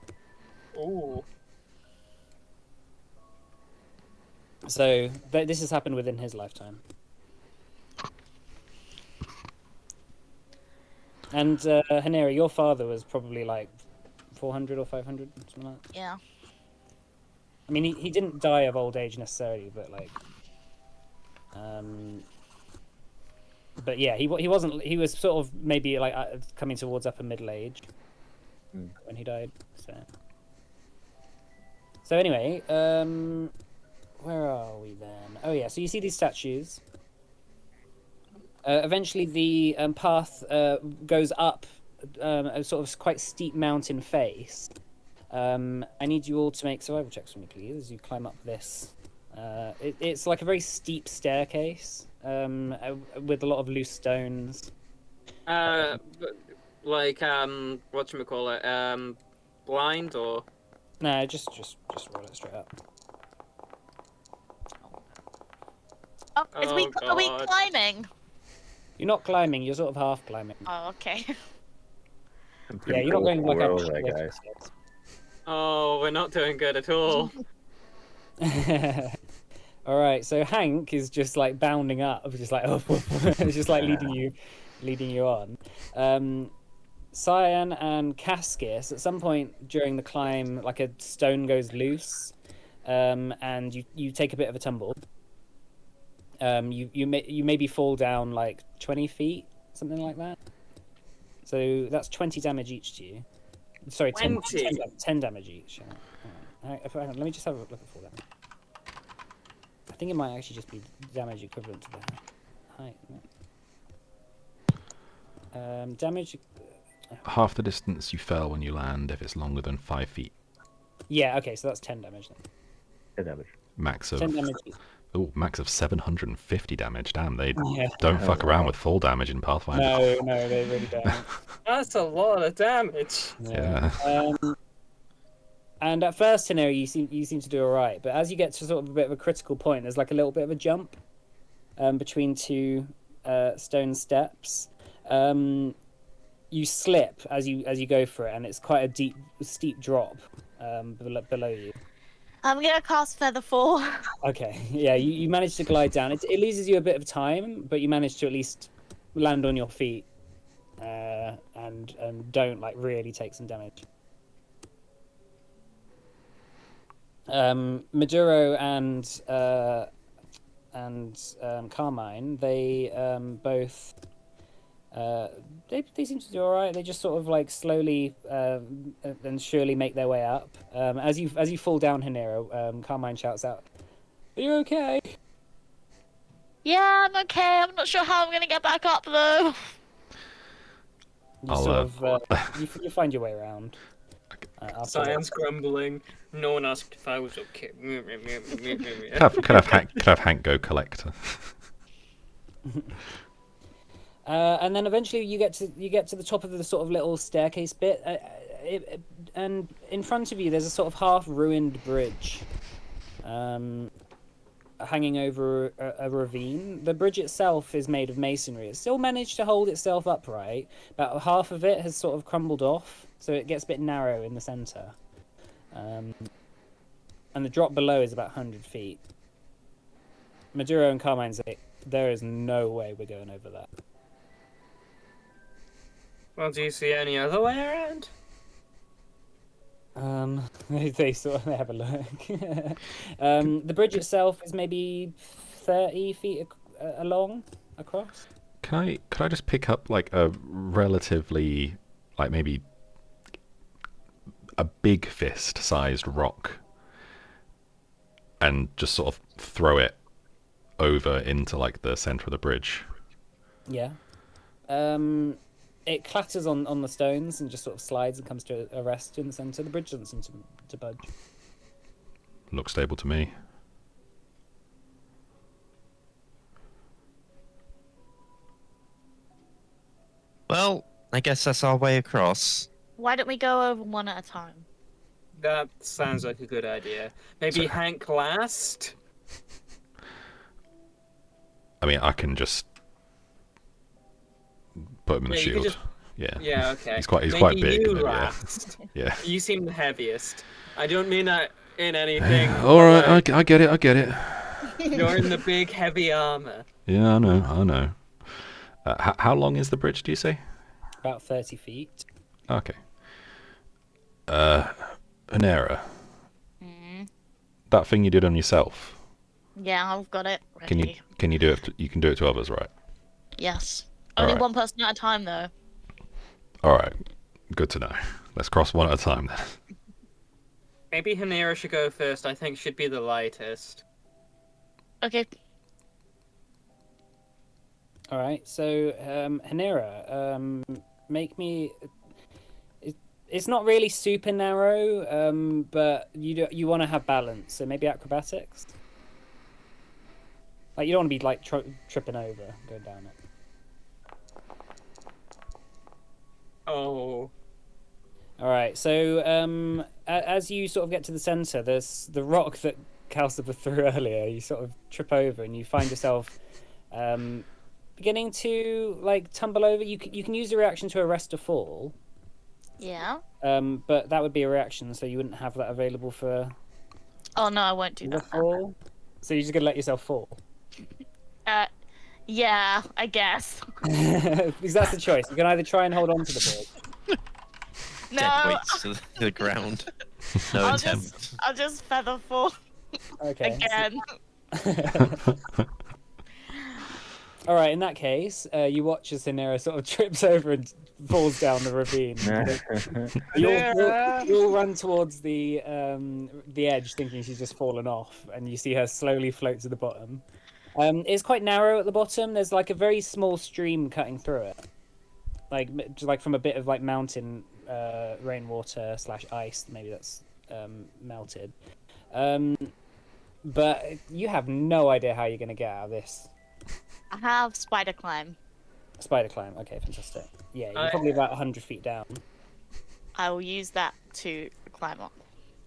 A: Ooh.
B: So this has happened within his lifetime. And Haneri, your father was probably like 400 or 500, something like that.
F: Yeah.
B: I mean, he didn't die of old age necessarily, but like, but yeah, he wasn't. He was sort of maybe like coming towards upper middle age when he died. So anyway, where are we then? Oh yeah, so you see these statues. Eventually, the path goes up a sort of quite steep mountain face. I need you all to make survival checks for me, please, as you climb up this. It's like a very steep staircase with a lot of loose stones.
A: Like whatchamacallit, blind or?
B: No, just roll it straight up.
F: Oh, are we
A: God.
F: climbing?
B: You're not climbing. You're sort of half climbing.
F: Oh, okay.
B: Yeah, you're not going like
E: Roll
B: up.
E: there, guys.
A: Oh, we're not doing good at all.
B: All right, so Hank is just like bounding up, just like it's just like leading you on. Cyan and Cascus, at some point during the climb, like a stone goes loose, and you take a bit of a tumble. You maybe fall down like 20 feet, something like that. So that's 20 damage each to you. Sorry, 10 damage each. All right, hang on, let me just have a look at full damage. I think it might actually just be damage equivalent to the height. Damage.
C: Half the distance you fell when you land if it's longer than 5 feet.
B: Yeah, okay, so that's 10 damage then.
E: 10 damage.
C: Max of
B: 10 damage.
C: Ooh, max of 750 damage. Damn, they
B: Yeah.
C: don't
E: Oh,
C: fuck around
E: wow.
C: with full damage in Pathfinder.
B: No, they really don't.
A: That's a lot of damage.
C: Yeah.
B: And at first, Taneri, you seem to do all right, but as you get to sort of a bit of a critical point, there's like a little bit of a jump between two stone steps. You slip as you go for it, and it's quite a steep drop below you.
F: I'm gonna cast Feather Fall.
B: Okay, yeah, you manage to glide down. It loses you a bit of time, but you manage to at least land on your feet and don't like really take some damage. Maduro and Carmine, they both they seem to do all right. They just sort of like slowly and surely make their way up. As you fall down, Hanero, Carmine shouts out, "Are you okay?"
F: Yeah, I'm okay. I'm not sure how I'm gonna get back up though.
B: You you find your way around. After
A: Science grumbling. No one asked if I was okay.
C: Could have Hank go collect her.
B: And then eventually you get to the top of the sort of little staircase bit, and in front of you there's a sort of half ruined bridge, hanging over a ravine. The bridge itself is made of masonry. It still managed to hold itself upright. About half of it has sort of crumbled off, so it gets a bit narrow in the center. And the drop below is about 100 feet. Maduro and Carmine say, there is no way we're going over that.
A: Well, do you see any other way around?
B: They sort of have a look. The bridge itself is maybe 30 feet along across.
C: Could I just pick up like a relatively, like maybe a big fist sized rock and just sort of throw it over into like the center of the bridge?
B: Yeah. It clatters on the stones and just sort of slides and comes to a rest in the center. The bridge doesn't seem to budge.
C: Looks stable to me.
D: Well, I guess that's our way across.
F: Why don't we go over one at a time?
A: That sounds like a good idea. Maybe Hank last?
C: I mean, I can just put him in the
A: Yeah, you could
C: shield.
A: just-
C: Yeah.
A: Yeah, okay.
C: He's
A: Maybe
C: quite big.
A: you
C: but yeah.
A: last.
C: Yeah.
A: You seem the heaviest. I don't mean that in anything.
C: All right,
A: but,
C: I get it.
A: You're in the big heavy armor.
C: Yeah, I know. How long is the bridge, do you say?
B: About 30 feet.
C: Okay. Hanera,
F: Mm.
C: that thing you did on yourself,
F: Yeah, I've got it ready.
C: can you do it? You can do it to others, right?
F: Yes.
C: All
F: Only
C: right.
F: one person at a time though.
C: All right. Good to know. Let's cross one at a time then.
A: Maybe Hanera should go first. I think she'd be the lightest.
F: Okay.
B: All right. So, Hanera, make me. It's not really super narrow, but you want to have balance. So maybe acrobatics. Like you don't want to be like tripping over going down it.
A: Oh.
B: All right. So as you sort of get to the center, there's the rock that Calcifer threw earlier. You sort of trip over and you find yourself beginning to like tumble over. You can use a reaction to arrest a fall.
F: Yeah.
B: But that would be a reaction, so you wouldn't have that available for
F: Oh no, I won't do
B: the
F: that.
B: fall. So you're just gonna let yourself fall.
F: Yeah, I guess.
B: Because that's the choice. You can either try and hold on to the bridge.
F: No,
D: Dead weights to the ground. No
F: I'll
D: attempt.
F: I'll just feather fall
B: Okay.
F: again.
B: All right. In that case, you watch as Hanera sort of trips over and falls down the ravine. You'll run towards the edge, thinking she's just fallen off, and you see her slowly float to the bottom. It's quite narrow at the bottom. There's like a very small stream cutting through it, like from a bit of like mountain rainwater / ice. Maybe that's melted. but you have no idea how you're going to get out of this.
F: I have spider climb.
B: Spider climb. Okay, fantastic. Yeah, you're
A: I-
B: probably about 100 feet down.
F: I will use that to climb up.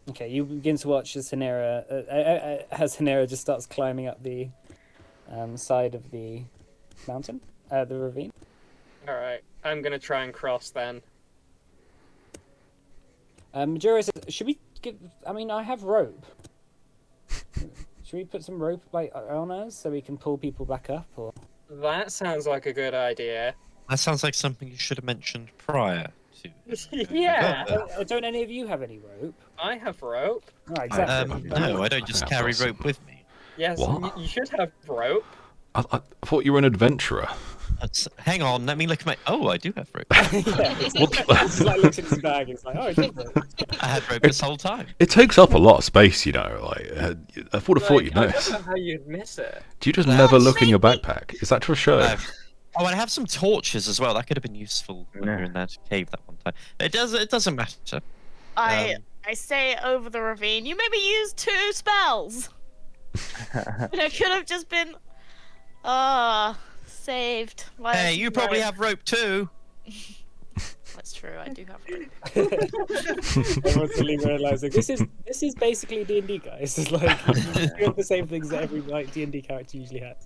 B: Okay, you begin to watch as Hanera just starts climbing up the side of the mountain, the ravine.
A: All right, I'm gonna try and cross then.
B: Majora says, should we give... I mean, I have rope. Should we put some rope on us so we can pull people back up? Or
A: That sounds like a good idea.
D: That sounds like something you should have mentioned prior to.
A: Yeah.
B: Don't any of you have any rope?
A: I have rope.
B: Oh, exactly.
D: No, I don't just
C: Yeah,
D: carry
C: awesome.
D: rope with me.
A: Yes,
C: What?
A: you should have rope.
C: I thought you were an adventurer.
D: Hang on, let me look at my. Oh, I do have rope.
B: Yeah. He's like looks in his bag. It's like, oh, I did rope.
D: I had rope this whole time.
C: It takes up a lot of space, you know. Like, I would have thought you'd
A: I
C: notice.
A: don't know how you'd miss it.
C: Do you just never look in your backpack? Is that for show?
D: Oh, and I have some torches as well. That could have been useful when we were in that cave that one time. It doesn't matter.
F: I say over the ravine. You maybe use 2 spells. It could have just been. Saved.
D: Hey, you probably have rope too.
F: That's true. I do have rope.
B: Everyone's suddenly realizing this is basically D&D, guys. It's like you do the same things that every like D&D character usually has.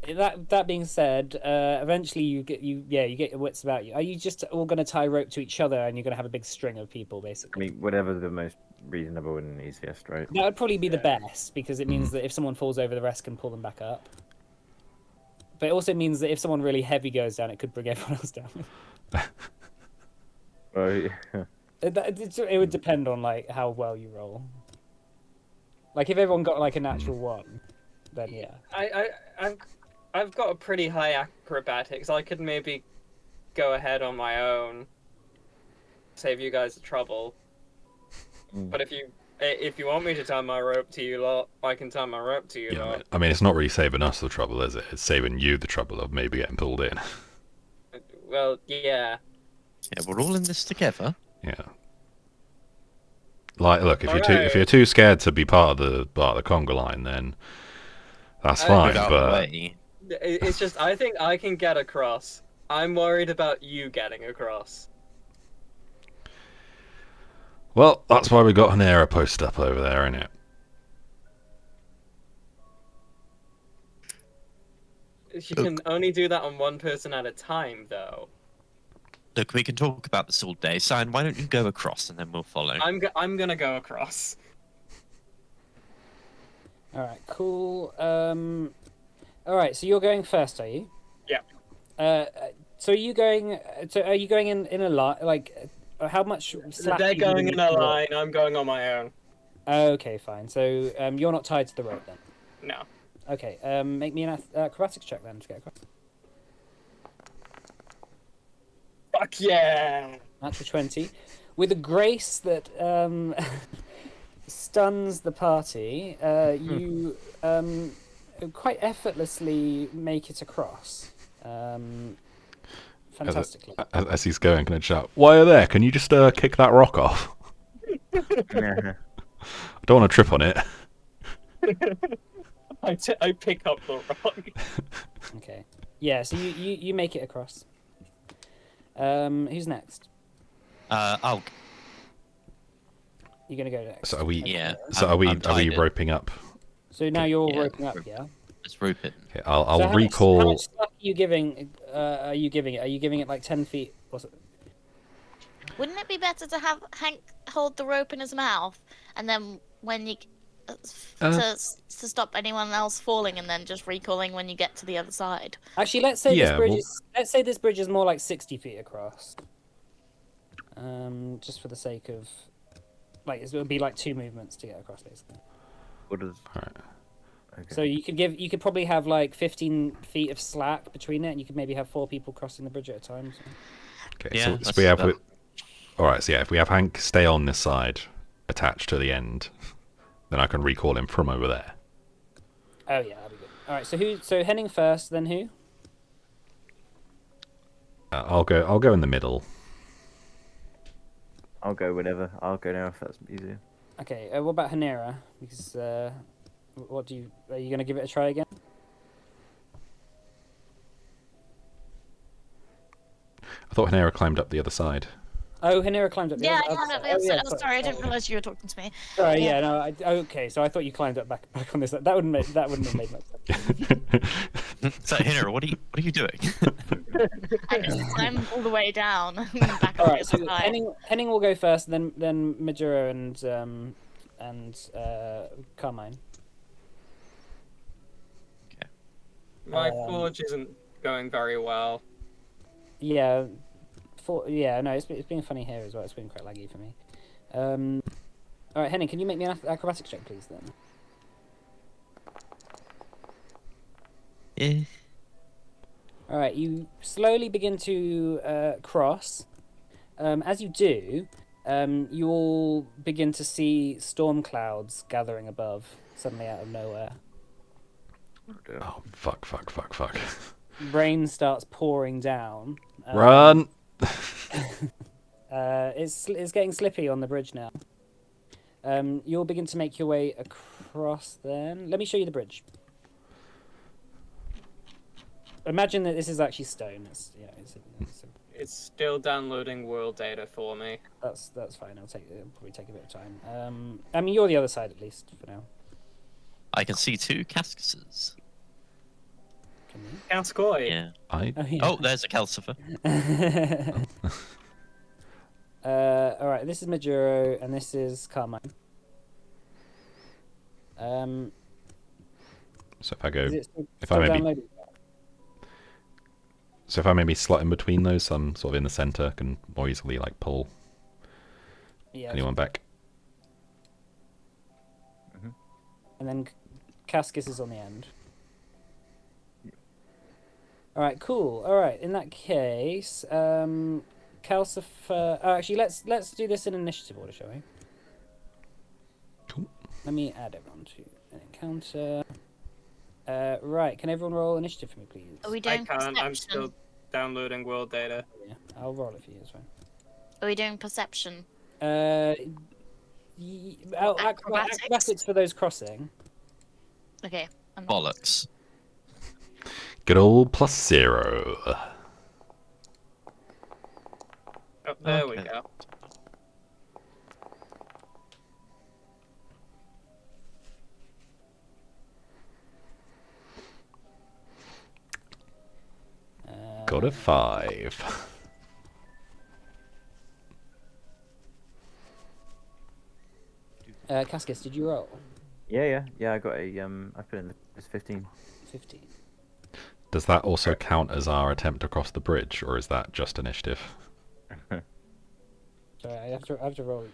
B: That being said, eventually you get your wits about you. Are you just all going to tie rope to each other and you're going to have a big string of people,
E: I
B: basically?
E: mean, whatever the most reasonable and easiest, right?
B: That would probably be the best because it means that if someone falls over, the rest can pull them back up. But it also means that if someone really heavy goes down, it could bring everyone else down.
E: Well, yeah.
B: It would depend on like how well you roll. Like if everyone got like a natural 1, then yeah.
A: I've got a pretty high acrobatics. I could maybe go ahead on my own, save you guys the trouble. But if you want me to tie my rope to you lot, I can tie my rope to you
C: Yeah,
A: lot.
C: I mean, it's not really saving us the trouble, is it? It's saving you the trouble of maybe getting pulled in.
A: Well, yeah.
D: Yeah, we're all in this together.
C: Yeah. Like, look, if
A: Alright.
C: you're too scared to be part of the conga line, then that's fine.
D: Get out of the
C: But
D: way.
A: It's just, I think I can get across. I'm worried about you getting across.
C: well, that's why we got an era post up over there, innit?
A: You can only do that on one person at a time, though.
D: Look, we can talk about this all day. Cyan, why don't you go across and then we'll follow?
A: I'm gonna go across.
B: All right, cool. All right, so you're going first, are you?
A: Yeah.
B: So are you going? So are you going in a line? Like, how much? slack
A: They're
B: are you
A: going
B: gonna
A: in
B: give
A: a
B: to the rope?
A: line. I'm going on my own.
B: Okay, fine. So you're not tied to the rope then.
A: No.
B: Okay. Make me an acrobatics check then to get across.
A: Fuck yeah!
B: Natural 20, with a grace that stuns the party. You quite effortlessly make it across. Fantastically.
C: As he's going, can I shout, "Why are there? Can you just kick that rock off?
E: Yeah.
C: I don't want to trip on it."
A: I pick up the rock.
B: Okay. Yeah. So you make it across. Who's next?
D: I'll.
B: You're gonna go next.
C: So are we?
D: Yeah.
C: So
D: I'm
C: are we
D: tied in.
C: roping up?
B: So now you're all
D: Yeah.
B: roping up, yeah.
D: Let's rope it.
C: Okay, I'll
B: So how
C: recall.
B: Much slack are you giving? Are you giving it? Are you giving it like 10 feet? Or so?
F: Wouldn't it be better to have Hank hold the rope in his mouth, and then when you to stop anyone else falling, and then just recalling when you get to the other side?
B: Actually, let's say
C: Yeah,
B: this bridge
C: well-
B: is. Let's say this bridge is more like 60 feet across. Just for the sake of, like, it would be like 2 movements to get across, basically.
E: What is?
C: Alright.
E: Okay.
B: So you could probably have like 15 feet of slack between it, and you could maybe have 4 people crossing the bridge at a time. So.
C: Okay,
D: Yeah,
C: so
D: that's
C: we have.
D: that.
C: All right, so yeah, if we have Hank stay on this side, attached to the end, then I can recall him from over there.
B: Oh yeah, that'd be good. All right, so who? So Henning first, then who?
C: I'll go in the middle.
E: I'll go whenever. I'll go now if that's easier.
B: Okay. What about Hanera? Because what are you going to give it a try again?
C: I thought Hanera climbed up the other side.
B: Oh, Hanera climbed up the
F: Yeah,
B: other
F: I climbed up the
B: side.
F: other side.
B: Yeah,
F: Oh, sorry, I didn't realise you were talking to me.
B: Sorry,
F: Yeah.
B: yeah, no, okay, so I thought you climbed up back on this. That wouldn't have made much sense.
D: So, Hinner, what are you doing?
F: I just climbed all the way down back
B: All
F: on
B: right,
F: the
B: so
F: other side.
B: Henning will go first, then Majuro and Carmine.
A: My forge isn't going very well.
B: Yeah, no, it's been funny here as well. It's been quite laggy for me. All right, Henning, can you make me an acrobatics check, please? Then.
D: Eh.
B: All right, you slowly begin to cross. As you do, you all begin to see storm clouds gathering above, suddenly out of nowhere.
C: Oh, fuck.
B: Rain starts pouring down.
C: Run!
B: It's getting slippy on the bridge now. You'll begin to make your way across then. Let me show you the bridge. Imagine that this is actually stone.
A: It's still downloading world data for me.
B: That's fine. It'll probably take a bit of time. I mean, you're the other side at least for now.
D: I can see 2 cascases.
B: Can you?
A: Cascoy.
D: Yeah.
B: Oh, yeah.
D: Oh, there's a calcifer.
B: All right. This is Majuro, and this is Carmine.
C: So if I go,
B: Is it
C: if
B: still
C: I maybe,
B: downloading?
C: so if I maybe slot in between those, so I'm sort of in the center, can more easily like pull
B: Yeah.
C: anyone back.
B: And then Cascus is on the end. All right, cool. All right, in that case, Calcifer. Actually, let's do this in initiative order, shall we?
C: Cool.
B: Let me add everyone to an encounter. Right, can everyone roll initiative for me, please?
F: Are we
A: I
F: doing
A: can't.
F: perception?
A: I'm still downloading world data.
B: Yeah, I'll roll it for you. It's fine.
F: Are we doing perception?
B: Acrobatics? Acrobatics for those crossing.
F: Okay.
D: Bollocks.
C: Good old +0.
A: Oh, there we
D: Okay.
A: go.
C: Got a 5.
B: Cascus, did you roll?
E: Yeah. I got a I put in it's 15.
B: 15.
C: Does that also count as our attempt to cross the bridge, or is that just initiative?
B: Sorry, I have to roll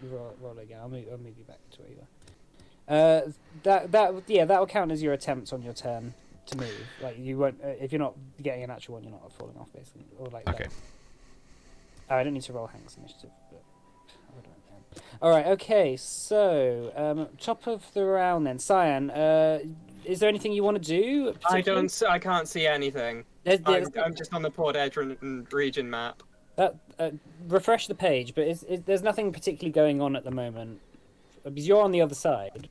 B: again. I'll move you back to where you are. That will count as your attempt on your turn to move. Like you won't if you're not getting an actual one, you're not falling off basically, or like.
C: Okay.
B: I don't need to roll Hank's initiative. But I don't know. All right. Okay. So top of the round then, Cyan. Is there anything you want to do? particularly?
A: I can't see anything. I'm just on the Port Edron region map.
B: Refresh the page, but there's nothing particularly going on at the moment because you're on the other side.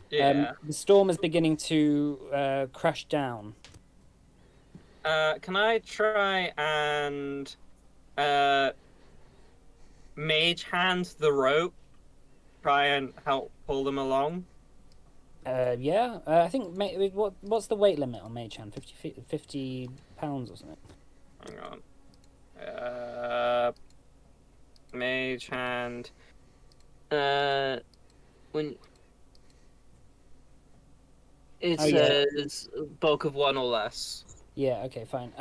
A: Yeah.
B: The storm is beginning to crash down.
A: Can I try and mage hand the rope? Try and help pull them along.
B: Yeah. I think what's the weight limit on Mage Hand? 50 pounds or something.
A: Hang on. Mage hand. When it
B: Oh, yeah.
A: says bulk of 1 or less.
B: Yeah. Okay. Fine.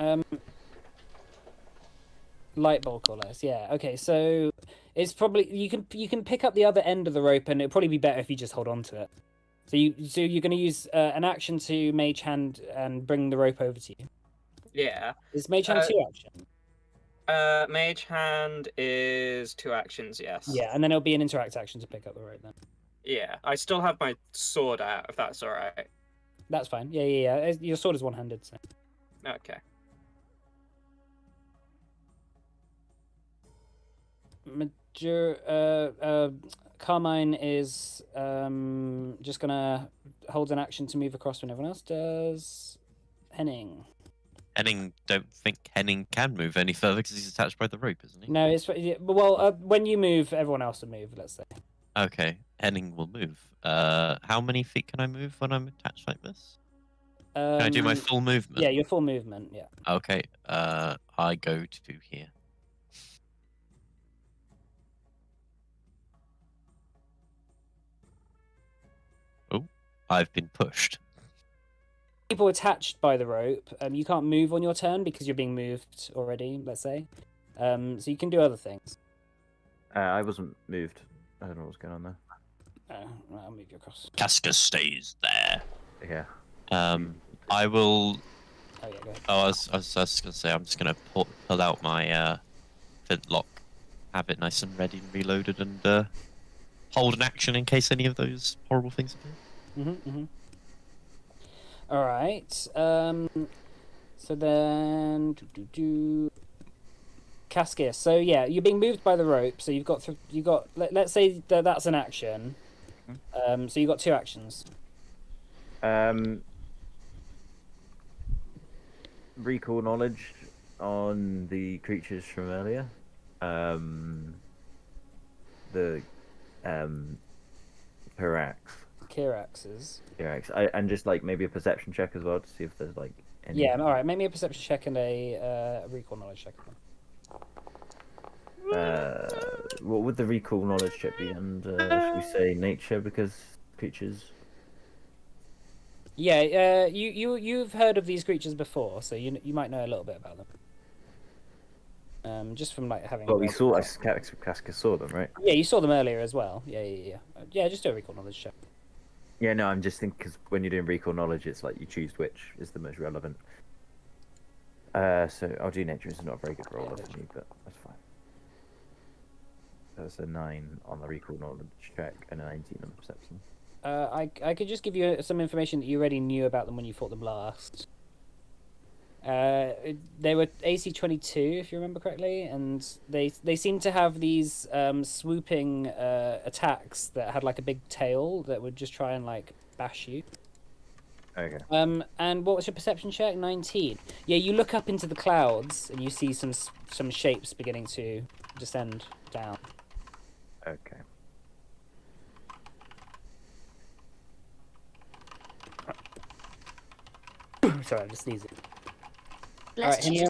B: Light bulk or less. Yeah. Okay. So it's probably you can pick up the other end of the rope, and it'd probably be better if you just hold on to it. So you're going to use an action to Mage Hand and bring the rope over to you.
A: Yeah.
B: Is Mage Hand 2 action?
A: Mage hand is 2 actions, yes.
B: Yeah, and then it'll be an interact action to pick up the rope then.
A: Yeah, I still have my sword out, if that's alright.
B: That's fine. Yeah. Your sword is one-handed, so.
A: Okay.
B: Carmine is just gonna hold an action to move across when everyone else does. Henning.
D: Henning, don't think Henning can move any further because he's attached by the rope, isn't he?
B: No, it's well. When you move, everyone else will move. Let's say.
D: Okay, Henning will move. How many feet can I move when I'm attached like this? Can I do my full movement?
B: Yeah, your full movement. Yeah.
D: Okay. I go to here. Oh, I've been pushed.
B: People attached by the rope, you can't move on your turn because you're being moved already. Let's say. So you can do other things.
E: I wasn't moved. I don't know what's going on there.
B: Right, I'll move you across.
D: Casca stays there.
E: Yeah.
D: I will.
B: Oh yeah, go ahead.
D: Oh, I was gonna say I'm just gonna pull out my flintlock, have it nice and ready and reloaded, and hold an action in case any of those horrible things appear.
B: All right. So then, Cascus. So yeah, you're being moved by the rope. So you've got Let's say that's an action. So you've got 2 actions.
E: Recall knowledge on the creatures from earlier. The
B: Kiraxes.
E: And just like maybe a perception check as well to see if there's like any...
B: Yeah, all right. Make me a perception check and a recall knowledge check.
E: What would the recall knowledge check be? And should we say nature because creatures?
B: Yeah, you've heard of these creatures before, so you might know a little bit about them. Just from like having.
E: Well, we saw Casca saw them, right?
B: Yeah, you saw them earlier as well. Yeah. Yeah, just do a recall knowledge check.
E: Yeah, no, I'm just thinking because when you're doing recall knowledge, it's like you choose which is the most relevant. So I'll do nature. It's not a very good roll for me, but that's fine. That's a 9 on the recall knowledge check and a 19 on the perception.
B: I could just give you some information that you already knew about them when you fought them last. They were AC 22, if you remember correctly, and they seem to have these swooping attacks that had like a big tail that would just try and like bash you.
E: Okay.
B: And what was your perception check? 19. Yeah, you look up into the clouds and you see some shapes beginning to descend down.
E: Okay.
B: Sorry, I'm just sneezing.
F: Bless you.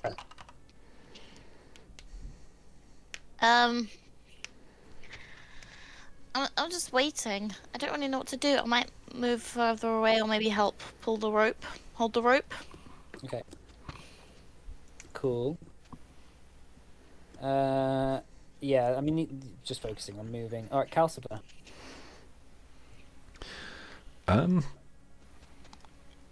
B: Henrietta.
F: I'm just waiting. I don't really know what to do. I might move further away or maybe help pull the rope, hold the rope.
B: Okay. Cool. Yeah, I mean, just focusing on moving. All right, Calcifer.
C: I mean,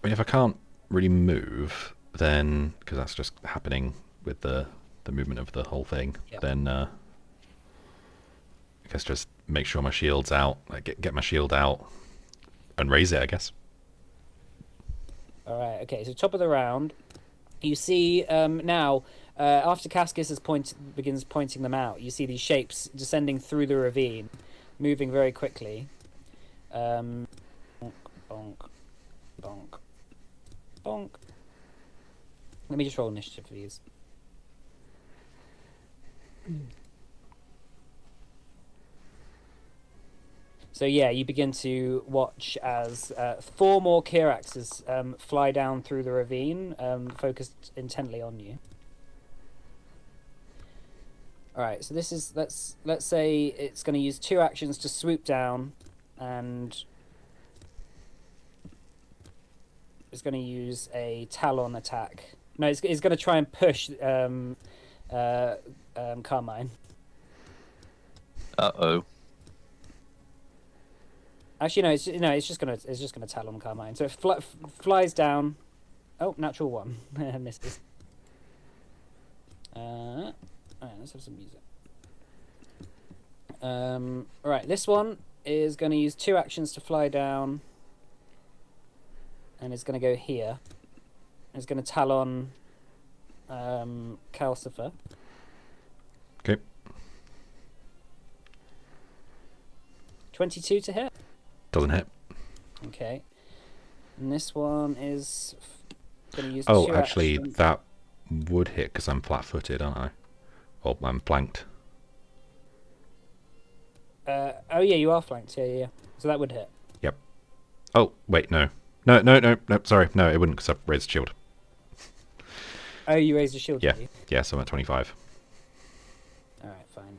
C: if I can't really move, then because that's just happening with the movement of the whole thing,
B: Yeah.
C: then I guess just make sure my shield's out, like get my shield out and raise it, I guess.
B: All right. Okay. So top of the round, you see now after Cascus begins pointing them out, you see these shapes descending through the ravine, moving very quickly. Bonk, bonk, bonk, bonk. Let me just roll initiative for these. So yeah, you begin to watch as 4 more Kiraxes fly down through the ravine, focused intently on you. All right, so this is let's say it's going to use 2 actions to swoop down, and it's going to use a talon attack. No, it's going to try and push Carmine.
D: Uh-oh.
B: Actually, it's just gonna talon Carmine. So it flies down. Oh, natural 1. Misses. Alright, let's have some music. Alright, this one is going to use 2 actions to fly down, and it's going to go here. It's going to talon Calcifer.
C: Okay.
B: 22 to hit.
C: Doesn't hit.
B: Okay. And this one is going to use
C: Oh,
B: two
C: actually,
B: actions.
C: that would hit because I'm flat-footed, aren't I? Or I'm flanked.
B: Oh yeah, you are flanked. Yeah. So that would hit.
C: Yep. Oh, wait, no. No, sorry. No, it wouldn't because I've raised shield.
B: Oh, you raised a shield.
C: Yeah.
B: did you?
C: Yeah, so I'm at 25.
B: All right, fine.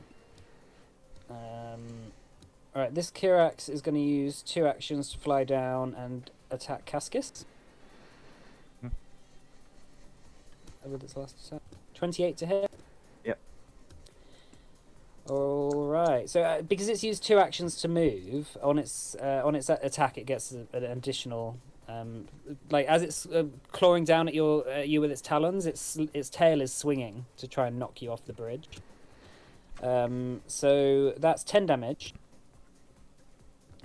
B: All right, this Kirax is going to use 2 actions to fly down and attack Cascus. With its last attack. 28 to hit.
E: Yep.
B: All right. So because it's used 2 actions to move on its attack, it gets an additional. Like as it's clawing down at you with its talons, its tail is swinging to try and knock you off the bridge. So that's 10 damage,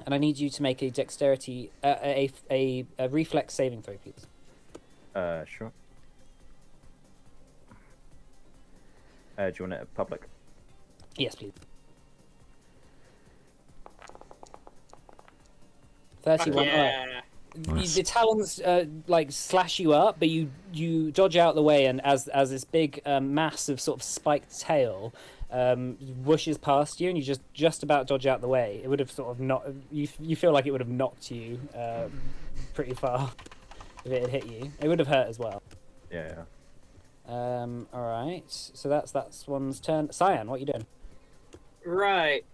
B: and I need you to make a dexterity, a reflex saving throw, please.
E: Sure. Do you want it in public?
B: Yes, please. 31. All right.
A: Yeah.
C: Nice.
B: The talons like slash you up, but you dodge out the way, and as this big mass of sort of spiked tail whooshes past you, and you just about dodge out the way. It would have sort of not. You feel like it would have knocked you pretty far if it had hit you. It would have hurt as well.
E: Yeah.
B: All right. So that's one's turn. Cyan, what are you doing?
A: Right.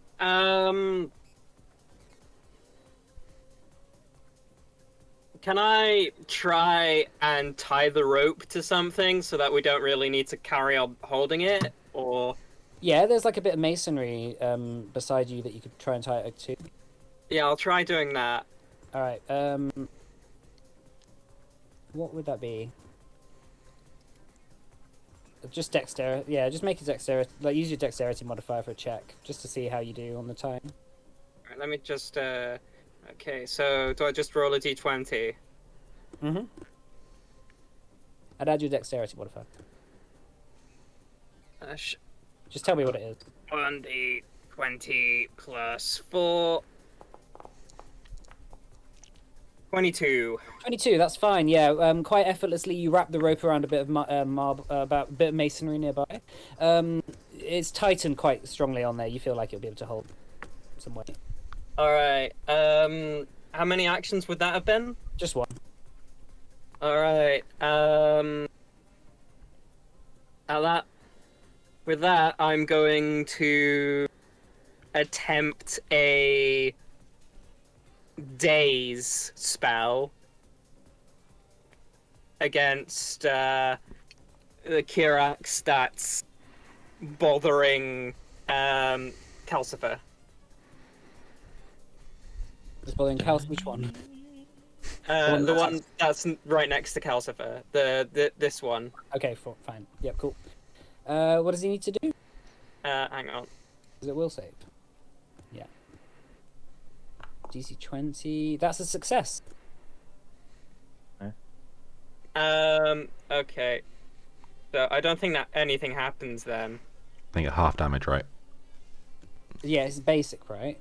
A: Can I try and tie the rope to something so that we don't really need to carry on holding it? Or
B: Yeah, there's like a bit of masonry beside you that you could try and tie it to.
A: yeah, I'll try doing that.
B: All right. What would that be? Just dexterity. Yeah, just make a dexterity. Like use your dexterity modifier for a check, just to see how you do on the time.
A: Alright, let me just. Okay, so do I just roll a d20?
B: Mhm. I'd add your dexterity modifier. Just tell me what it is.
A: 1d20 plus 4. 22.
B: 22. That's fine. Yeah. Quite effortlessly, you wrap the rope around a bit of about a bit of masonry nearby. It's tightened quite strongly on there. You feel like it'll be able to hold some weight.
A: Alright. How many actions would that have been?
B: Just one.
A: Alright. With that, I'm going to attempt a daze spell against the Kirax that's bothering Calcifer.
B: Just following Kals. Which one?
A: The one that's right next to Calcifer. This one.
B: Okay. Fine. Yep. Cool. What does he need to do?
A: Hang on.
B: Is it will save? Yeah. DC 20. That's a success.
A: Okay. So I don't think that anything happens then.
C: I think at half damage, right?
B: Yeah, it's basic, right?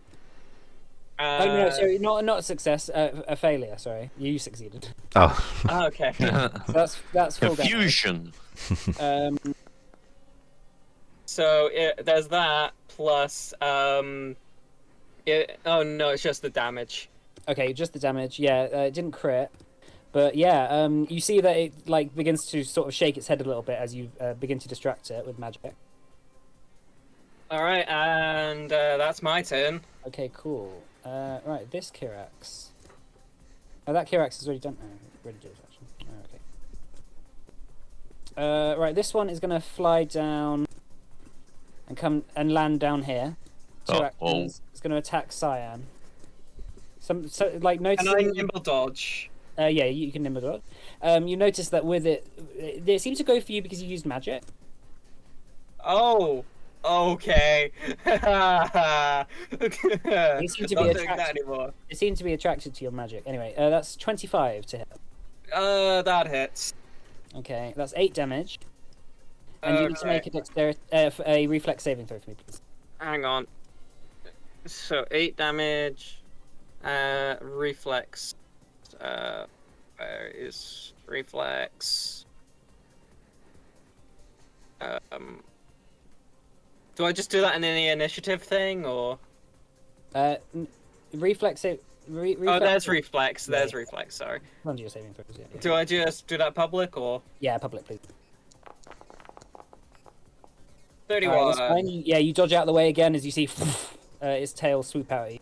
B: Oh no, sorry, not a success, a failure. Sorry, you succeeded.
C: Oh.
A: Okay.
B: So that's full damage.
D: Confusion.
A: So there's that plus oh no, it's just the damage.
B: Okay, just the damage. Yeah, it didn't crit, but yeah, you see that it like begins to sort of shake its head a little bit as you begin to distract it with magic.
A: All right, and that's my turn.
B: Okay, cool. Right, this Kirax. Oh, that Kirax has already done. Already did his action. Oh, okay. Right, this one is gonna fly down and come and land down here. Two actions. It's gonna attack Cyan. So like
A: Can I
B: noticing.
A: nimble dodge?
B: Yeah, you can nimble dodge. You notice that with it seems to go for you because you used magic.
A: Oh, okay.
B: They seem to be
A: Not doing that
B: attracted.
A: anymore.
B: It seems to be attracted to your magic. Anyway, that's 25 to hit.
A: That hits.
B: Okay, that's 8 damage. And you need to make a dexterity, a reflex saving throw for me, please.
A: Hang on. So 8 damage. Reflex. Where is reflex? Do I just do that in any initiative thing, or?
B: Reflex it.
A: Oh, there's reflex.
B: Yeah,
A: There's
B: yeah.
A: reflex. Sorry.
B: Run your saving throws. Yeah.
A: Do I just do that public or?
B: Yeah, public, please.
A: 31.
B: Alright, that's fine. Yeah, you dodge out of the way again as you see its tail swoop out at you.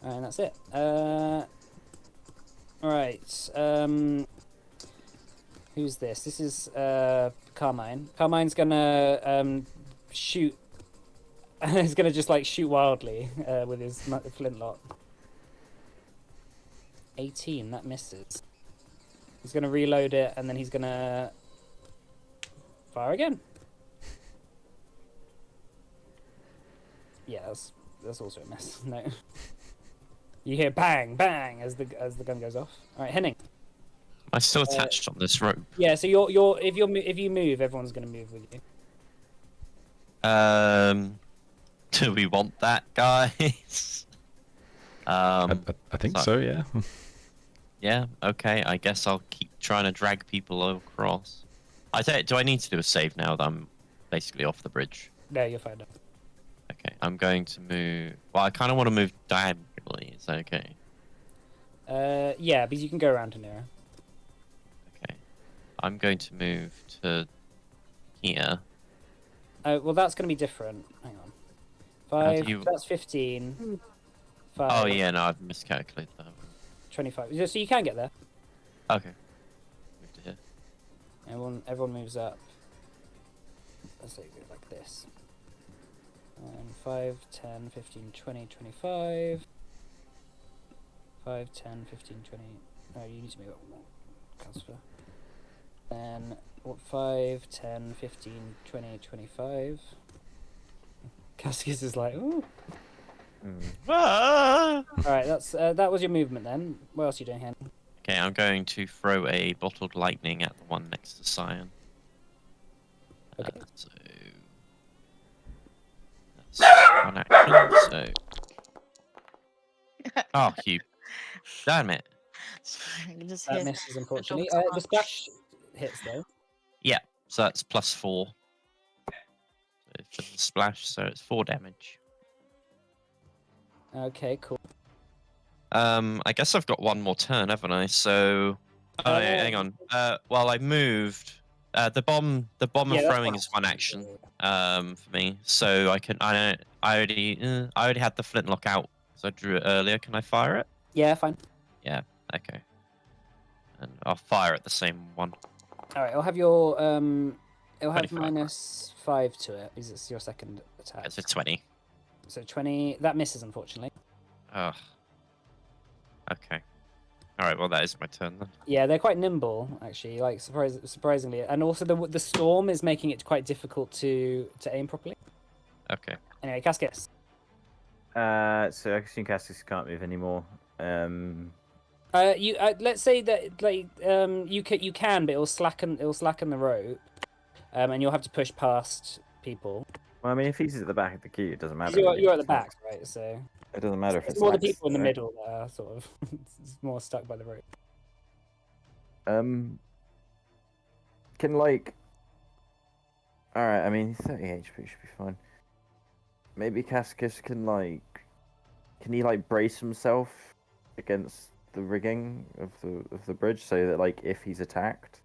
B: And that's it. Alright. Who's this? This is Carmine. Carmine's gonna shoot. He's gonna just like shoot wildly with his flintlock. 18. That misses. He's gonna reload it and then he's gonna fire again. Yeah, that's also a miss. No. You hear bang, bang as the gun goes off. All right, Henning.
D: Am I still attached on this rope?
B: Yeah, so if you move, everyone's gonna move with you.
D: Do we want that, guys?
C: I think so, yeah.
D: Yeah. Okay. I guess I'll keep trying to drag people across. Do I need to do a save now that I'm basically off the bridge?
B: No, you'll find out.
D: Okay. I'm going to move. Well, I kind of want to move diagonally. Is that okay?
B: Yeah, because you can go around to Nira.
D: Okay. I'm going to move to here.
B: Well, that's gonna be different. Hang on. 5.
D: you-
B: That's 15. 5.
D: Oh yeah, no, I've miscalculated that.
B: 25. So you can get there.
D: Okay. Move to here.
B: Everyone moves up. Let's say go like this. 5, 10, 15, 20, 25. 5, 10, 15, 20. No, you need to move up more. Transfer. Then, 5, 10, 15, 20, 25. Cascus is like, ooh.
D: Ah!
B: Alright, that was your movement then. What else are you doing, Hen?
D: Okay, I'm going to throw a bottled lightning at the one next to Cyan.
B: Okay.
D: So that's one action. So, oh, you, damn it!
F: Sorry, I can just
B: That
F: hear
B: misses,
F: the
B: unfortunately.
F: dog
B: The
F: scratch.
B: splash hits, though.
D: So that's +4. So for the splash, so it's 4 damage.
B: Okay, cool.
D: I guess I've got one more turn, haven't I? So, oh, yeah, hang on. Well, I moved. The bomb
B: Yeah,
D: of
B: that's
D: throwing
B: fine.
D: is one action. For me, so I already had the flintlock out, so I drew it earlier. Can I fire it?
B: Yeah, fine.
D: Okay. And I'll fire at the same one.
B: Alright, I'll have your it'll have
D: 25.
B: -5 to it because it's your second attack.
D: It's a 20.
B: So 20, that misses, unfortunately.
D: Ugh. Okay. All right. Well, that is my turn then.
B: Yeah, they're quite nimble, actually, like surprisingly. And also the storm is making it quite difficult to aim properly.
D: Okay.
B: Anyway, Cascus.
E: So I assume Cassis can't move anymore.
B: Let's say that like you can, but it'll slacken the rope, and you'll have to push past people.
E: Well, I mean, if he's at the back of the queue, it doesn't matter.
B: You're at the back, right? So
E: It doesn't matter if
B: it's
E: it's
B: more the
E: lax,
B: people in the
E: right?
B: middle that are sort of it's more stuck by the rope.
E: Can like. All right. I mean, 30 HP should be fine. Maybe Cascus can like. Can he like brace himself against the rigging of the bridge so that like if he's attacked,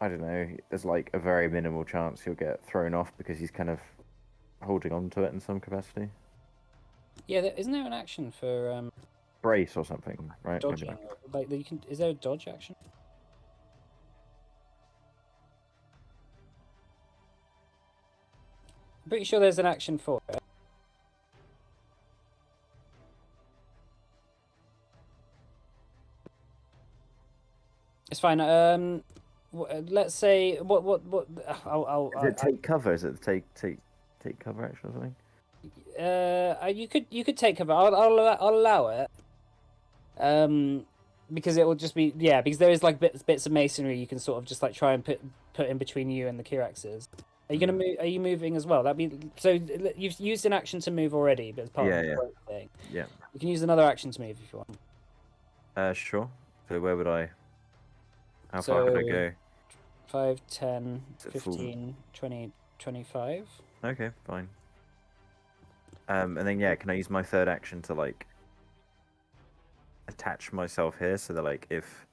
E: I don't know, there's like a very minimal chance he'll get thrown off because he's kind of holding on to it in some capacity.
B: Yeah, isn't there an action for
E: Brace or something, right? Maybe
B: dodging?
E: not.
B: Like you can, is there a dodge action? I'm pretty sure there's an action for it. It's fine. Let's say what
E: Is it take cover? Is it take cover action or something?
B: you could take cover. I'll allow it. Because it will just be because there is like bits of masonry you can sort of just like try and put in between you and the Kiraxes. Are you gonna move? Are you moving as well? That'd be so. You've used an action to move already, but it's part of the rope thing.
E: Yeah.
B: You can use another action to move if you want.
E: Sure. So where would I? How far could I go?
B: 5, 10,
E: Is it full?
B: 15, 20, 25.
E: Okay, fine. And then yeah, can I use my third action to like attach myself here so that like if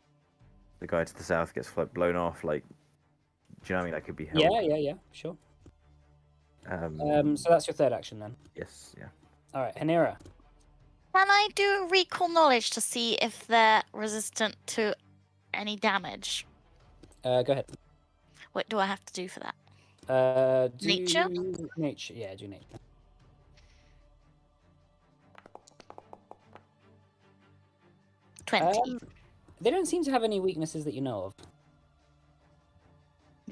E: the guy to the south gets blown off, like, do you know what I mean? That could be held.
B: Yeah, sure.
E: Um,
B: So that's your third action then.
E: Yes, yeah.
B: All right, Hanira.
F: Can I do recall knowledge to see if they're resistant to any damage?
B: Go ahead.
F: What do I have to do for that?
B: Do
F: Nature?
B: Nature, yeah, do nature. They don't seem to have any weaknesses that you know of.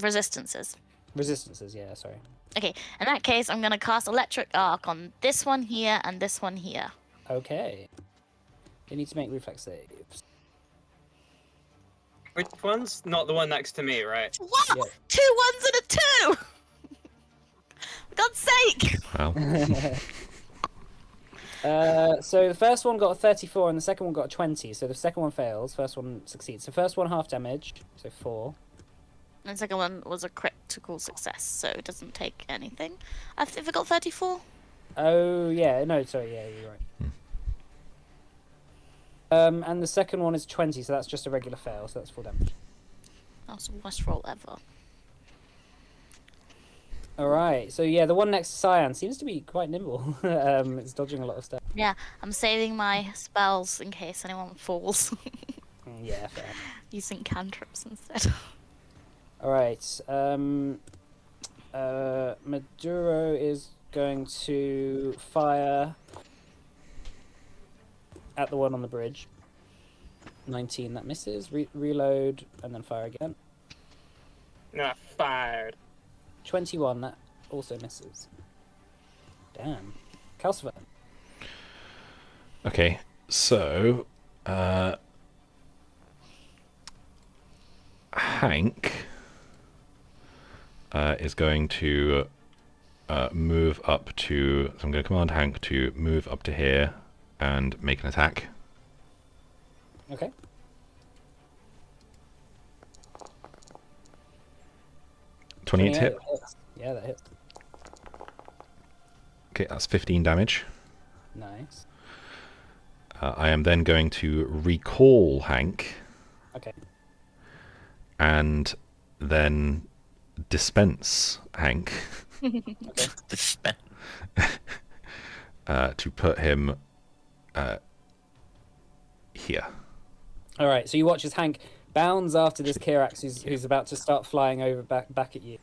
F: Resistances.
B: Resistances, yeah, sorry.
F: Okay, in that case, I'm gonna cast Electric Arc on this one here and this one here.
B: Okay. They need to make reflex saves.
A: Which one's not the one next to me, right?
F: What?
B: Yeah.
F: 2 1s and a 2! For God's sake!
C: Well,
B: So the first one got a 34 and the second one got a 20. So the second one fails, first one succeeds. So first one half damage, so 4.
F: And the second one was a critical success, so it doesn't take anything. I think I got 34.
B: Oh yeah, no, sorry, yeah, you're right. And the second one is 20, so that's just a regular fail, so that's 4 damage.
F: That's the worst roll ever.
B: Alright, so yeah, the one next to Cyan seems to be quite nimble. It's dodging a lot of stuff.
F: Yeah, I'm saving my spells in case anyone falls.
B: Yeah, fair.
F: Using cantrips instead.
B: Alright, Maduro is going to fire at the one on the bridge. 19, that misses. Reload, and then fire again.
A: Ah, fired.
B: 21, that also misses. Damn. Calcifer.
C: okay, so Hank is going to move up to. So I'm going to command Hank to move up to here and make an attack.
B: Okay.
C: Twenty-eight hit.
B: That hits. Yeah, that hits.
C: Okay, that's 15 damage.
B: Nice.
C: I am then going to recall Hank
B: Okay.
C: and then dispense Hank
D: Dispense.
C: to put him here.
B: Alright, so you watch as Hank bounds after this Kirax who's about to start flying over back at you.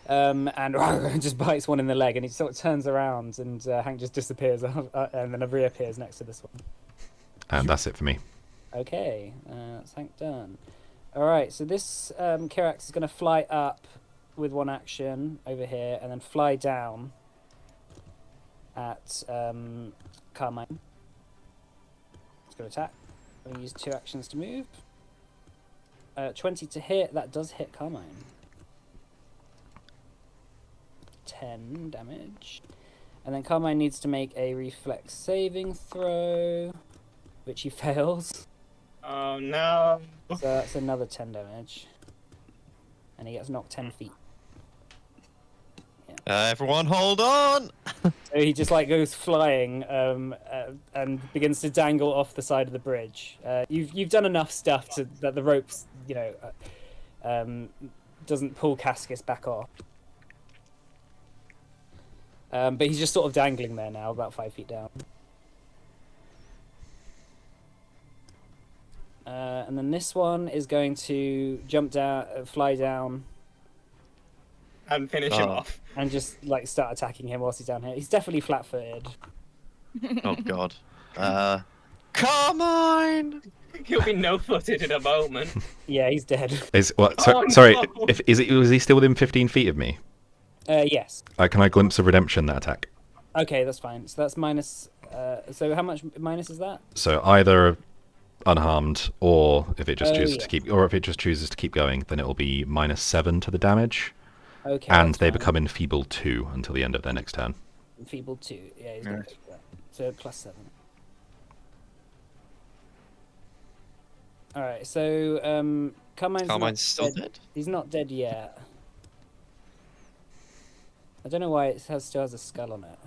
B: And just bites one in the leg, and he sort of turns around, and Hank just disappears, and then reappears next to this one.
C: And that's it for me.
B: Okay, that's Hank done. Alright, so this Kirax is going to fly up with one action over here, and then fly down at Carmine. It's going to attack. I'm going to use 2 actions to move. 20 to hit, that does hit Carmine. 10 damage. And then Carmine needs to make a reflex saving throw, which he fails.
A: Oh no.
B: So that's another 10 damage. And he gets knocked 10 feet.
D: Everyone hold on!
B: So he just like goes flying and begins to dangle off the side of the bridge. You've done enough stuff to that the ropes, doesn't pull Cascus back off. But he's just sort of dangling there now, about 5 feet down. And then this one is going to jump down, fly down,
A: And finish him off.
B: and just like start attacking him whilst he's down here. He's definitely flat-footed.
D: Oh god. Carmine!
A: He'll be no-footed in a moment.
B: Yeah, he's dead.
C: Is what? So,
A: Oh,
C: sorry,
A: no.
C: was he still within 15 feet of me?
B: Yes.
C: Can I glimpse of redemption that attack?
B: Okay, that's fine. So that's minus. So how much minus is that?
C: So either unharmed, or if it just
B: Oh,
C: chooses
B: yeah.
C: to keep, or if it just chooses to keep going, then it will be -7 to the damage.
B: Okay.
C: and
B: that's
C: they
B: fine.
C: become enfeebled 2 until the end of their next turn.
B: Enfeebled 2. Yeah, he's got that. So +7. Alright, so Carmine's
D: Carmine's still dead?
B: He's not dead yet. I don't know why it still has a skull on it.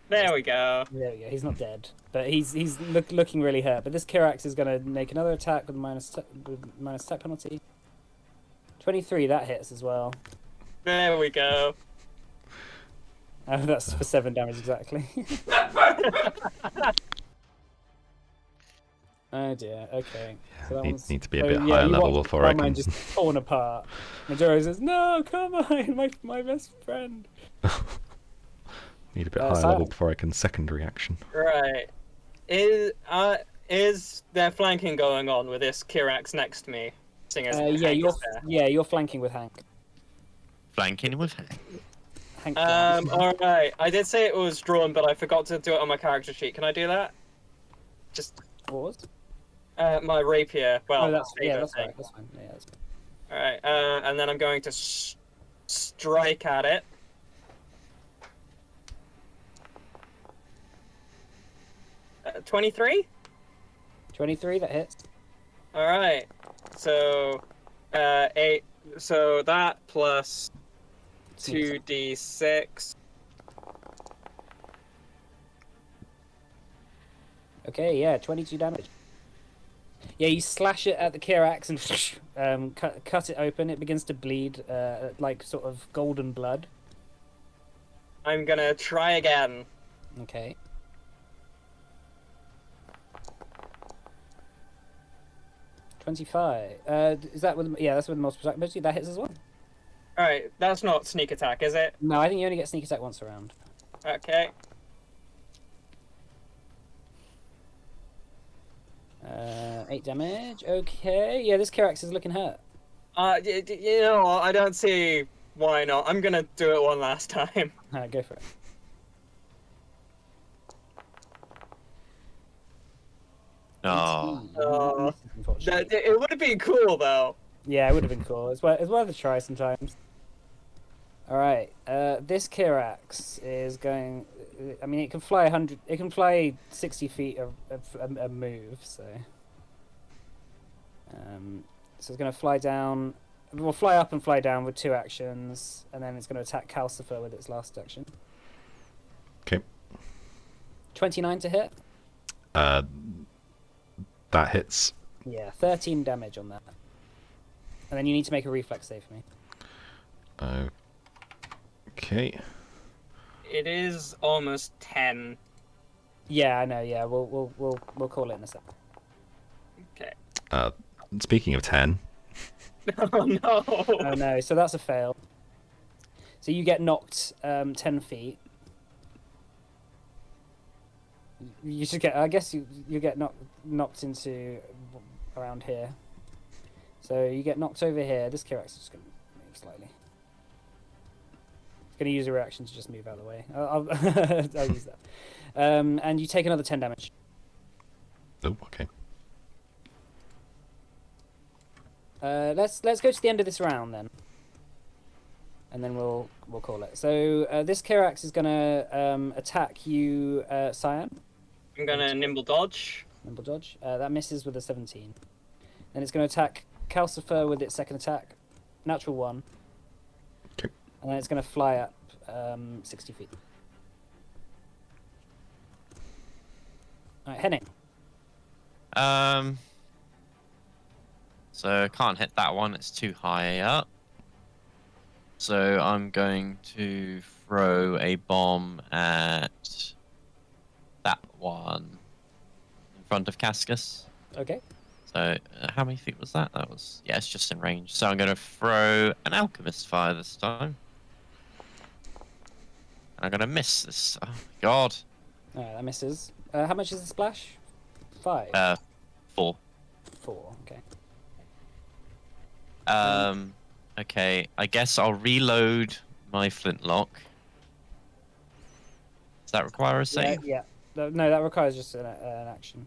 A: There we go.
B: There we go. He's not dead, but he's looking really hurt. But this Kirax is going to make another attack with minus attack penalty. 23, that hits as well.
A: There we go.
B: That's for 7 damage exactly. Oh dear. Okay. So that one's...
C: Need to be a bit higher
B: you
C: level
B: watch
C: before I
B: Carmine
C: can.
B: just torn apart. Majora says, "No, Carmine, my best friend."
C: Need a bit higher level before I can secondary action.
A: Right. Is there flanking going on with this Kirax next to me? Seeing as Hank is there?
B: you're flanking with Hank.
D: Flanking with Hank.
B: Hank
A: Alright. I did say it was drawn, but I forgot to do it on my character sheet. Can I do that? Just
B: Pause.
A: my rapier. Well,
B: Oh, that's
A: favorite
B: that's
A: thing.
B: fine. That's fine. Yeah, that's fine.
A: Alright, and then I'm going to strike at it. Uh, 23?
B: 23, that hits.
A: Alright. So, 8. So that plus 2d6.
B: Okay, yeah, 22 damage. Yeah, you slash it at the Kirax and cut it open. It begins to bleed, like sort of golden blood.
A: I'm gonna try again.
B: Okay. $25. Is that with? Yeah, that's with multiple attack ability. That hits as well.
A: Alright, that's not sneak attack, is it?
B: No, I think you only get sneak attack once around.
A: Okay.
B: 8 damage. Okay. Yeah, this Kirax is looking hurt.
A: You know what? I don't see why not. I'm gonna do it one last time.
B: Go for it.
D: Oh.
A: It would have been cool though.
B: Yeah, it would have been cool. It's worth a try sometimes. Alright, this Kirax is going... I mean, it can fly 100... It can fly 60 feet a move, so... So it's going to fly down... Well, fly up and fly down with 2 actions, and then it's going to attack Calcifer with its last action.
C: Okay.
B: 29 to hit?
C: That hits.
B: Yeah, 13 damage on that. And then you need to make a reflex save for me.
C: Okay.
A: It is almost 10.
B: Yeah, I know. Yeah, we'll call it in a sec.
A: Okay.
C: Speaking of 10.
A: Oh no.
B: Oh no, so that's a fail. So you get knocked 10 feet. You should get. I guess you get knocked into around here. So you get knocked over here. This Kirax is just going to move slightly. It's going to use a reaction to just move out of the way. I'll use that. And you take another 10 damage.
C: Oh, okay.
B: Let's go to the end of this round then, and then we'll call it. So this Kirax is going to attack you, Cyan.
A: I'm gonna nimble dodge.
B: Nimble dodge. That misses with a 17. Then it's going to attack Calcifer with its second attack, natural 1.
C: Okay.
B: And then it's going to fly up 60 feet. All right, Henning.
D: So I can't hit that one, it's too high up. So I'm going to throw a bomb at that one in front of Cascus.
B: Okay.
D: So how many feet was that? That was, yeah, it's just in range. So I'm going to throw an alchemist fire this time. And I'm going to miss this. Oh my god.
B: All right, that misses. How much is the splash? 5.
D: 4.
B: 4. Okay.
D: Okay, I guess I'll reload my flintlock. Does that require a save?
B: Yeah. No, that requires just an action.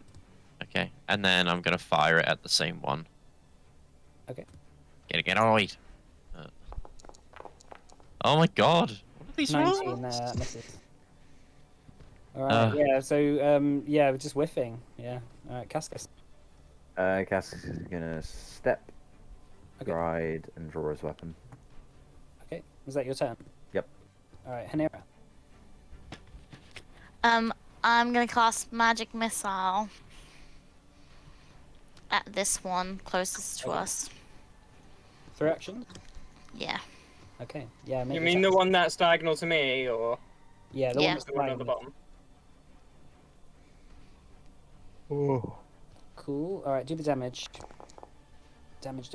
D: Okay, and then I'm gonna fire it at the same one.
B: Okay.
D: Get right. Oh my god. What are these
B: 19
D: rolls?
B: misses. Alright, yeah, so, yeah, we're just whiffing. Yeah. Alright, Cascus.
E: Cassius is gonna step,
B: Okay.
E: stride, and draw his weapon.
B: Okay, was that your turn?
E: Yep.
B: Alright, Hanera.
F: I'm gonna cast magic missile at this one closest to
B: Okay.
F: us.
B: 3 actions?
F: Yeah.
B: Okay, yeah, make
A: You
B: your
A: mean the
B: attack.
A: one that's diagonal to me, or
B: Yeah, the
F: Yeah.
B: one that's
A: the one at the
B: diagonal.
A: bottom?
E: Oh.
B: Cool. Alright, do the damage. Damage.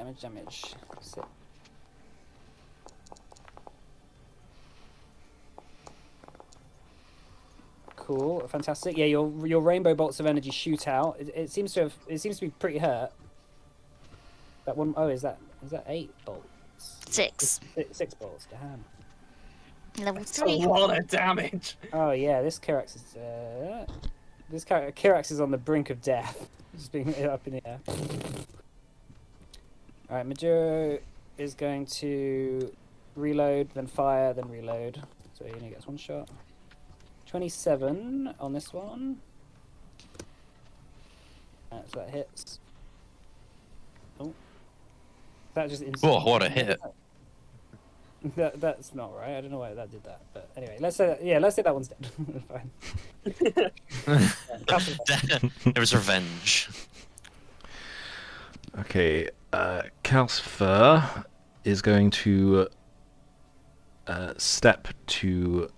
B: Sit. Cool, fantastic. Yeah, your rainbow bolts of energy shoot out. It seems to be pretty hurt. That one oh is that 8 bolts?
F: 6.
B: 6 bolts, damn.
F: Level
A: That's a
F: 3.
A: lot of damage.
B: Oh yeah, this Kirax is on the brink of death. Just being up in the air. Alright, Majuro is going to reload, then fire, then reload. So he only gets 1 shot. 27 on this one. So that hits. Oh. That just
D: Whoa, what a hit.
B: That's not right. I don't know why that did that. But anyway, let's say that one's dead. Fine.
D: It was revenge.
C: Okay, Calcifer is going to step to.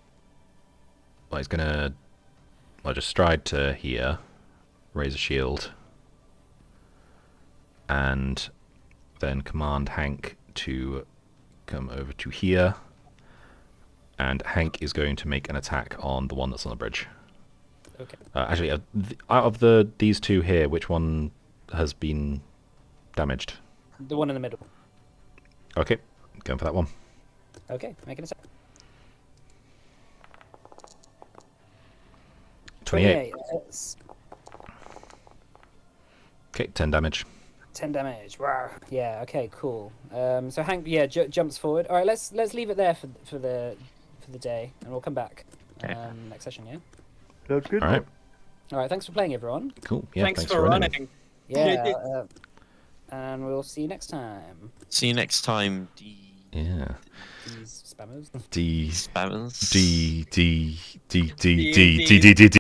C: Well, he's gonna. Well, just stride to here, raise a shield, and then command Hank to come over to here. And Hank is going to make an attack on the one that's on the bridge.
B: Okay.
C: Actually, out of these two here, which one has been damaged?
B: The one in the middle.
C: Okay, going for that one.
B: Okay, make an attack.
C: 28.
B: Hits.
C: Okay, 10 damage.
B: 10 damage. Wow. Yeah. Okay. Cool. So Hank, yeah, jumps forward. All right. Let's leave it there for the day, and we'll come back next session. Yeah.
E: Sounds good.
C: All right,
B: All right. Thanks for playing, everyone.
C: cool. Yeah,
A: Thanks for running.
B: Yeah. And we'll see you next time.
D: See you next time,
C: Yeah.
B: These spammers.
C: D
D: spammers.
C: D D D D
A: D,
C: D D D D D.